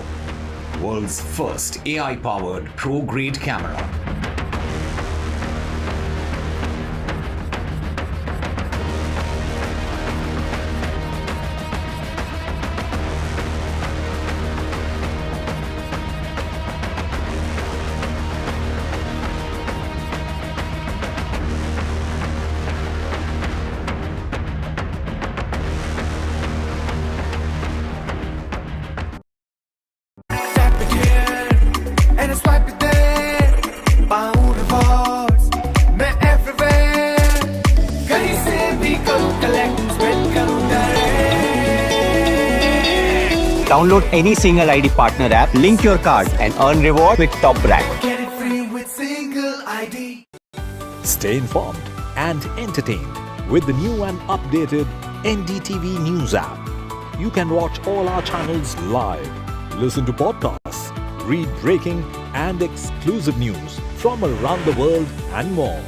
world's first AI-powered pro-grade camera. Download any single ID partner app, link your card and earn reward with top brand. Get it free with single ID. Stay informed and entertained with the new and updated NDTV News app. You can watch all our channels live, listen to podcasts, read breaking and exclusive news from around the world and more.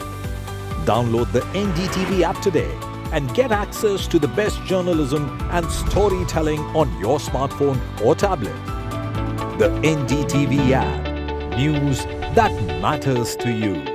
Download the NDTV app today and get access to the best journalism and storytelling on your smartphone or tablet. The NDTV app. News that matters to you.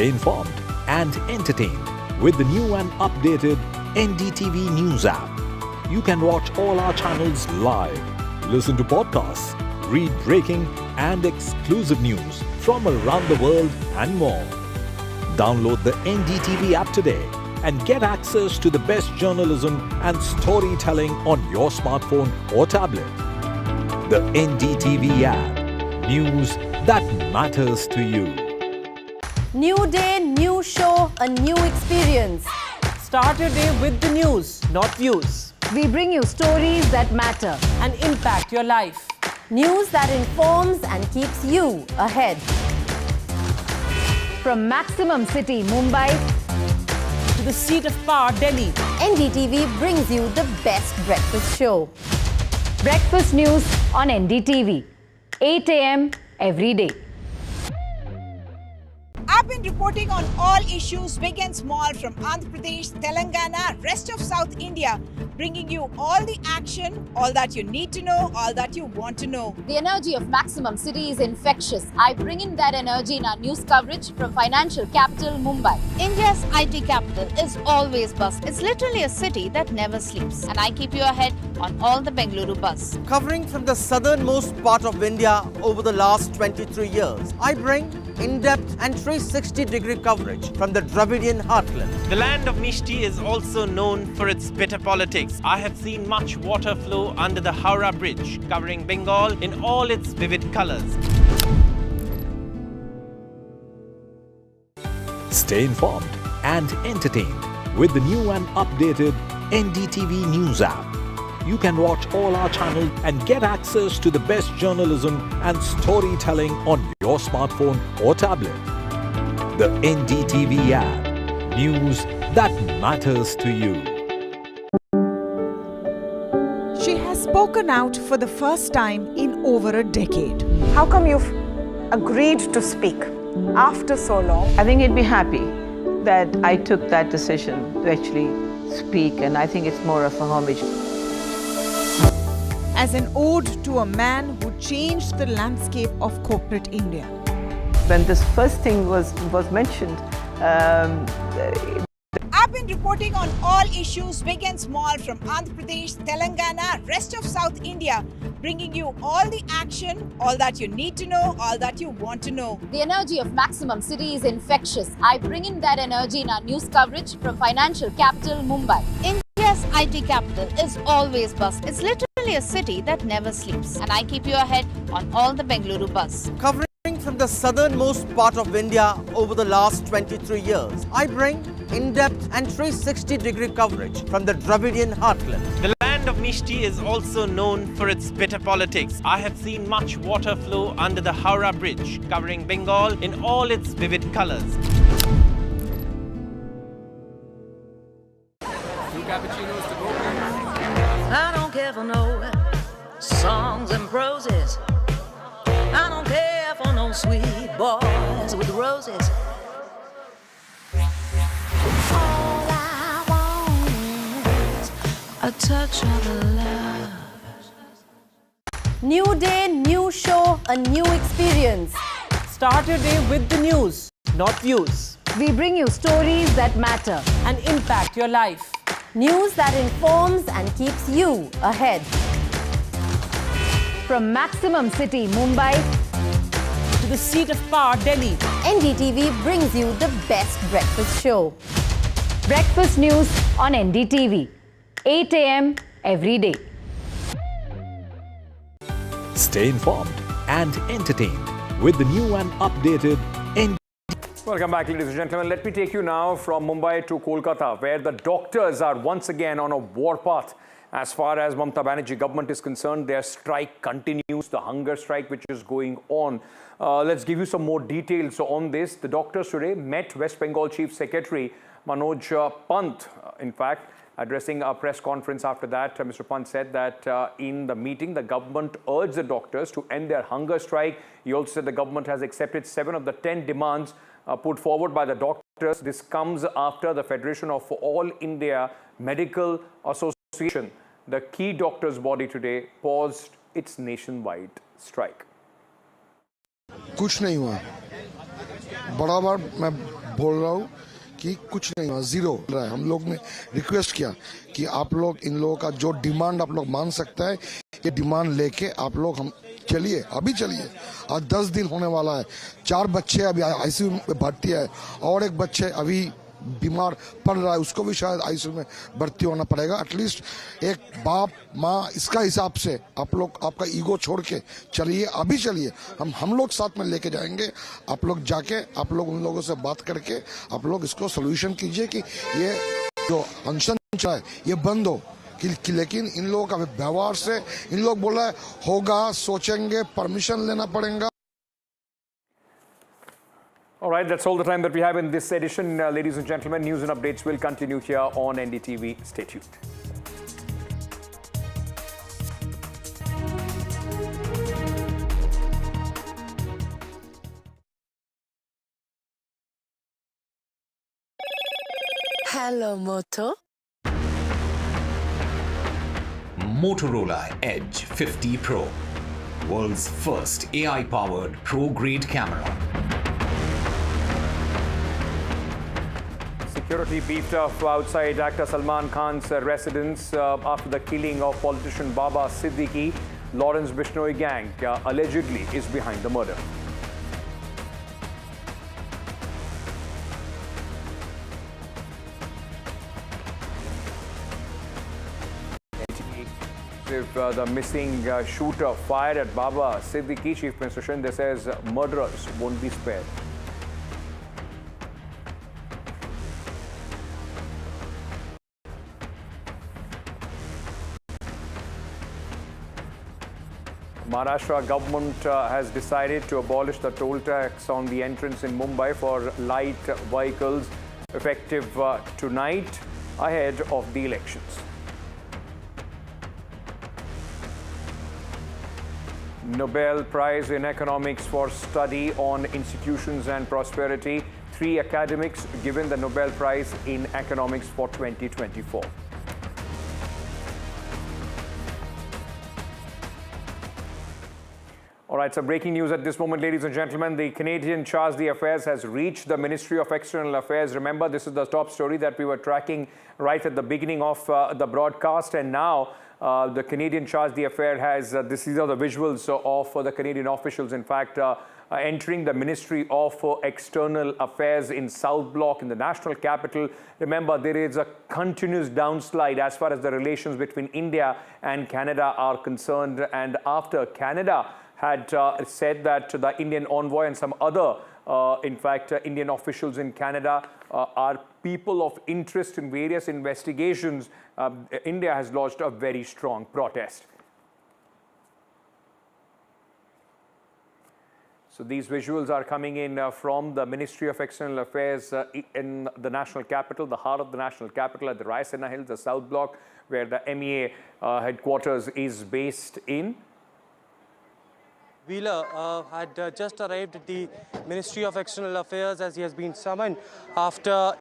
Stay informed and entertained with the new and updated NDTV News app. You can watch all our channels live, listen to podcasts, read breaking and exclusive news from around the world and more. Download the NDTV app today and get access to the best journalism and storytelling on your smartphone or tablet. The NDTV app. News that matters to you. New day, new show, a new experience. Start your day with the news, not views. We bring you stories that matter and impact your life. News that informs and keeps you ahead. From maximum city, Mumbai, to the seat of power, Delhi, NDTV brings you the best breakfast show. Breakfast news on NDTV, 8 a.m. every day. I've been reporting on all issues big and small from Andhra Pradesh, Telangana, rest of South India, bringing you all the action, all that you need to know, all that you want to know. The energy of maximum city is infectious. I bring in that energy in our news coverage from financial capital Mumbai. India's IT capital is always buzz. It's literally a city that never sleeps. And I keep you ahead on all the Bengaluru buzz. Covering from the southernmost part of India over the last 23 years, I bring in-depth and 360-degree coverage from the Dravidian heartland. The land of Mishti is also known for its bitter politics. I have seen much water flow under the Howrah Bridge, covering Bengal in all its vivid colors. Stay informed and entertained with the new and updated NDTV News app. You can watch all our channels and get access to the best journalism and storytelling on your smartphone or tablet. The NDTV app. News that matters to you. She has spoken out for the first time in over a decade. How come you've agreed to speak after so long? I think he'd be happy that I took that decision to actually speak, and I think it's more of a homage. As an ode to a man who changed the landscape of corporate India. When this first thing was mentioned, I've been reporting on all issues big and small from Andhra Pradesh, Telangana, rest of South India, bringing you all the action, all that you need to know, all that you want to know. The energy of maximum city is infectious. I bring in that energy in our news coverage from financial capital Mumbai. India's IT capital is always buzz. It's literally a city that never sleeps. And I keep you ahead on all the Bengaluru buzz. Covering from the southernmost part of India over the last 23 years, I bring in-depth and 360-degree coverage from the Dravidian heartland. The land of Mishti is also known for its bitter politics. I have seen much water flow under the Howrah Bridge, covering Bengal in all its vivid colors. I don't care for no songs and proses. I don't care for no sweet boys with roses. All I want is a touch of love. New day, new show, a new experience. Start your day with the news, not views. We bring you stories that matter and impact your life. News that informs and keeps you ahead. From maximum city, Mumbai, to the seat of power, Delhi, NDTV brings you the best breakfast show. Breakfast news on NDTV, 8 a.m. every day. Stay informed and entertained with the new and updated NDTV. Welcome back, ladies and gentlemen. Let me take you now from Mumbai to Kolkata, where the doctors are once again on a warpath. As far as Mamata Banerjee government is concerned, their strike continues, the hunger strike which is going on. Let's give you some more details on this. The doctors today met West Bengal Chief Secretary Manoj Pant. In fact, addressing a press conference after that, Mr. Pant said that in the meeting, the government urged the doctors to end their hunger strike. He also said the government has accepted 7 of the 10 demands put forward by the doctors. This comes after the Federation of All India Medical Association, the key doctors body, today paused its nationwide strike. कुछ नहीं हुआ, बराबर मैं बोल रहा हूँ कि कुछ नहीं हुआ, जीरो रहा है। हम लोग ने रिक्वेस्ट किया कि आप लोग इन लोगों का जो डिमांड आप लोग मान सकता है, ये डिमांड लेके आप लोग हम चलिए, अभी चलिए। आज 10 दिन होने वाला है। 4 बच्चे अभी आईसीयू में भर्ती है और एक बच्चे अभी बीमार पड़ रहा है, उसको भी शायद आईसीयू में भर्ती होना पड़ेगा। एटलीस्ट एक बाप माँ इसका हिसाब से आप लोग आपका ईगो छोड़ के चलिए, अभी चलिए। हम लोग साथ में लेके जाएंगे। आप लोग जाके आप लोग उन लोगों से बात करके आप लोग इसको सोल्यूशन कीजिए कि ये जो अनशन है ये बंद हो। लेकिन इन लोगों का व्यवहार से इन लोग बोल रहे होगा, सोचेंगे, परमिशन लेना पड़ेगा। All right, that's all the time that we have in this edition. Ladies and gentlemen, news and updates will continue here on NDTV. Stay tuned. Hello, Moto. Motorola Edge 50 Pro, world's first AI-powered pro-grade camera. Security beefed up outside actor Salman Khan's residence after the killing of politician Baba Siddiki. Lawrence Bishnoi gang allegedly is behind the murder. If the missing shooter fired at Baba Siddiki, Chief Minister Shinde says murderers won't be spared. Maharashtra government has decided to abolish the toll tax on the entrance in Mumbai for light vehicles effective tonight ahead of the elections. Nobel Prize in Economics for Study on Institutions and Prosperity. 3 academics given the Nobel Prize in Economics for 2024. All right, so breaking news at this moment, ladies and gentlemen. The Canadian Charge d'Affaires has reached the Ministry of External Affairs. Remember, this is the top story that we were tracking right at the beginning of the broadcast. And now the Canadian Charge d'Affaires has, these are the visuals of the Canadian officials, in fact, entering the Ministry of External Affairs in South Block in the national capital. Remember, there is a continuous downslide as far as the relations between India and Canada are concerned. And after Canada had said that the Indian envoy and some other, in fact, Indian officials in Canada are people of interest in various investigations, India has lodged a very strong protest. So these visuals are coming in from the Ministry of External Affairs in the national capital, the heart of the national capital at the Raisina Hills, the South Block, where the MEA headquarters is based in. Wheeler had just arrived at the Ministry of External Affairs as he has been summoned after.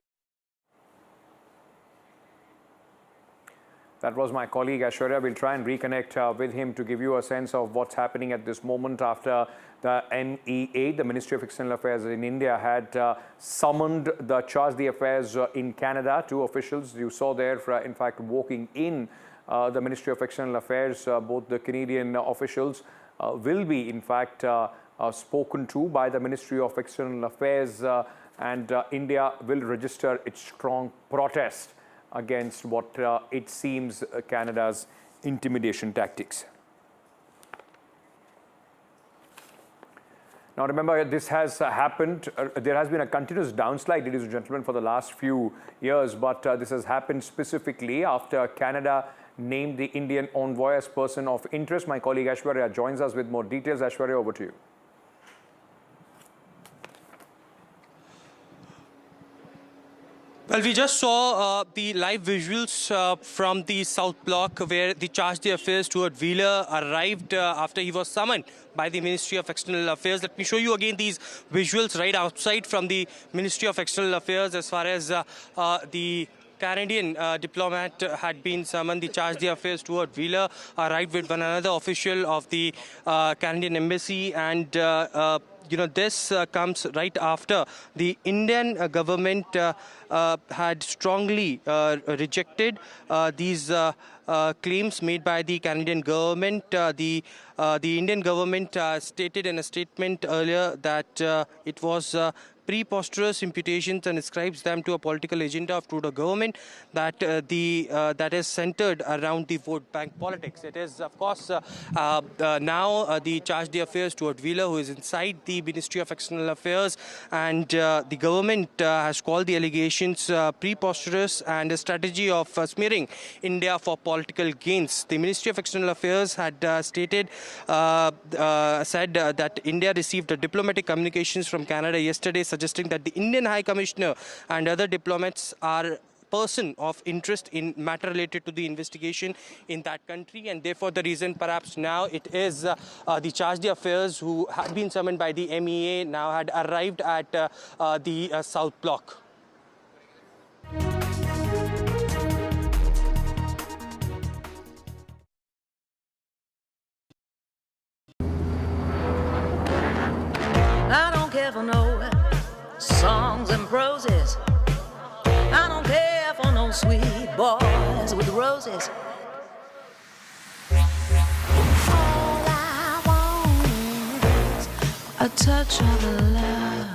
That was my colleague Aishwarya. We'll try and reconnect with him to give you a sense of what's happening at this moment after the MEA, the Ministry of External Affairs in India, had summoned the Charge d'Affaires in Canada. 2 officials you saw there, in fact, walking in the Ministry of External Affairs. Both the Canadian officials will be, in fact, spoken to by the Ministry of External Affairs, and India will register its strong protest against what it seems Canada's intimidation tactics. Now remember, this has happened, there has been a continuous downslide, ladies and gentlemen, for the last few years, but this has happened specifically after Canada named the Indian envoy as person of interest. My colleague Aishwarya joins us with more details. Aishwarya, over to you. Well, we just saw the live visuals from the South Block where the Charge d'Affaires Stuart Wheeler arrived after he was summoned by the Ministry of External Affairs. Let me show you again these visuals right outside from the Ministry of External Affairs as far as the Canadian diplomat had been summoned. The Charge d'Affaires Stuart Wheeler arrived with one another official of the Canadian embassy, and this comes right after the Indian government had strongly rejected these claims made by the Canadian government. The Indian government stated in a statement earlier that it was preposterous imputations and ascribes them to a political agenda of Trudeau government that that is centered around the vote bank politics. It is, of course, now the charge d'affaires to Wheeler, who is inside the Ministry of External Affairs, and the government has called the allegations preposterous and a strategy of smearing India for political gains. The Ministry of External Affairs had said that India received diplomatic communications from Canada yesterday suggesting that the Indian High Commissioner and other diplomats are person of interest in matter related to the investigation in that country, and therefore the reason perhaps now it is the charge d'affaires who had been summoned by the MEA now had arrived at the South Block. I don't care for no songs and proses. I don't care for no sweet boys with roses. All I want is a touch of love.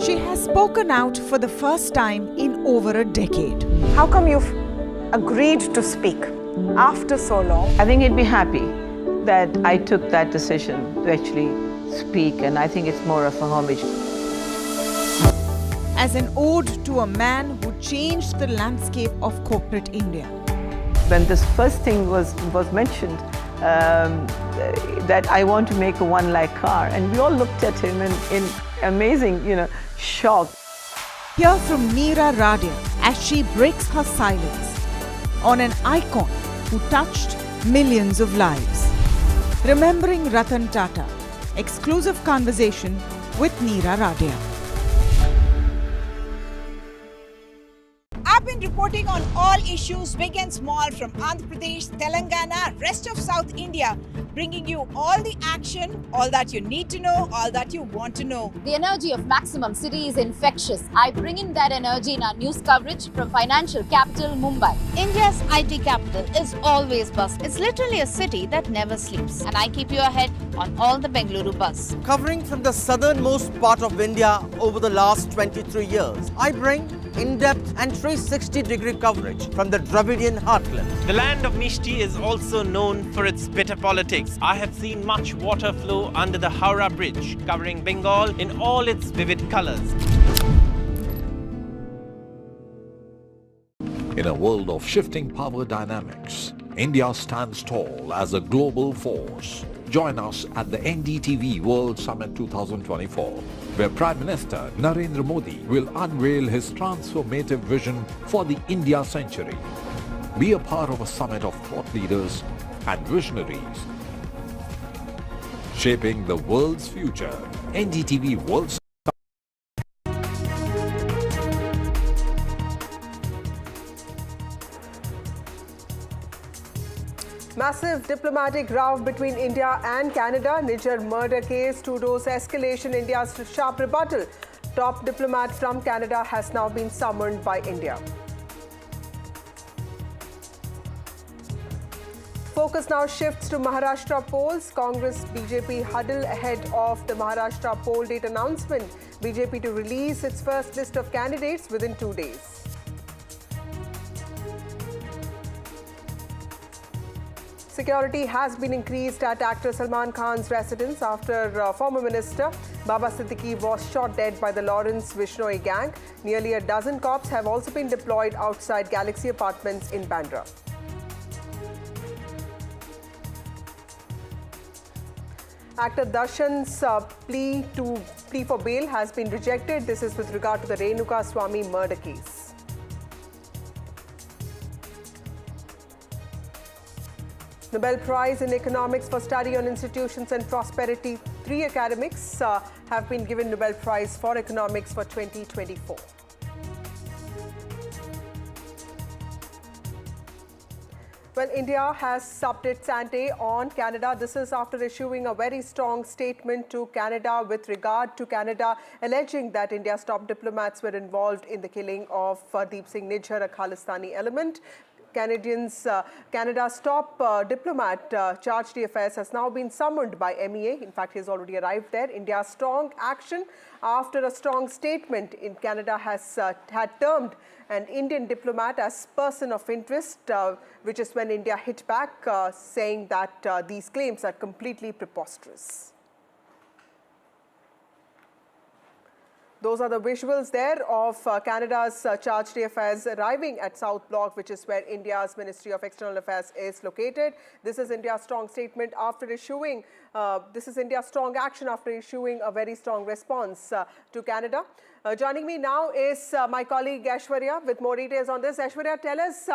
She has spoken out for the first time in over a decade. How come you've agreed to speak after so long? I think he'd be happy that I took that decision to actually speak, and I think it's more of a homage. As an ode to a man who changed the landscape of corporate India. When this first thing was mentioned, that I want to make a one-lakh car, and we all looked at him in amazing, shock. Hear from Meera Radia as she breaks her silence on an icon who touched millions of lives. Remembering Ratan Tata. Exclusive conversation with Meera Radia. I've been reporting on all issues big and small from Andhra Pradesh, Telangana, rest of South India, bringing you all the action, all that you need to know, all that you want to know. The energy of Maximum City is infectious. I bring in that energy in our news coverage from financial capital Mumbai. India's IT capital is always buzz. It's literally a city that never sleeps. And I keep you ahead on all the Bengaluru buzz. Covering from the southernmost part of India over the last 23 years, I bring in-depth and 360-degree coverage from the Dravidian heartland. The land of Mishti is also known for its bitter politics. I have seen much water flow under the Howrah Bridge, covering Bengal in all its vivid colors. In a world of shifting power dynamics, India stands tall as a global force. Join us at the NDTV World Summit 2024, where Prime Minister Narendra Modi will unveil his transformative vision for the India century. Be a part of a summit of thought leaders and visionaries, shaping the world's future. NDTV World Summit. Massive diplomatic row between India and Canada. Niger murder case, Trudeau's escalation, India's sharp rebuttal. Top diplomat from Canada has now been summoned by India. Focus now shifts to Maharashtra polls. Congress BJP huddle ahead of the Maharashtra poll date announcement. BJP to release its first list of candidates within 2 days. Security has been increased at actor Salman Khan's residence after former minister Baba Siddiki was shot dead by the Lawrence Bishnoi gang. Nearly a dozen cops have also been deployed outside Galaxy Apartments in Bandra. Actor Darshan's plea for bail has been rejected. This is with regard to the Renuka Swamy murder case. Nobel Prize in Economics for Study on Institutions and Prosperity. 3 academics have been given Nobel Prize for Economics for 2024. Well, India has supped its ante on Canada. This is after issuing a very strong statement to Canada with regard to Canada, alleging that India's top diplomats were involved in the killing of Deep Singh Nijjar, a Khalistani element. Canada's top diplomat, chargé d'affaires, has now been summoned by MEA. In fact, he has already arrived there. India's strong action after a strong statement in Canada has had termed an Indian diplomat as person of interest, which is when India hit back, saying that these claims are completely preposterous. Those are the visuals there of Canada's chargé d'affaires arriving at South Block, which is where India's Ministry of External Affairs is located. This is India's strong statement after issuing, this is India's strong action after issuing a very strong response to Canada. Joining me now is my colleague Aishwarya with more details on this. Aishwarya, tell us,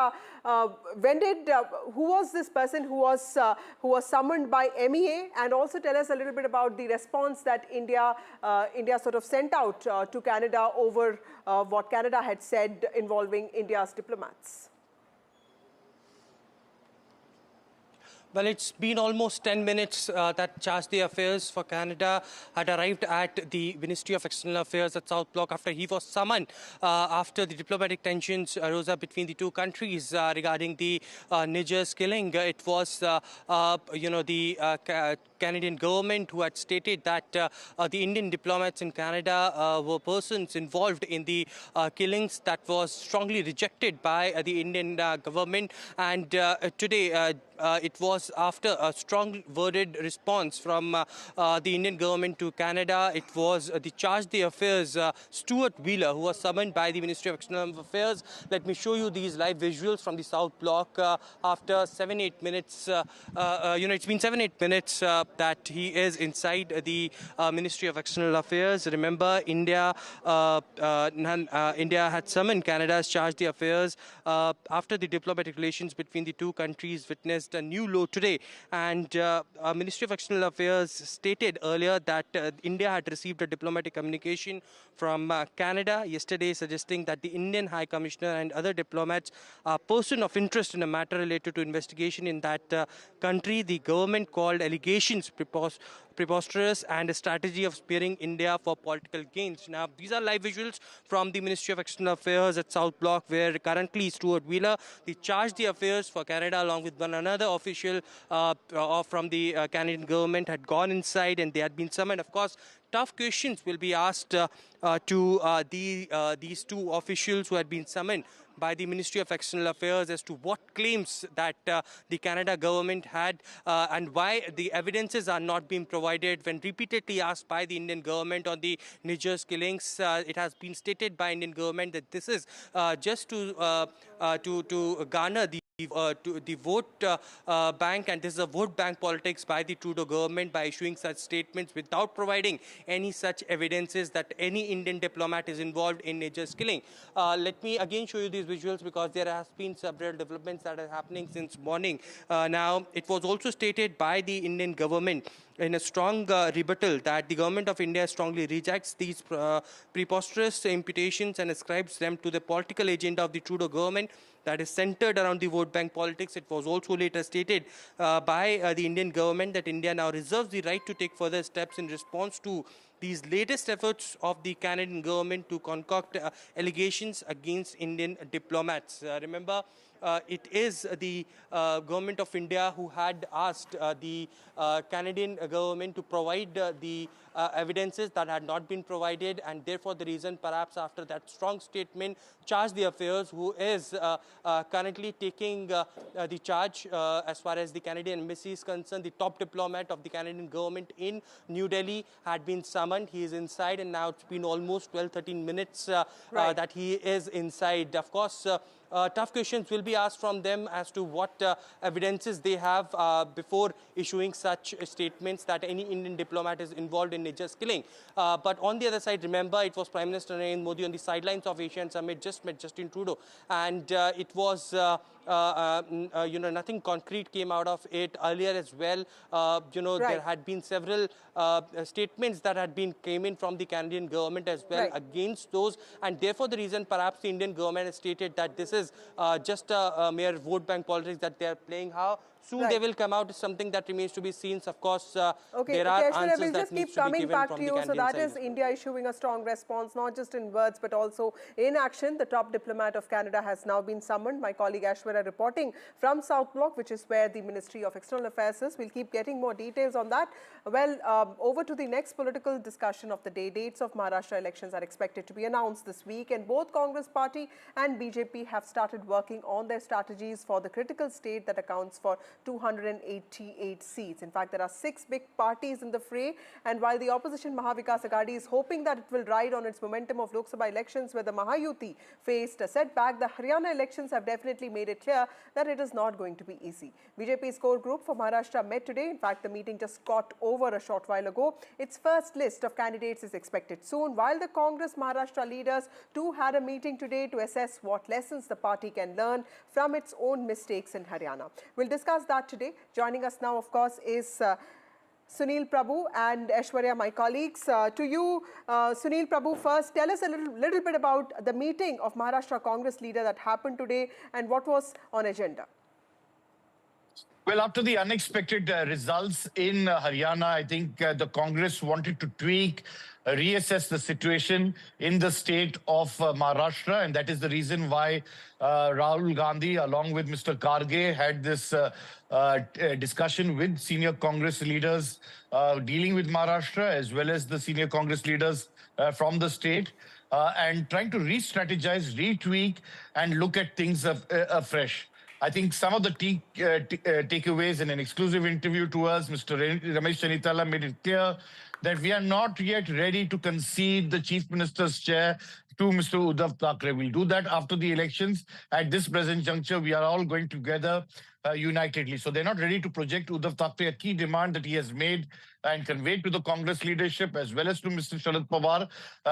who was this person who was summoned by MEA, and also tell us a little bit about the response that India sort of sent out to Canada over what Canada had said involving India's diplomats. Well, it's been almost 10 minutes that chargé d'affaires for Canada had arrived at the Ministry of External Affairs at South Block after he was summoned after the diplomatic tensions arose up between the two countries regarding the Nijjar's killing. It was, the Canadian government who had stated that the Indian diplomats in Canada were persons involved in the killings. That was strongly rejected by the Indian government, and today it was after a strong worded response from the Indian government to Canada. It was the chargé d'affaires, Stuart Wheeler, who was summoned by the Ministry of External Affairs. Let me show you these live visuals from the South Block after 7-8 minutes. It's been 7-8 minutes that he is inside the Ministry of External Affairs. Remember, India had summoned Canada's chargé d'affaires after the diplomatic relations between the two countries witnessed a new low today. And Ministry of External Affairs stated earlier that India had received a diplomatic communication from Canada yesterday suggesting that the Indian High Commissioner and other diplomats are person of interest in a matter related to investigation in that country. The government called allegations preposterous and a strategy of sparing India for political gains. Now, these are live visuals from the Ministry of External Affairs at South Block, where currently Stuart Wheeler, the chargé d'affaires for Canada, along with one another official from the Canadian government, had gone inside and they had been summoned. Of course, tough questions will be asked to these two officials who had been summoned by the Ministry of External Affairs as to what claims that the Canada government had and why the evidences are not being provided. When repeatedly asked by the Indian government on the Nijjar's killings, it has been stated by Indian government that this is just to garner the vote bank, and this is a vote bank politics by the Trudeau government by issuing such statements without providing any such evidences that any Indian diplomat is involved in Nijjar's killing. Let me again show you these visuals because there has been several developments that are happening since morning. Now, it was also stated by the Indian government in a strong rebuttal that the government of India strongly rejects these preposterous imputations and ascribes them to the political agenda of the Trudeau government that is centered around the vote bank politics. It was also later stated by the Indian government that India now reserves the right to take further steps in response to these latest efforts of the Canadian government to concoct allegations against Indian diplomats. Remember, it is the government of India who had asked the Canadian government to provide the evidences that had not been provided, and therefore the reason perhaps after that strong statement, chargé d'affaires, who is currently taking the charge as far as the Canadian embassy is concerned, the top diplomat of the Canadian government in New Delhi, had been summoned. He is inside, and now it's been almost 12-13 minutes that he is inside. Of course, tough questions will be asked from them as to what evidences they have before issuing such statements that any Indian diplomat is involved in Nijjar's killing. But on the other side, remember, it was Prime Minister Narendra Modi on the sidelines of Asian Summit just met Justin Trudeau, and it was nothing concrete came out of it earlier as well. There had been several statements that had been came in from the Canadian government as well against those, and therefore the reason perhaps the Indian government has stated that this is is just a mere vote bank politics that they are playing. How soon they will come out is something that remains to be seen. Of course, there are answers we'll that just needs keep to be coming given back from to the you. So Canadian that side. is India issuing a strong response, not just in words, but also in action. The top diplomat of Canada has now been summoned. My colleague Aishwarya reporting from South Block, which is where the Ministry of External Affairs is. We'll keep getting more details on that. Well, over to the next political discussion of the day. Dates of Maharashtra elections are expected to be announced this week, and both Congress Party and BJP have started working on their strategies for the critical state that accounts for 288 seats. In fact, there are 6 big parties in the fray, and while the opposition Mahavikas Aghadi is hoping that it will ride on its momentum of Lok Sabha elections where the Mahayuti faced a setback, the Haryana elections have definitely made it clear that it is not going to be easy. BJP's core group for Maharashtra met today. In fact, the meeting just got over a short while ago. Its first list of candidates is expected soon, while the Congress Maharashtra leaders too had a meeting today to assess what lessons the party can learn from its own mistakes in Haryana. We'll discuss that today. Joining us now, of course, is Sunil Prabhu and Aishwarya, my colleagues. To you, Sunil Prabhu, first, tell us a little bit about the meeting of Maharashtra Congress leader that happened today and what was on agenda. Well, after the unexpected results in Haryana, I think the Congress wanted to tweak, reassess the situation in the state of Maharashtra. And that is the reason why Rahul Gandhi, along with Mr. Karge, had this discussion with senior Congress leaders dealing with Maharashtra, as well as the senior Congress leaders from the state, and trying to re-strategize, retweak, and look at things afresh. I think some of the takeaways in an exclusive interview to us, Mr. Ramesh Chanitala made it clear that we are not yet ready to concede the Chief Minister's chair to Mr. Uddhav Thackeray. We'll do that after the elections. At this present juncture, we are all going together unitedly. So they're not ready to project Uddhav Thackeray, a key demand that he has made and conveyed to the Congress leadership as well as to Mr. Sharad Pawar.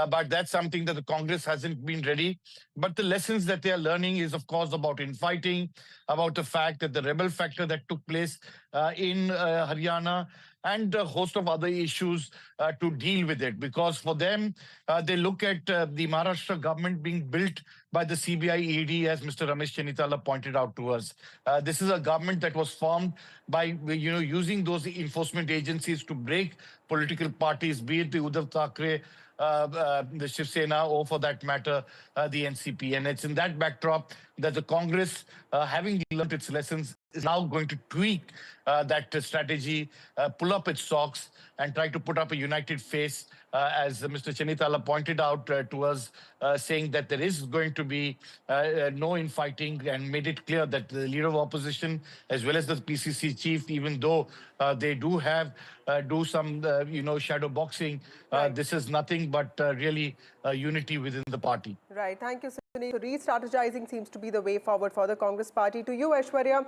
But that's something that the Congress hasn't been ready. But the lessons that they are learning is, of course, about infighting, about the fact that the rebel factor that took place in Haryana, and a host of other issues to deal with it. Because for them, they look at the Maharashtra government being built by the CBI ED, as Mr. Ramesh Chanitala pointed out to us. This is a government that was formed by, using those enforcement agencies to break political parties, be it the Uddhav Thackeray, the Shiv Sena, or for that matter, the NCP. And it's in that backdrop that the Congress, having learned its lessons, is now going to tweak that strategy, pull up its socks, and try to put up a united face, as Mr. Chanitala pointed out to us, saying that there is going to be no infighting, and made it clear that the leader of opposition, as well as the PCC chief, even though they do some shadow boxing, this is nothing but really unity within the party. Right. Thank you, Sunil. So re-strategizing seems to be the way forward for the Congress party. To you, Aishwarya,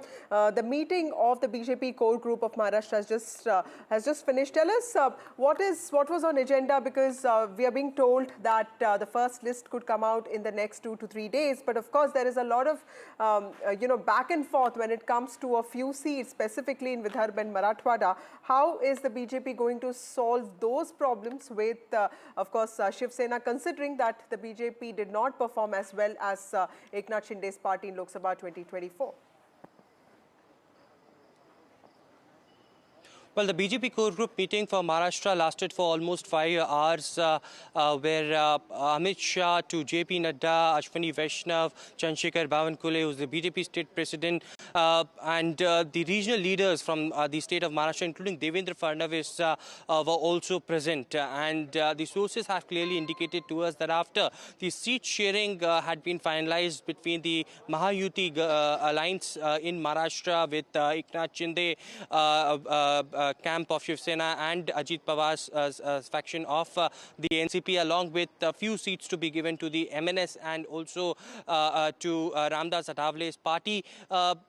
the meeting of the BJP core group of Maharashtra has just finished. Tell us what was on agenda, because we are being told that the first list could come out in the next 2 to 3 days. But of course, there is a lot of back and forth when it comes to a few seats, specifically in Vidarbha and Marathwada. How is the BJP going to solve those problems with, of course, Shiv Sena, considering that the BJP did not perform as well as Eknath Shinde's party in Lok Sabha 2024? Well, the BJP core group meeting for Maharashtra lasted for almost 5 hours, where Amit Shah to JP Nadda, Ashwani Vaishnav, Chandrasekhar Bawankule, who's the BJP state president, and the regional leaders from the state of Maharashtra, including Devendra Fadnavis, were also present. And the sources have clearly indicated to us that after the seat sharing had been finalized between the Mahayuti alliance in Maharashtra with Eknath Shinde, camp of Shiv Sena, and Ajit Pawar's faction of the NCP, along with a few seats to be given to the MNS and also to Ramdas Athavale's party.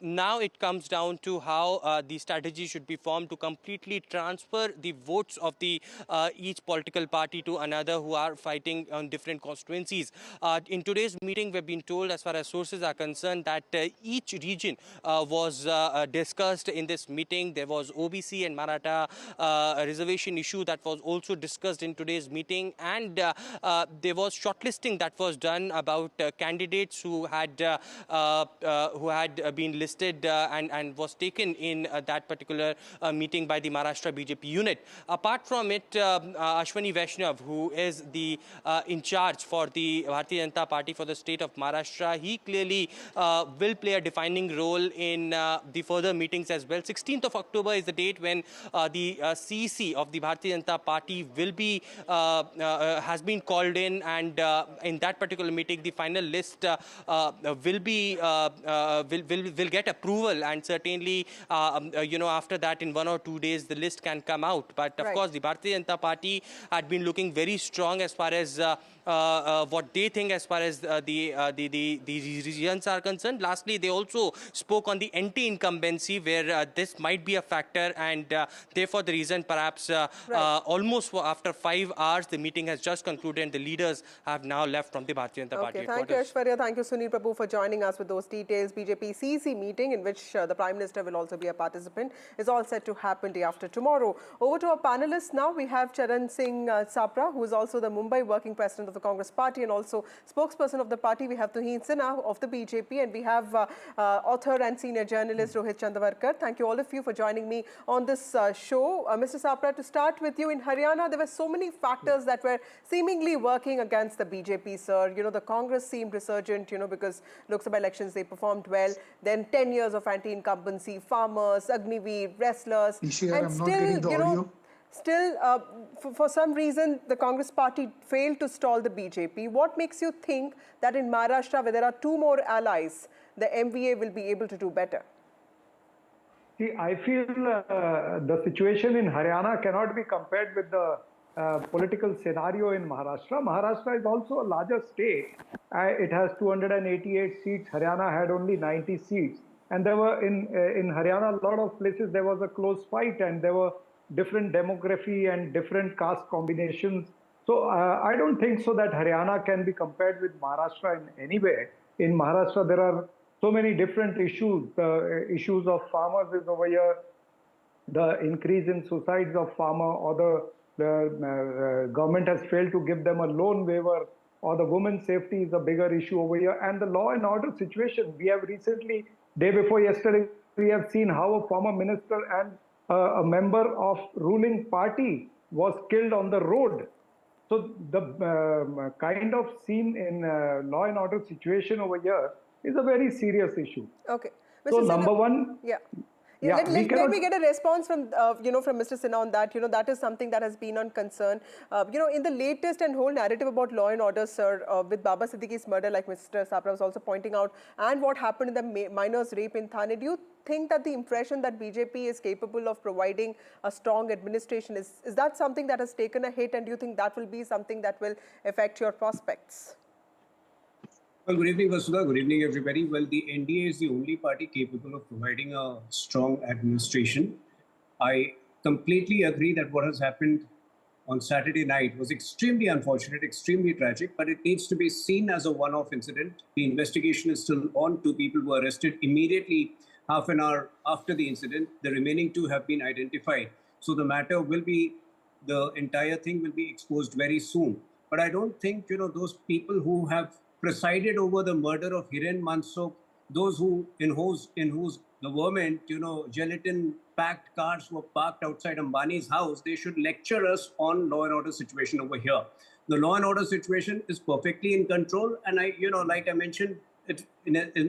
Now it comes down to how the strategy should be formed to completely transfer the votes of the each political party to another who are fighting on different constituencies. In today's meeting, we've been told, as far as sources are concerned, that each region was discussed in this meeting. There was OBC and Maratha reservation issue that was also discussed in today's meeting, and there was shortlisting that was done about candidates who had been listed and was taken in that particular meeting by the Maharashtra BJP unit. Apart from it, Ashwani Vaishnav, who is the in charge for the Bharatiya Janata Party for the state of Maharashtra, he clearly will play a defining role in the further meetings as well. 16th of October is the date when the CEC of the Bharatiya Janata Party will be has been called in, and in that particular meeting, the final list will get approval, and certainly after that, in 1 or 2 days, the list can come out. But of course, the Bharatiya Janata Party had been looking very strong as far as what they think as far as the regions are concerned. Lastly, they also spoke on the anti-incumbency, where this might be a factor, and therefore the reason perhaps almost after 5 hours the meeting has just concluded and the leaders have now left from the Bharatiya Janata Party. Thank you, Aishwarya. Thank you, Sunil Prabhu, for joining us with those details. BJP CEC meeting, in which the Prime Minister will also be a participant, is all set to happen day after tomorrow. Over to our panelists now. We have Charan Singh Sapra, who is also the Mumbai working president of the Congress Party and also spokesperson of the party. We have Tuhin Sinha of the BJP, and we have author and senior journalist Rohit Chandavarkar. Thank you all of you for joining me on this show. Mr. Sapra, to start with you, in Haryana, there were so many factors that were seemingly working against the BJP, sir. You know, the Congress seemed resurgent, because Lok Sabha elections, they performed well. Then 10 years of anti-incumbency, farmers, Agniveer, wrestlers. And still, for some reason, the Congress party failed to stall the BJP. What makes you think that in Maharashtra, where there are 2 more allies, the MVA will be able to do better? See, I feel the situation in Haryana cannot be compared with the political scenario in Maharashtra. Maharashtra is also a larger state. It has 288 seats. Haryana had only 90 seats. And there were in Haryana, a lot of places there was a close fight, and there were different demography and different caste combinations. So I don't think so that Haryana can be compared with Maharashtra in any way. In Maharashtra, there are so many different issues. The issues of farmers is over here, the increase in suicides of farmer, or the government has failed to give them a loan waiver, or the women's safety is a bigger issue over here. And the law and order situation, we have recently, day before yesterday, we have seen how a former minister and a member of ruling party was killed on the road. So the kind of scene in law and order situation over here is a very serious issue. Okay. So number one, let me get a response from from Mr. Sinha on that. That is something that has been on concern. In the latest and whole narrative about law and order, sir, with Baba Siddiqui's murder, like Mr. Sapra was also pointing out, and what happened in the minor's rape in Thane, do you think that the impression that BJP is capable of providing a strong administration, is that something that has taken a hit, and do you think that will be something that will affect your prospects? Well, good evening, Vasudha. Good evening, everybody. Well, the NDA is the only party capable of providing a strong administration. I completely agree that what has happened on Saturday night was extremely unfortunate, extremely tragic, but it needs to be seen as a one-off incident. The investigation is still on. 2 people were arrested immediately half an hour after the incident. The remaining 2 have been identified. So the matter will be, the entire thing will be exposed very soon. But I don't think, those people who have presided over the murder of Hiren Mansukh, those in whose the government, gelatin-packed cars were parked outside Ambani's house, they should lecture us on law and order situation over here. The law and order situation is perfectly in control, and like I mentioned,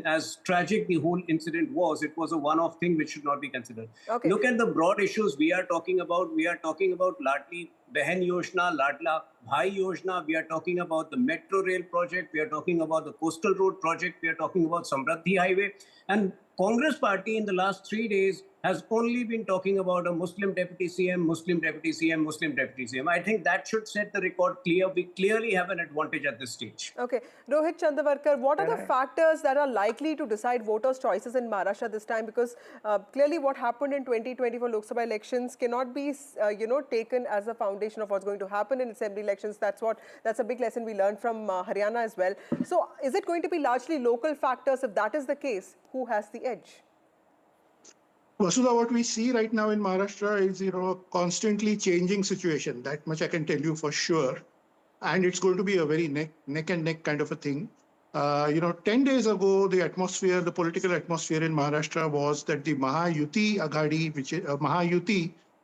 as tragic the whole incident was, it was a one-off thing which should not be considered. Okay. Look at the broad issues we are talking about. We are talking about Ladli Behen Yojana, Ladla Bhai Yojana. We are talking about the metro rail project. We are talking about the coastal road project. We are talking about Samruddhi Highway. And Congress party in the last 3 days has only been talking about a Muslim deputy CM, Muslim deputy CM, Muslim deputy CM. I think that should set the record clear. We clearly have an advantage at this stage. Okay. Rohit Chandavarkar, what are the factors that are likely to decide voters' choices in Maharashtra this time? Because clearly what happened in 2024 Lok Sabha elections cannot be, taken as a foundation of what's going to happen in assembly elections. That's a big lesson we learned from Haryana as well. So is it going to be largely local factors? If that is the case, who has the edge? Vasudha, what we see right now in Maharashtra is, a constantly changing situation. That much I can tell you for sure. And it's going to be a very neck and neck kind of a thing. 10 days ago, the political atmosphere in Maharashtra was that the Mahayuti Aghadi,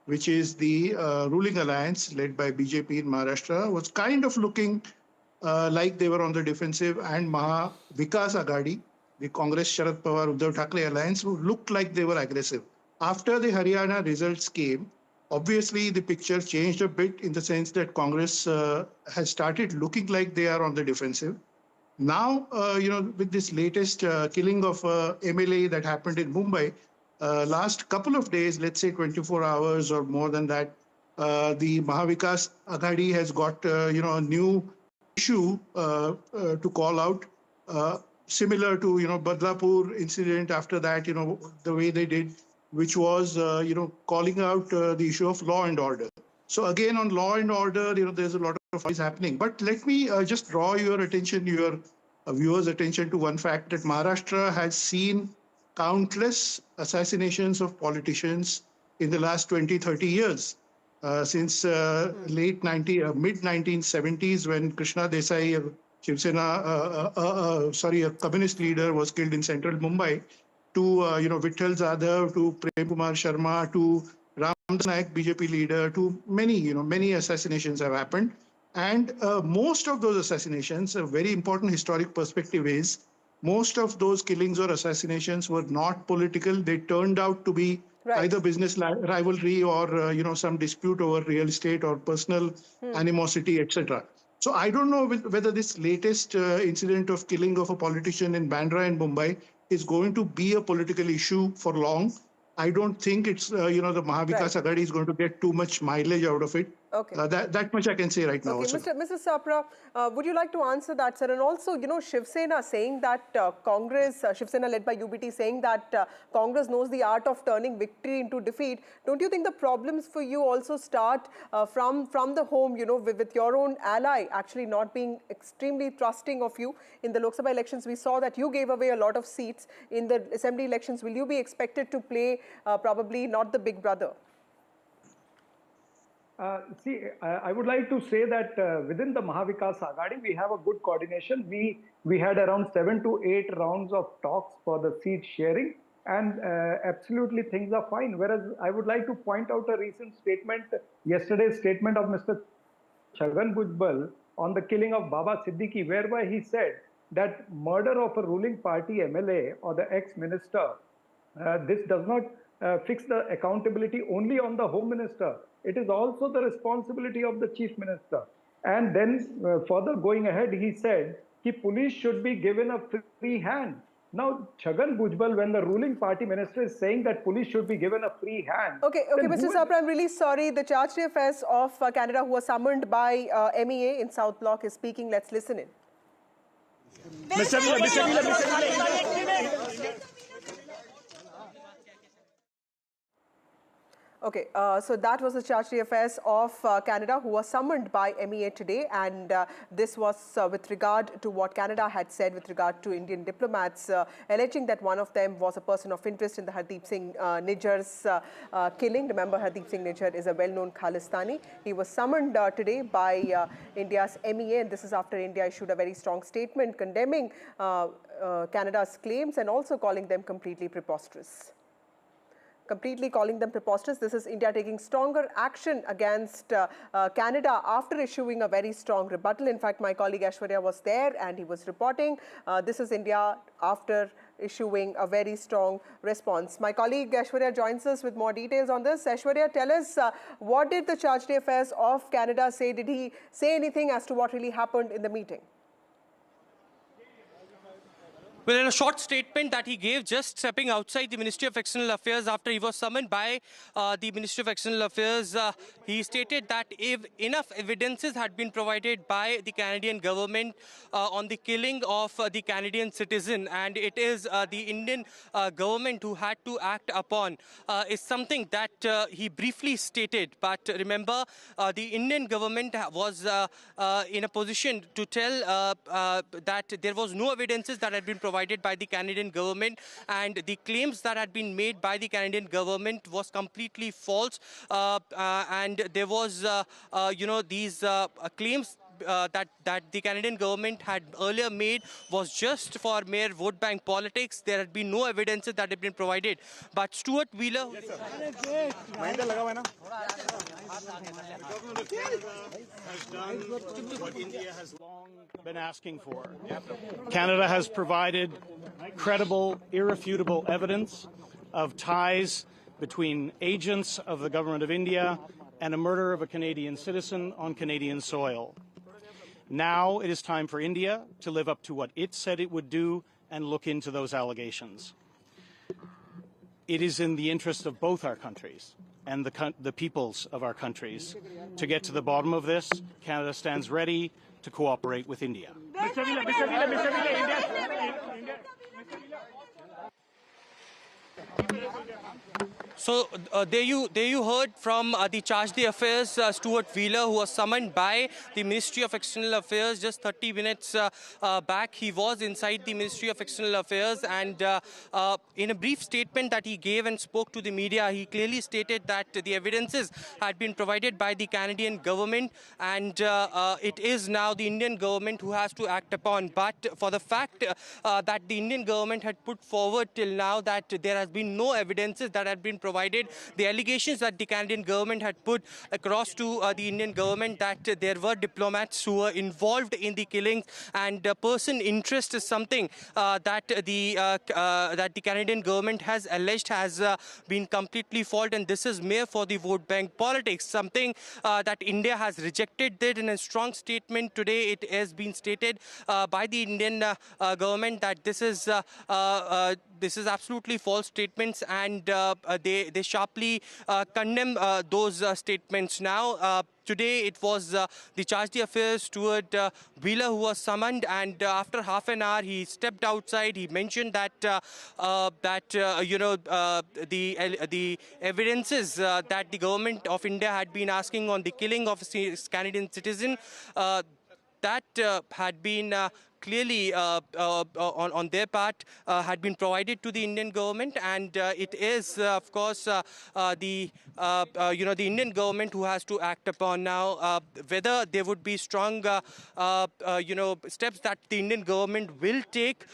which is the ruling alliance led by BJP in Maharashtra, was kind of looking like they were on the defensive, and Maha Vikas Aghadi, the Congress Sharad Pawar Uddhav Thackeray alliance, looked like they were aggressive. After the Haryana results came, obviously the picture changed a bit in the sense that Congress has started looking like they are on the defensive. Now, with this latest killing of MLA that happened in Mumbai, last couple of days, let's say 24 hours or more than that, the Mahavikas Aghadi has got, a new issue to call out, similar to, Badlapur incident after that, the way they did, which was, calling out the issue of law and order. So again, on law and order, there's a lot of things happening. But let me just draw your viewers' attention to one fact, that Maharashtra has seen countless assassinations of politicians in the last 20, 30 years. Since mid-1970s, when Krishna Desai, a communist leader, was killed in central Mumbai, to Vittal Jadhav, to Prem Kumar Sharma, to Ramdas Naik, BJP leader, to many assassinations have happened. And most of those assassinations, a very important historic perspective is, most of those killings or assassinations were not political. They turned out to be either business rivalry or some dispute over real estate or personal animosity, etc. So I don't know whether this latest incident of killing of a politician in Bandra in Mumbai is going to be a political issue for long. I don't think it's, the Mahavikas Aghadi is going to get too much mileage out of it. Okay. That much I can say right now. Okay, Mr. Sapra, would you like to answer that, sir? And also, Shiv Sena saying that Congress, Shiv Sena led by UBT, saying that Congress knows the art of turning victory into defeat. Don't you think the problems for you also start from the home, with your own ally actually not being extremely trusting of you? In the Lok Sabha elections, we saw that you gave away a lot of seats. In the assembly elections, will you be expected to play probably not the big brother? I would like to say that within the Mahavikas Aghadi, we have a good coordination. We had around 7 to 8 rounds of talks for the seat sharing, and absolutely things are fine. Whereas I would like to point out a recent statement, yesterday's statement of Mr. Chhagan Bhujbal on the killing of Baba Siddiki, whereby he said that murder of a ruling party MLA or the ex-minister, this does not fix the accountability only on the Home Minister. It is also the responsibility of the Chief Minister. And then further going ahead, he said that police should be given a free hand. Now, Chhagan Bhujbal, when the ruling party minister is saying that police should be given a free hand. Okay, Mr. Sapra, I'm really sorry. The Charge d'Affaires of Canada, who was summoned by MEA in South Block, is speaking. Let's listen in. Okay, so that was the Charge d'Affaires of Canada, who was summoned by MEA today, and this was with regard to what Canada had said with regard to Indian diplomats, alleging that one of them was a person of interest in the Hardeep Singh Nijjar's killing. Remember, Hardeep Singh Nijjar is a well-known Khalistani. He was summoned today by India's MEA, and this is after India issued a very strong statement condemning Canada's claims and also calling them completely preposterous. This is India taking stronger action against Canada after issuing a very strong rebuttal. In fact, my colleague Aishwarya was there and he was reporting. This is India after issuing a very strong response. My colleague Aishwarya joins us with more details on this. Aishwarya, tell us, what did the Charge d'Affaires of Canada say? Did he say anything as to what really happened in the meeting? Well, in a short statement that he gave just stepping outside the Ministry of External Affairs after he was summoned by the Ministry of External Affairs, he stated that if enough evidences had been provided by the Canadian government on the killing of the Canadian citizen, and it is the Indian government who had to act upon, is something that he briefly stated. But remember, the Indian government was in a position to tell that there was no evidences that had been provided provided by the Canadian government, and the claims that had been made by the Canadian government was completely false, and there was, these claims that the Canadian government had earlier made was just for mere vote bank politics. There had been no evidences that had been provided. But Stuart Wheeler... has done what India has long been asking for. Canada has provided credible, irrefutable evidence of ties between agents of the government of India and a murder of a Canadian citizen on Canadian soil. Now it is time for India to live up to what it said it would do and look into those allegations. It is in the interest of both our countries and the peoples of our countries to get to the bottom of this. Canada stands ready to cooperate with India. So there you heard from the Charge d'Affaires, Stuart Wheeler, who was summoned by the Ministry of External Affairs just 30 minutes back. He was inside the Ministry of External Affairs, and in a brief statement that he gave and spoke to the media, he clearly stated that the evidences had been provided by the Canadian government, and it is now the Indian government who has to act upon. But for the fact that the Indian government had put forward till now that there has been no evidences that had been provided, the allegations that the Canadian government had put across to the Indian government that there were diplomats who were involved in the killings, and person interest is something that the Canadian government has alleged has been completely false, and this is mere for the vote bank politics, something that India has rejected. That in a strong statement today, it has been stated by the Indian government that this is absolutely false statements, and they sharply condemn those statements. Now, today it was the Charge d'Affaires Stuart Wheeler who was summoned, and after half an hour he stepped outside. He mentioned that the evidences that the government of India had been asking on the killing of a Canadian citizen, that had been clearly on their part had been provided to the Indian government, and it is of course the Indian government who has to act upon now. Whether there would be strong steps that the Indian government will take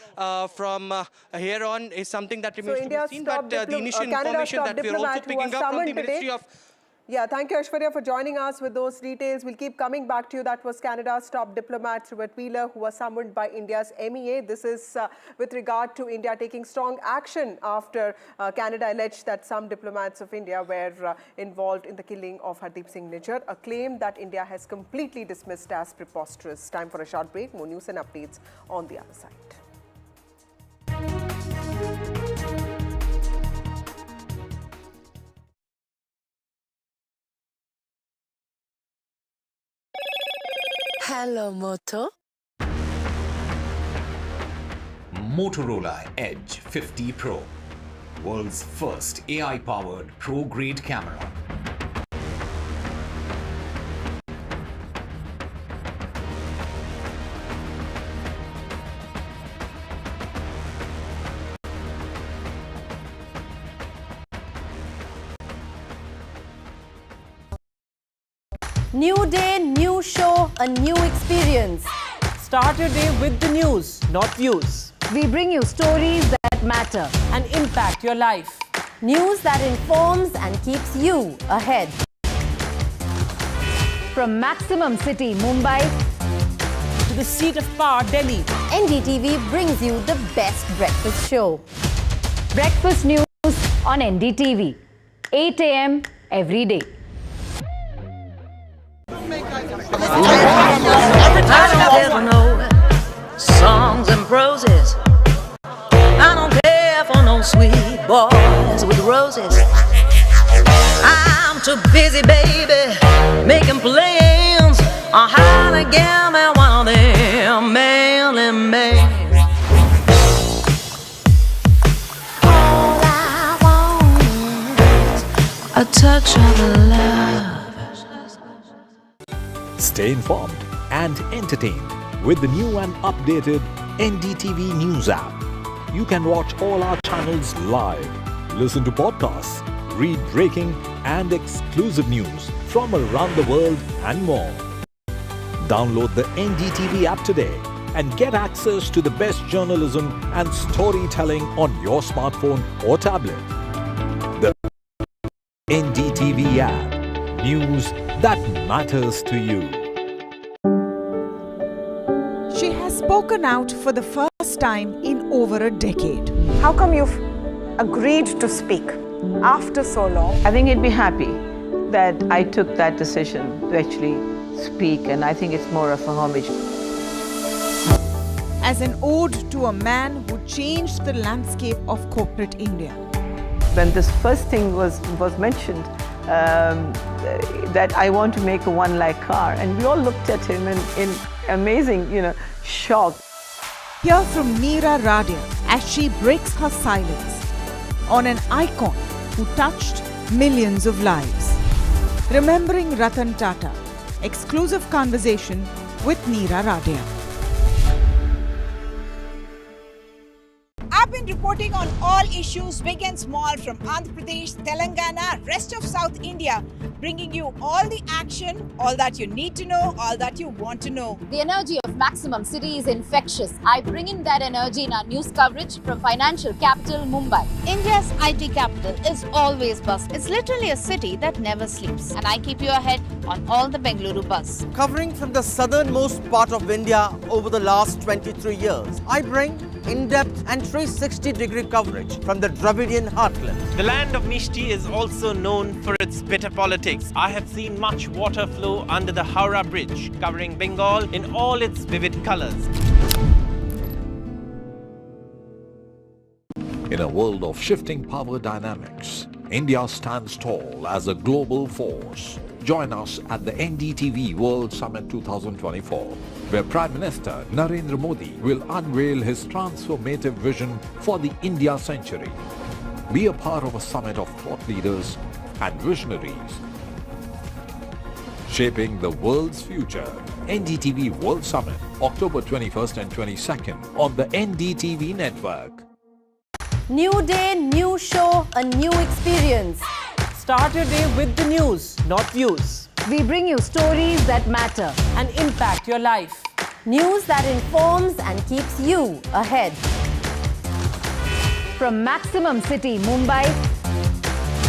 from here on is something that remains to be seen. But the initial information that we are also picking up from the Ministry of... Yeah, thank you, Aishwarya, for joining us with those details. We'll keep coming back to you. That was Canada's top diplomat, Stuart Wheeler, who was summoned by India's MEA. This is with regard to India taking strong action after Canada alleged that some diplomats of India were involved in the killing of Hardeep Singh Nijjar, a claim that India has completely dismissed as preposterous. Time for a short break. More news and updates on the other side. Hello, Moto. Motorola Edge 50 Pro, world's first AI-powered pro-grade camera. New day, new show, a new experience. Start your day with the news, not views. We bring you stories that matter and impact your life. News that informs and keeps you ahead. From Maximum City, Mumbai, to the seat of power, Delhi, NDTV brings you the best breakfast show. Breakfast news on NDTV, 8 a.m. every day. I don't ever know songs and proses. I don't care for no sweet boys with roses. I'm too busy, baby, making plans on how to get me one of them manly men. All I want is a touch of love. Stay informed and entertained with the new and updated NDTV News app. You can watch all our channels live, listen to podcasts, read breaking and exclusive news from around the world and more. Download the NDTV app today and get access to the best journalism and storytelling on your smartphone or tablet. The NDTV app. News that matters to you. She has spoken out for the first time in over a decade. How come you've agreed to speak after so long? I think he'd be happy that I took that decision to actually speak, and I think it's more of a homage. As an ode to a man who changed the landscape of corporate India. When this first thing was mentioned, that I want to make a one-lakh car, and we all looked at him in amazing, shock. Hear from Meera Radia as she breaks her silence on an icon who touched millions of lives. Remembering Ratan Tata. Exclusive conversation with Meera Radia. I've been reporting on all issues big and small from Andhra Pradesh, Telangana, rest of South India, bringing you all the action, all that you need to know, all that you want to know. The energy of Maximum City is infectious. I bring in that energy in our news coverage from financial capital Mumbai. India's IT capital is always buzz. It's literally a city that never sleeps. And I keep you ahead on all the Bengaluru buzz. Covering from the southernmost part of India over the last 23 years, I bring in-depth and 360-degree coverage from the Dravidian heartland. The land of Mishti is also known for its bitter politics. I have seen much water flow under the Howrah Bridge, covering Bengal in all its vivid colors. In a world of shifting power dynamics, India stands tall as a global force. Join us at the NDTV World Summit 2024, where Prime Minister Narendra Modi will unveil his transformative vision for the India century. Be a part of a summit of thought leaders and visionaries, shaping the world's future. NDTV World Summit, October 21st and 22nd on the NDTV network. New day, new show, a new experience. Start your day with the news, not views. We bring you stories that matter. And impact your life. News that informs and keeps you ahead. From Maximum City, Mumbai,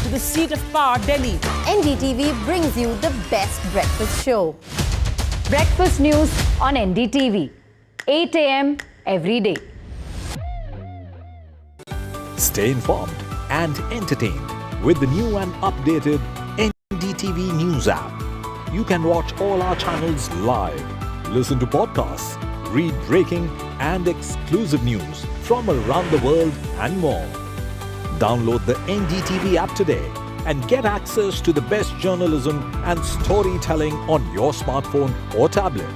To the seat of power, Delhi. NDTV brings you the best breakfast show. Breakfast news on NDTV. 8 a.m. every day. Stay informed and entertained with the new and updated NDTV News app. You can watch all our channels live, listen to podcasts, read breaking and exclusive news from around the world and more. Download the NDTV app today and get access to the best journalism and storytelling on your smartphone or tablet.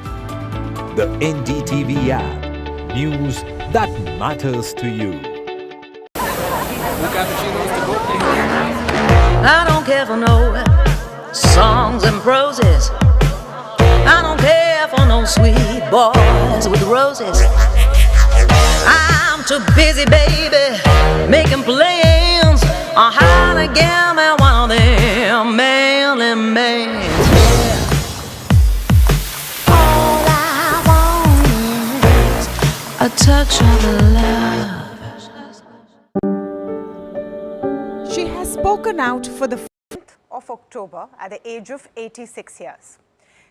The NDTV app. News that matters to you. I don't care for no songs and proses. I don't care for no sweet boys with roses. I'm too busy, baby, making plans on how to get me one of them manly men. All I want is a touch of love. She has spoken out for the of October at the age of 86 years.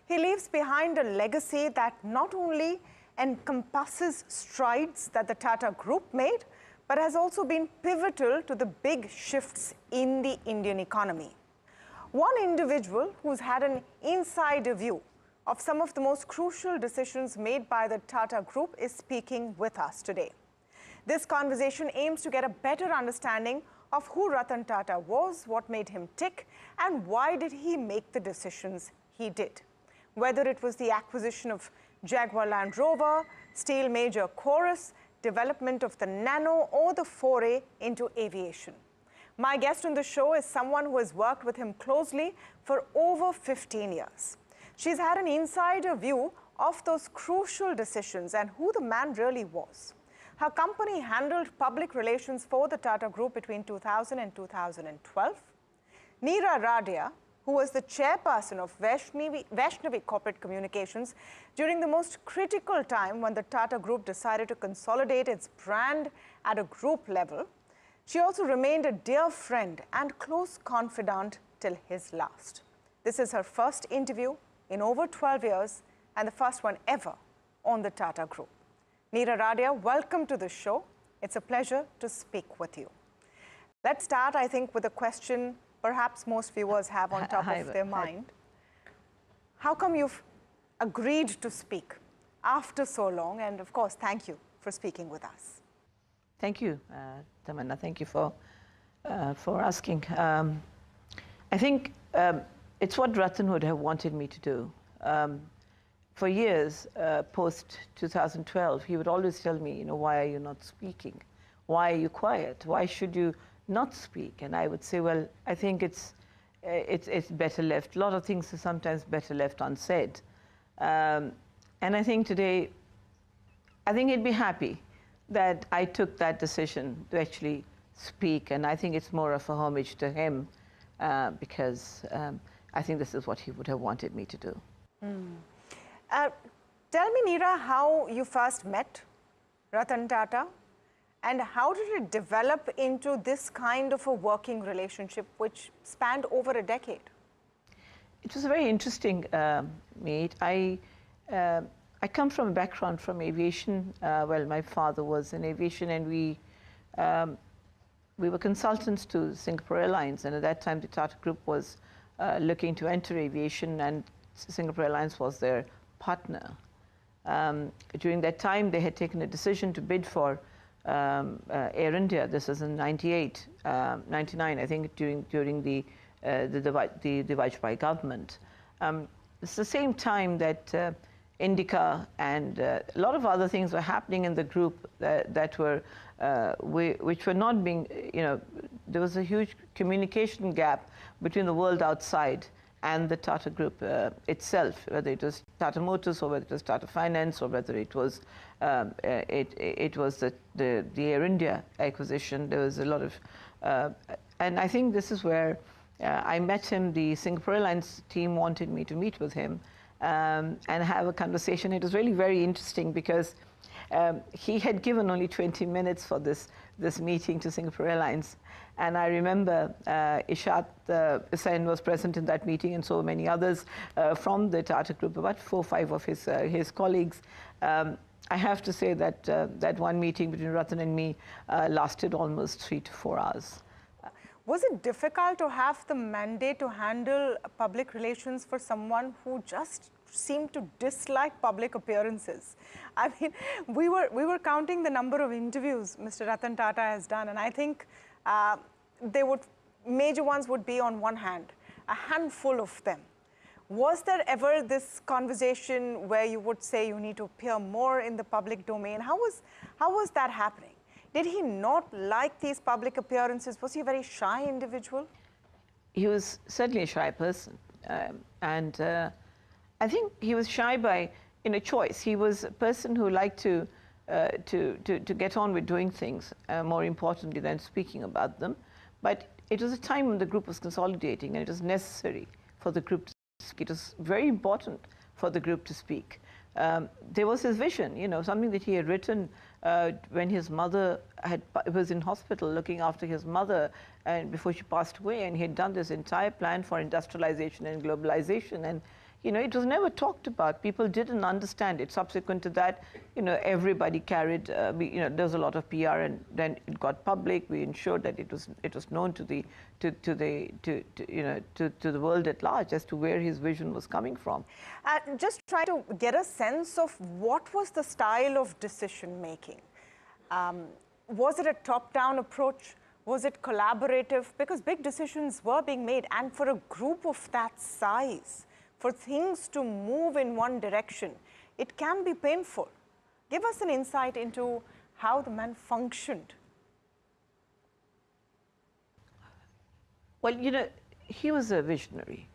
He leaves behind a legacy that not only encompasses strides that the Tata Group made, but has also been pivotal to the big shifts in the Indian economy. One individual who's had an insider view of some of the most crucial decisions made by the Tata Group is speaking with us today. This conversation aims to get a better understanding of who Ratan Tata was, what made him tick, and why did he make the decisions he did. Whether it was the acquisition of Jaguar Land Rover, steel major Chorus, development of the Nano, or the foray into aviation. My guest on the show is someone who has worked with him closely for over 15 years. She's had an insider view of those crucial decisions and who the man really was. her company handled public relations for the Tata Group between 2000 and 2012. Neera Radia, who was the chairperson of Vaishnavi Corporate Communications during the most critical time when the Tata Group decided to consolidate its brand at a group level. She also remained a dear friend and close confidant till his last. This is her first interview in over 12 years and the first one ever on the Tata Group. Neera Radia, welcome to the show. It's a pleasure to speak with you. Let's start, I think, with a question perhaps most viewers have on top of their mind. How come you've agreed to speak after so long? And of course, thank you for speaking with us. Thank you, Tamanna. Thank you for asking. I think it's what Ratan would have wanted me to do. For years, post 2012, he would always tell me, why are you not speaking? Why are you quiet? Why should you not speak? And I would say, well, I think it's better left. A lot of things are sometimes better left unsaid. And I think today, I think he'd be happy that I took that decision to actually speak. And I think it's more of a homage to him because I think this is what he would have wanted me to do. Tell me, Neera, how you first met Ratan Tata and how did it develop into this kind of a working relationship which spanned over a decade? It was a very interesting meet. I come from a background from aviation. Well, my father was in aviation and we were consultants to Singapore Airlines, and at that time the Tata Group was looking to enter aviation and Singapore Airlines was their partner. During that time, they had taken a decision to bid for Air India. This was in 98, 99, I think, during the Vajpayee government. It's the same time that Indica and a lot of other things were happening in the group that were, which were not being, there was a huge communication gap between the world outside and the Tata Group itself, whether it was Tata Motors or whether it was Tata Finance or whether it was it was the Air India acquisition. There was a lot of, and I think this is where I met him. The Singapore Airlines team wanted me to meet with him and have a conversation. It was really very interesting because he had given only 20 minutes for this meeting to Singapore Airlines. And I remember Ishat Hussain was present in that meeting and so many others from the Tata Group, about 4 or 5 of his colleagues. I have to say that that one meeting between Ratan and me lasted almost 3 to 4 hours. Was it difficult to have the mandate to handle public relations for someone who just seemed to dislike public appearances? I mean, we were counting the number of interviews Mr. Ratan Tata has done, and I think major ones would be on one hand, a handful of them. Was there ever this conversation where you would say you need to appear more in the public domain? How was that happening? Did he not like these public appearances? Was he a very shy individual? He was certainly a shy person. And I think he was shy by choice. He was a person who liked to get on with doing things, more importantly than speaking about them. But it was a time when the group was consolidating and it was necessary for the group to speak. It was very important for the group to speak. There was his vision, something that he had written when his mother was in hospital looking after his mother and before she passed away, and he had done this entire plan for industrialization and globalization, and it was never talked about. People didn't understand it. Subsequent to that, everybody carried, there was a lot of PR, and then it got public. We ensured that it was known to the world at large as to where his vision was coming from. Just try to get a sense of what was the style of decision making. Was it a top-down approach? Was it collaborative? Because big decisions were being made, and for a group of that size, for things to move in one direction, it can be painful. Give us an insight into how the man functioned. Well, he was a visionary.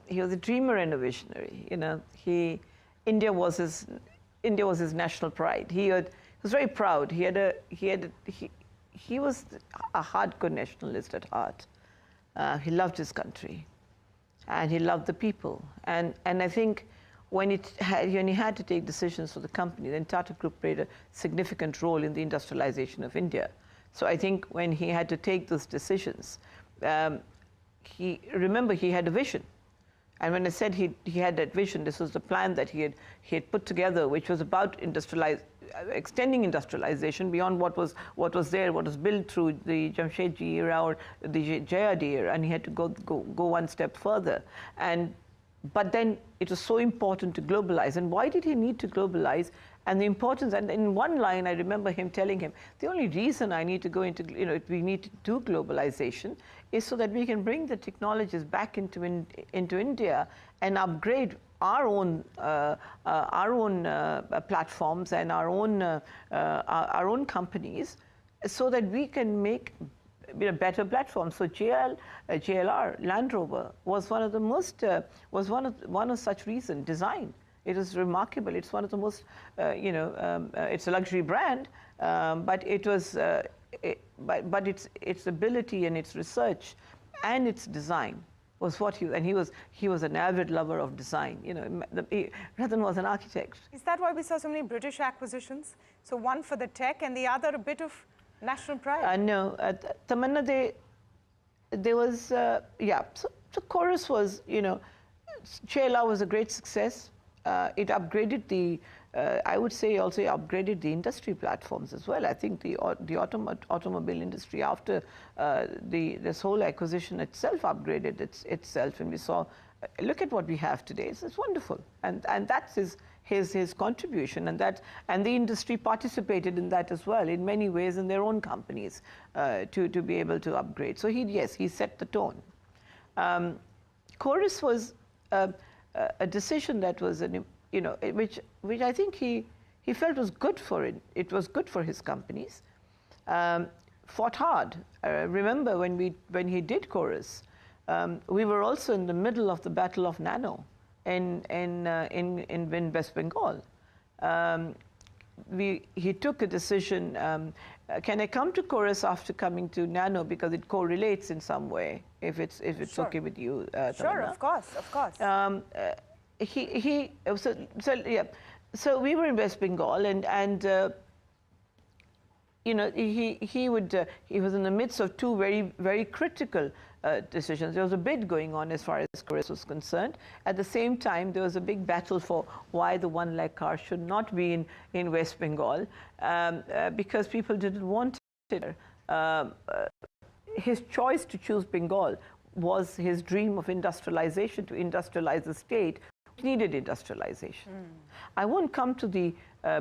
He was a dreamer and a visionary. India was his national pride. He was very proud. He was a hardcore nationalist at heart. He loved his country, and he loved the people. And I think when he had to take decisions for the company, then Tata Group played a significant role in the industrialization of India. So I think when he had to take those decisions, remember he had a vision. And when I said he had that vision, this was the plan that he had put together, which was about extending industrialization beyond what was there, what was built through the Jamshedji era or the Jayadi era, and he had to go one step further. But then it was so important to globalize. And why did he need to globalize? And the importance, and in one line I remember him telling him, the only reason I need to go into, we need to do globalization is so that we can bring the technologies back into India and upgrade our own platforms and our own companies, so that we can make better platforms. So JLR, Land Rover, was one of the most one of such reason. Design. It is remarkable. It's one of the most it's a luxury brand, but it was but its ability and its research and its design was what he was an avid lover of design. Ratan was an architect. Is that why we saw so many British acquisitions? So one for the tech and the other a bit of national pride? No, Tamanna, there was, So Chorus was, JLR was a great success. It upgraded I would say also upgraded the industry platforms as well. I think the automobile industry, after this whole acquisition itself, upgraded itself, and we saw, look at what we have today. It's wonderful, and that's his contribution, and the industry participated in that as well in many ways in their own companies to be able to upgrade. So he set the tone. Chorus was a decision that was which I think he felt was good for it. It was good for his companies. Fought hard. Remember when he did Chorus, we were also in the middle of the Battle of Nano in West Bengal. He took a decision. Can I come to Chorus after coming to Nano, because it correlates in some way? If it's sure. Okay with you, sure, of course. So we were in West Bengal, and he was in the midst of two very, very critical decisions. There was a bid going on as far as Chorus was concerned. At the same time, there was a big battle for why the 1 lakh car should not be in West Bengal, because people didn't want it. His choice to choose Bengal was his dream of industrialization, to industrialize the state, which needed industrialization. I won't come to the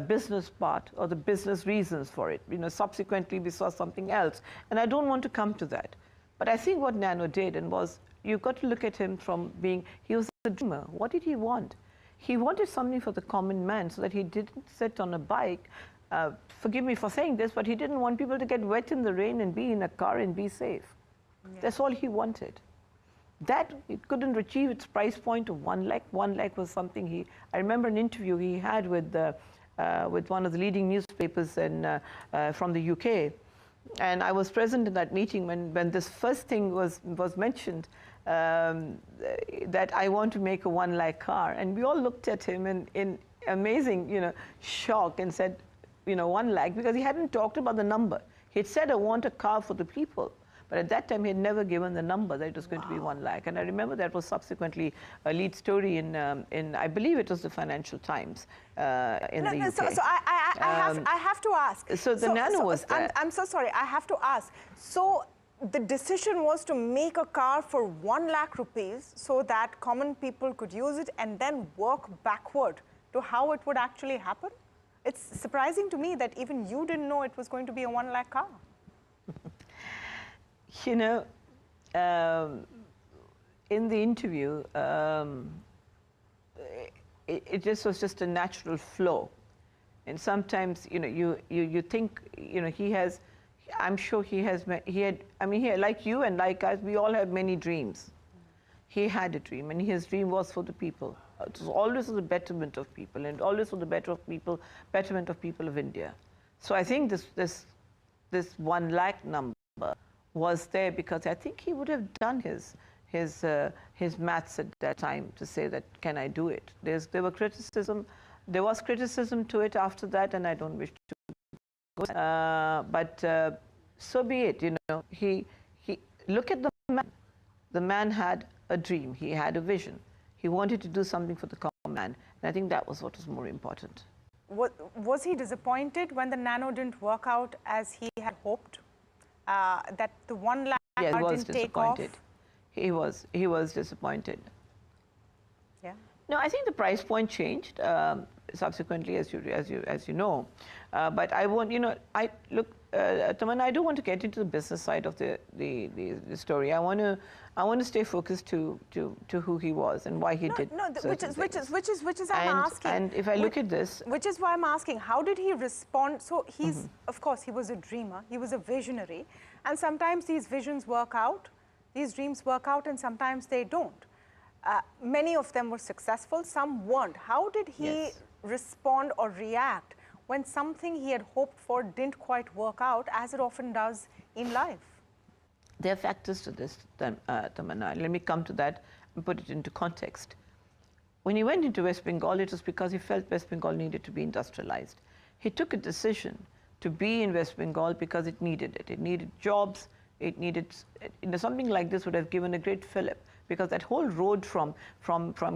business part or the business reasons for it. Subsequently we saw something else, and I don't want to come to that. But I think what Nano did, you've got to look at him from he was a dreamer. What did he want? He wanted something for the common man, so that he didn't sit on a bike. Forgive me for saying this, but he didn't want people to get wet in the rain and be in a car and be safe. Yeah. That's all he wanted. That, it couldn't achieve its price point of 1 lakh. 1 lakh was something I remember an interview he had with one of the leading newspapers from the UK. And I was present in that meeting when this first thing was mentioned, that I want to make a 1 lakh car. And we all looked at him in amazing, shock, and said, 1 lakh, because he hadn't talked about the number. He'd said, I want a car for the people. But at that time, he had never given the number that it was going to be 1 lakh. And I remember that was subsequently a lead story in I believe it was the Financial Times in the UK. So I have to ask. So the Nano was there. I'm so sorry. I have to ask. So the decision was to make a car for 1 lakh rupees so that common people could use it, and then work backward to how it would actually happen? It's surprising to me that even you didn't know it was going to be a 1 lakh car. In the interview, it just was just a natural flow. And sometimes, you think, he has, I'm sure he had, like you and like us, we all have many dreams. He had a dream, and his dream was for the people. It was always for the betterment of people, and always for the betterment of people of India. So I think this 1 lakh number was there because I think he would have done his maths at that time to say that, can I do it? There was criticism to it after that, and I don't wish to go. But so be it. You know, he look at the man. The man had a dream. He had a vision. He wanted to do something for the common man, and I think that was what was more important. Was he disappointed when the nano didn't work out as he had hoped? That the 1 lakh didn't take off? He was disappointed. Yeah. No, I think the price point changed subsequently, as you know. But I want, you know, Tamanna, I don't want to get into the business side of the story. I want to stay focused to who he was and why he did. No, which is I'm asking. And if I look at this, which is why I'm asking, how did he respond? So he's, of course, he was a dreamer. He was a visionary, and sometimes these visions work out, these dreams work out, and sometimes they don't. Many of them were successful, some weren't. How did he respond or react when something he had hoped for didn't quite work out, as it often does in life? There are factors to this, Tamanna. Let me come to that and put it into context. When he went into West Bengal, it was because he felt West Bengal needed to be industrialized. He took a decision to be in West Bengal because it needed it. It needed jobs. It needed, you know, something like this would have given a great fillip, because that whole road from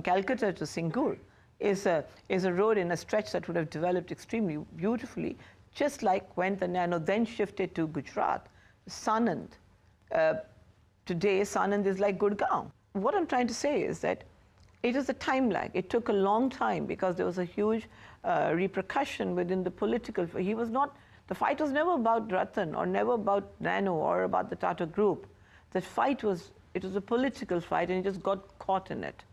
Calcutta to Singur is a road in a stretch that would have developed extremely beautifully, just like when the nano then shifted to Gujarat, Sanand. Today, Sanand is like Gurgaon. What I'm trying to say is that it is a time lag. It took a long time because there was a huge repercussion within the political. He was not. The fight was never about Ratan or never about Nano or about the Tata Group. The fight was. It was a political fight, and he just got caught in it.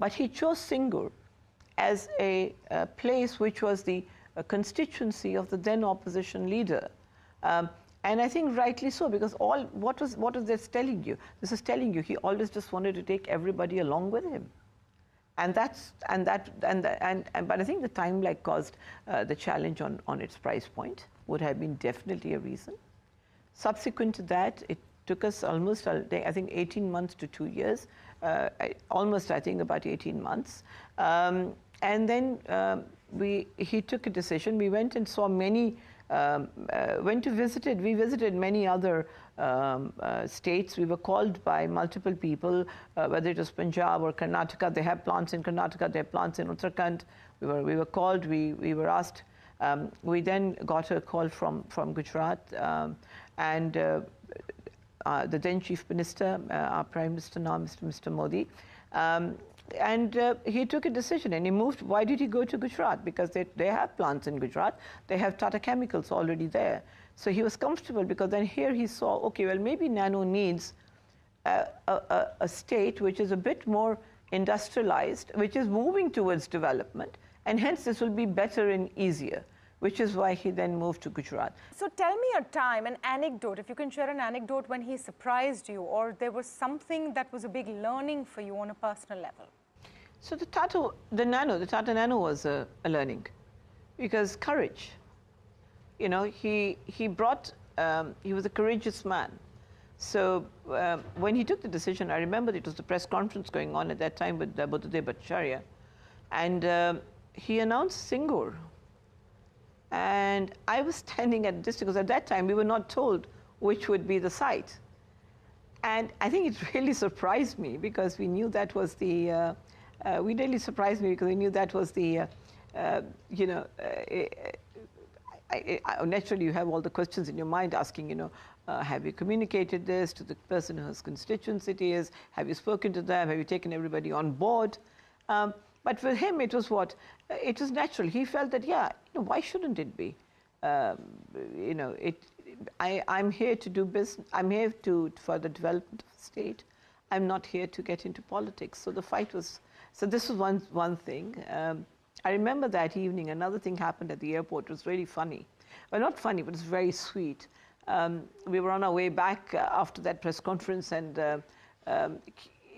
But he chose Singur as a place which was the constituency of the then opposition leader. And I think rightly so, because what is this telling you? This is telling you he always just wanted to take everybody along with him. But I think the time lag caused the challenge on its price point, would have been definitely a reason. Subsequent to that, it took us almost, I think, 18 months to 2 years, almost, I think, about 18 months. And then he took a decision. We went and saw many, we visited many other states. We were called by multiple people, whether it was Punjab or Karnataka. They have plants in Karnataka, they have plants in Uttarakhand. We were called, we were asked. We then got a call from Gujarat, and the then Chief Minister, our Prime Minister now, Mr. Modi, and he took a decision and he moved. Why did he go to Gujarat? Because they have plants in Gujarat. They have Tata Chemicals already there. So he was comfortable, because then here he saw, okay, well, maybe Nano needs a state which is a bit more industrialized, which is moving towards development, and hence this will be better and easier, which is why he then moved to Gujarat. So tell me a time, an anecdote, if you can share an anecdote when he surprised you, or there was something that was a big learning for you on a personal level. So the Tata Nano was a learning, because courage. You know, he brought, he was a courageous man. So when he took the decision, I remember it was the press conference going on at that time with Buddhadeb Bhattacharya, and he announced Singur. And I was standing at a distance, because at that time we were not told which would be the site. And I think it really surprised me, because we knew that was the, you know, naturally you have all the questions in your mind asking, you know, have you communicated this to the person whose constituency it is? Have you spoken to them? Have you taken everybody on board? But for him, it was what? It was natural. He felt that, yeah, you know, why shouldn't it be? You know, I'm here to do business. I'm here for the development of the state. I'm not here to get into politics. So the fight was, so this was one thing. I remember that evening, another thing happened at the airport. It was really funny. Well, not funny, but it was very sweet. We were on our way back after that press conference, and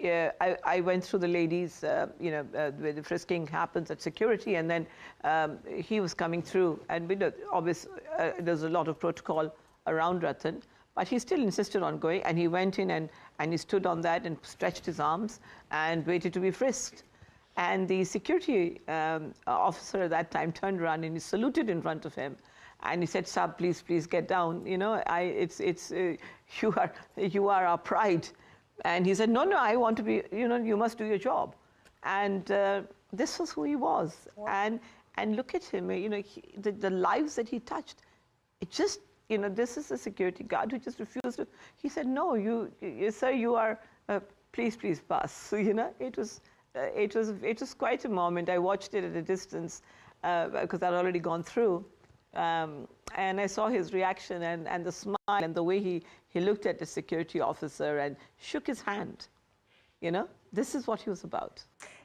I went through the ladies, where the frisking happens at security, and then he was coming through, and obviously there's a lot of protocol around Ratan, but he still insisted on going, and he went in and he stood on that and stretched his arms and waited to be frisked. And the security officer at that time turned around and he saluted in front of him. And he said, "Sir, please get down. You know, you are our pride." And he said, "No, I want to be. You must do your job." And this was who he was. Wow. And look at him. The lives that he touched. It just, this is a security guard who just refused to. He said, "No, sir, you are. Please pass." So, it was quite a moment. I watched it at a distance because I'd already gone through. And I saw his reaction and the smile and the way he looked at the security officer and shook his hand. This is what he was about.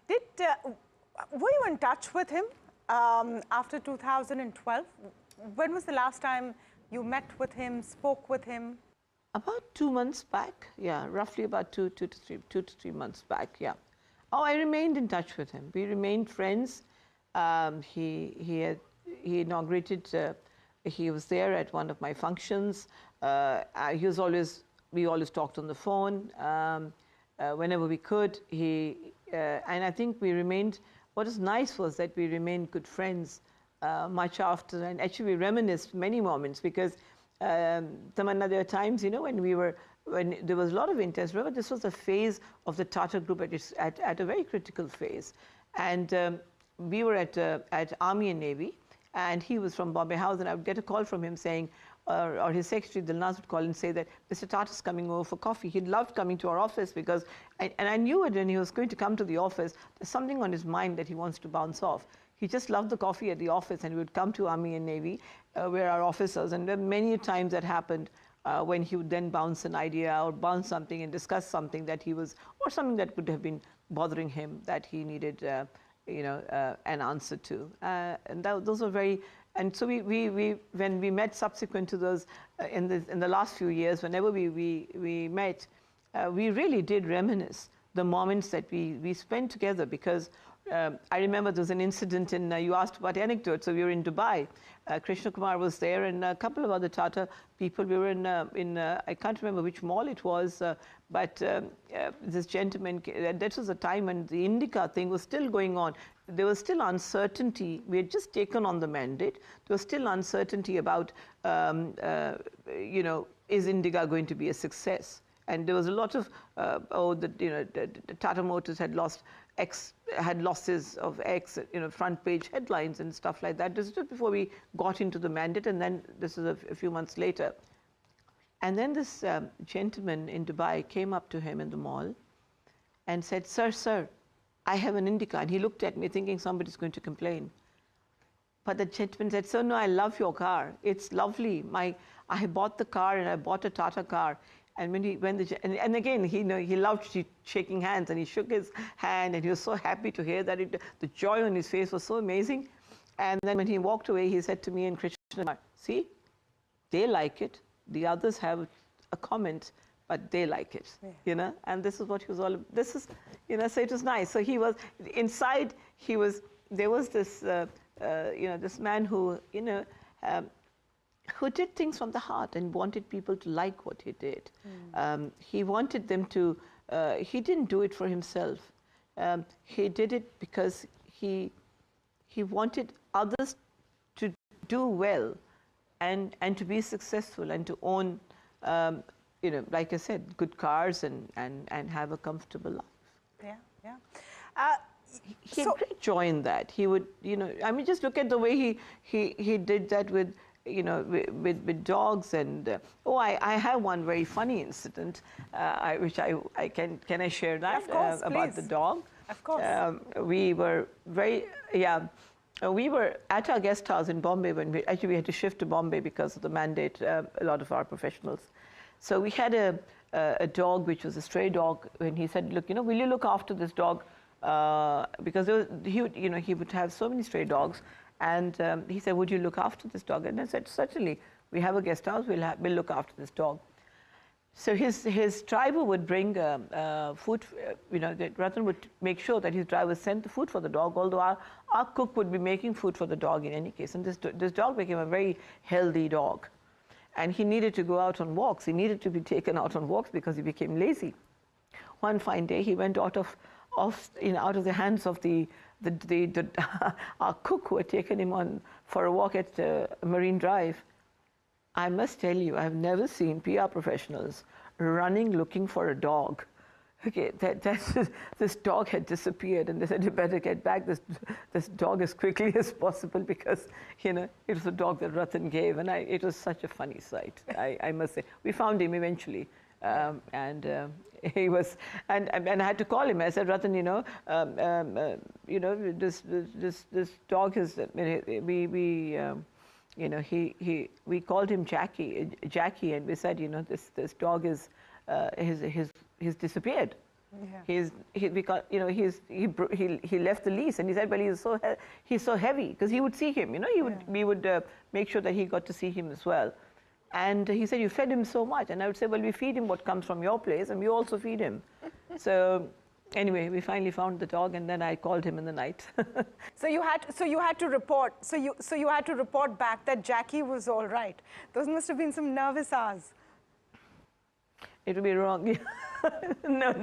Were you in touch with him after 2012? When was the last time you met with him, spoke with him? About 2 months back, yeah, roughly about two to three months back, yeah. Oh, I remained in touch with him. We remained friends. He inaugurated, he was there at one of my functions. We always talked on the phone whenever we could. And I think we remained, what was nice was that we remained good friends much after, and actually we reminisced many moments because Tamanna, there were times, when there was a lot of intense, remember this was a phase of the Tata group at a very critical phase. And we were at Army and Navy, and he was from Bombay House, and I would get a call from him saying, or his secretary Dilnaz would call and say that Mr. Tata's coming over for coffee. He loved coming to our office because, and I knew it when he was going to come to the office, there's something on his mind that he wants to bounce off. He just loved the coffee at the office, and he would come to Army and Navy, where our officers, and there were many times that happened when he would then bounce an idea or bounce something and discuss something that he was, or something that would have been bothering him that he needed an answer to. And those were very, and so when we met subsequent to those, in the last few years, whenever we met, we really did reminisce the moments that we spent together, because I remember there was an incident you asked about anecdotes, so we were in Dubai. Krishna Kumar was there and a couple of other Tata people. We were in I can't remember which mall it was, but this gentleman, that was a time when the Indica thing was still going on. There was still uncertainty. We had just taken on the mandate. There was still uncertainty about, is Indica going to be a success? And there was a lot of, the Tata Motors had lost losses of X, front page headlines and stuff like that. This is just before we got into the mandate, and then this is a few months later. And then this gentleman in Dubai came up to him in the mall and said, Sir, I have an Indica. And he looked at me thinking somebody's going to complain. But the gentleman said, "Sir, no, I love your car. It's lovely. I bought the car and I bought a Tata car." And and again, he loved shaking hands, and he shook his hand, and he was so happy to hear that. The joy on his face was so amazing. And then when he walked away, he said to me and Krishna, "See, they like it. The others have a comment, but they like it." Yeah. And this is what he was all. This is, so it was nice. So he was inside. There was this, this man who, who did things from the heart and wanted people to like what he did. He wanted them to, he didn't do it for himself. He did it because he wanted others to do well and to be successful and to own, like I said, good cars and have a comfortable life. Yeah. He had great joy in that. He would, just look at the way he did that with, with dogs. And I have one very funny incident, which can I share that? Of course, about the dog? Of course. We were we were at our guest house in Bombay when we had to shift to Bombay because of the mandate. A lot of our professionals. So we had a dog which was a stray dog, and he said, "Look, will you look after this dog?" Because he would have so many stray dogs. And he said, "Would you look after this dog?" And I said, "Certainly. We have a guest house. We'll look after this dog." So his driver would bring food, Ratan would make sure that his driver sent the food for the dog, although our cook would be making food for the dog in any case. And this dog became a very healthy dog. And he needed to go out on walks. He needed to be taken out on walks because he became lazy. One fine day, he went out of the hands of our cook who had taken him on for a walk at Marine Drive. I must tell you, I've never seen PR professionals running looking for a dog. Okay, this dog had disappeared, and they said, you better get back this dog as quickly as possible because, it was a dog that Ratan gave, and it was such a funny sight, I must say. We found him eventually, he was, and I had to call him. I said, Ratan, this dog is, we called him Jackie, and we said, this dog is, he's disappeared. Yeah. He left the lease, and he said, well, he's so heavy because he would see him. We would make sure that he got to see him as well. And he said, you fed him so much, and I would say, well, we feed him what comes from your place, and we also feed him. So. Anyway, we finally found the dog, and then I called him in the night. So you had to report. So you had to report back that Jackie was all right. Those must have been some nervous hours. It would be wrong. No.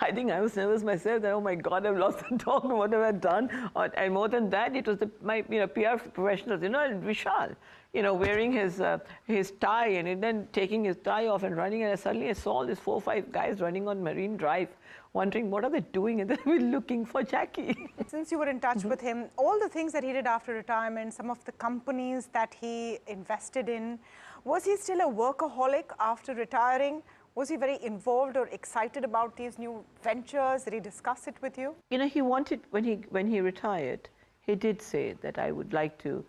I think I was nervous myself. That, oh my God, I've lost the dog. What have I done? And more than that, it was my PR professionals. Vishal, wearing his tie and then taking his tie off and running. And suddenly I saw all these 4 or 5 guys running on Marine Drive, wondering what are they doing, and they were looking for Jackie. Since you were in touch with him, all the things that he did after retirement, some of the companies that he invested in, was he still a workaholic after retiring? Was he very involved or excited about these new ventures? Did he discuss it with you? He wanted, when he retired, he did say that I would like to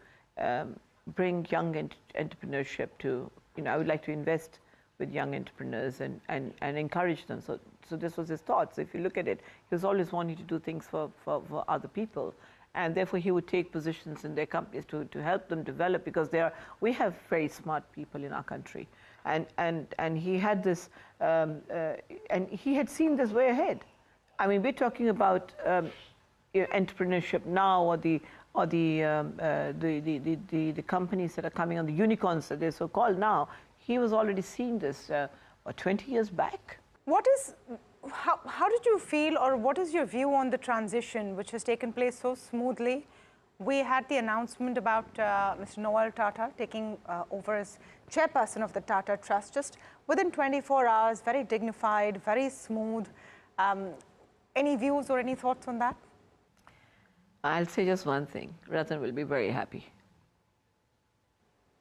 bring young entrepreneurship to, I would like to invest with young entrepreneurs and encourage them. So this was his thought. So if you look at it, he was always wanting to do things for other people. And therefore, he would take positions in their companies to help them develop, because we have very smart people in our country. And he had this, and he had seen this way ahead. I mean, we're talking about entrepreneurship now, or the companies that are coming on, the unicorns that they're so called now. He was already seeing this 20 years back. How did you feel, or what is your view on the transition which has taken place so smoothly? We had the announcement about Mr. Nobel Tata taking over as chairperson of the Tata Trust just within 24 hours, very dignified, very smooth. Any views or any thoughts on that? I'll say just one thing. Ratan will be very happy.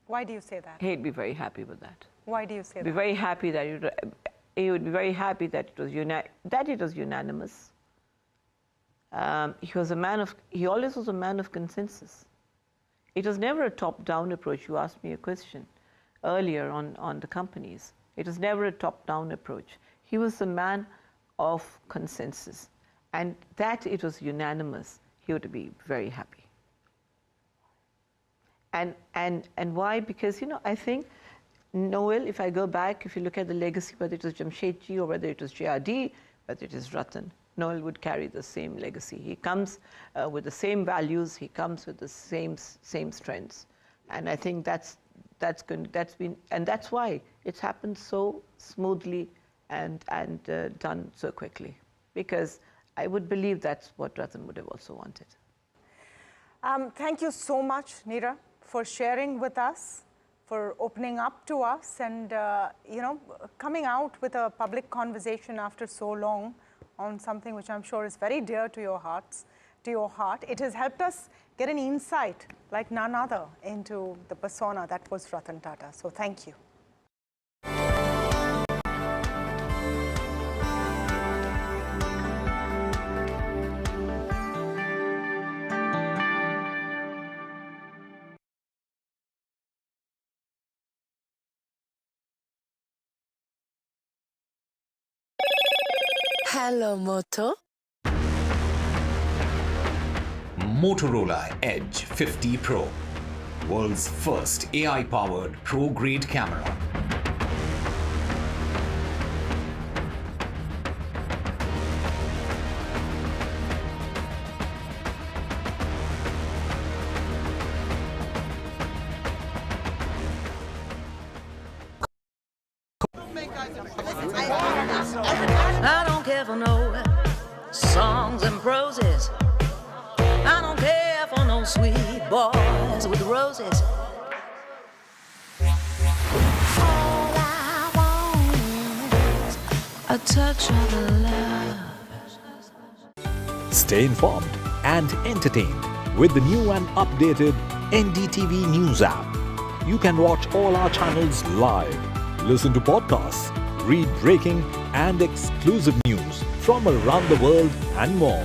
Why do you say that? He'd be very happy with that. Why do you say that? Be very happy that he would be very happy that it was unanimous. He always was a man of consensus. It was never a top-down approach. You asked me a question earlier on the companies. It was never a top-down approach. He was a man of consensus, and that it was unanimous. He would be very happy. And why? Because I think Nobel, if I go back, if you look at the legacy, whether it was Jamshedji or whether it was JRD, whether it is Ratan, Nobel would carry the same legacy. He comes with the same values. He comes with the same strengths, and I think that's why it's happened so smoothly and done so quickly. Because I would believe that's what Ratan would have also wanted. Thank you so much, Neera, for sharing with us, for opening up to us, and coming out with a public conversation after so long on something which I'm sure is very dear to your heart. It has helped us get an insight like none other into the persona that was Ratan Tata. So thank you. Hello, Moto. Motorola Edge 50 Pro, world's first AI-powered pro-grade camera. care for no songs and proses. I don't care for no sweet boys with roses. All I want is a touch of love. Stay informed and entertained with the new and updated NDTV News app. You can watch all our channels live, listen to podcasts, read breaking and exclusive news from around the world and more.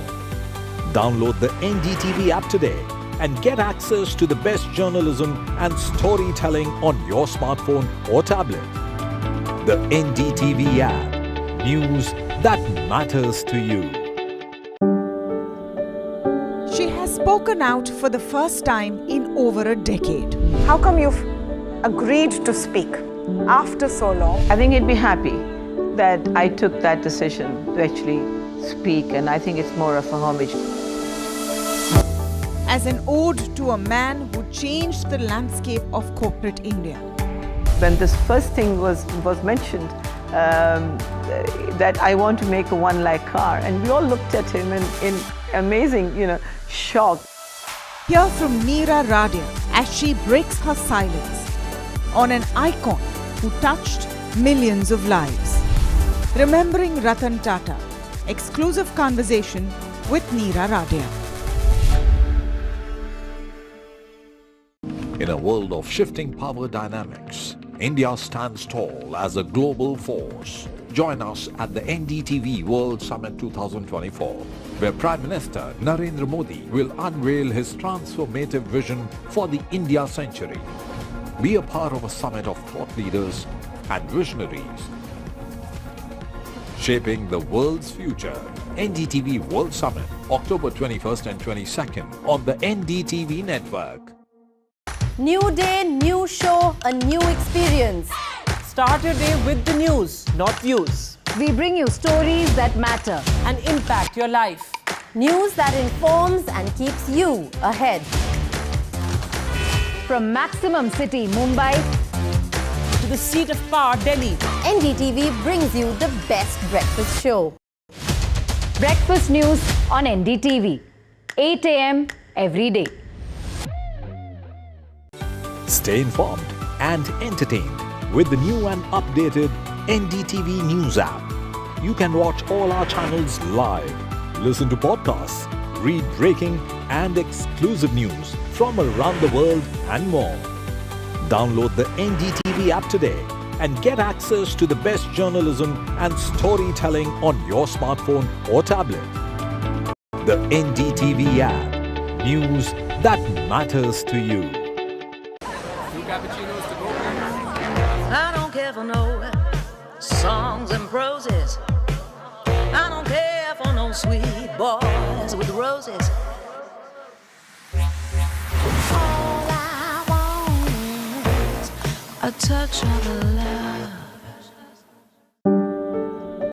Download the NDTV app today and get access to the best journalism and storytelling on your smartphone or tablet. The NDTV app. News that matters to you. She has spoken out for the first time in over a decade. How come you've agreed to speak after so long? I think he'd be happy that I took that decision to actually speak, and I think it's more of a homage. As an ode to a man who changed the landscape of corporate India. When this first thing was mentioned, that I want to make a one-lakh car, and we all looked at him in amazing, shock. Hear from Neera Radia as she breaks her silence on an icon who touched millions of lives. Remembering Ratan Tata. Exclusive conversation with Neera Radia. In a world of shifting power dynamics, India stands tall as a global force. Join us at the NDTV World Summit 2024, where Prime Minister Narendra Modi will unveil his transformative vision for the India century. Be a part of a summit of thought leaders and visionaries, shaping the world's future. NDTV World Summit, October 21st and 22nd on the NDTV network. New day, new show, a new experience. Start your day with the news, not views. We bring you stories that matter And impact your life. News that informs and keeps you ahead. From Maximum City, Mumbai, To the seat of power, Delhi. NDTV brings you the best breakfast show. Breakfast news on NDTV, 8 a.m. every day. Stay informed and entertained with the new and updated NDTV News app. You can watch all our channels live, listen to podcasts, read breaking and exclusive news from around the world and more. Download the NDTV app today and get access to the best journalism and storytelling on your smartphone or tablet. The NDTV app. News that matters to you. I don't care for no songs and proses. I don't care for no sweet boys with roses. All I want is a touch of love.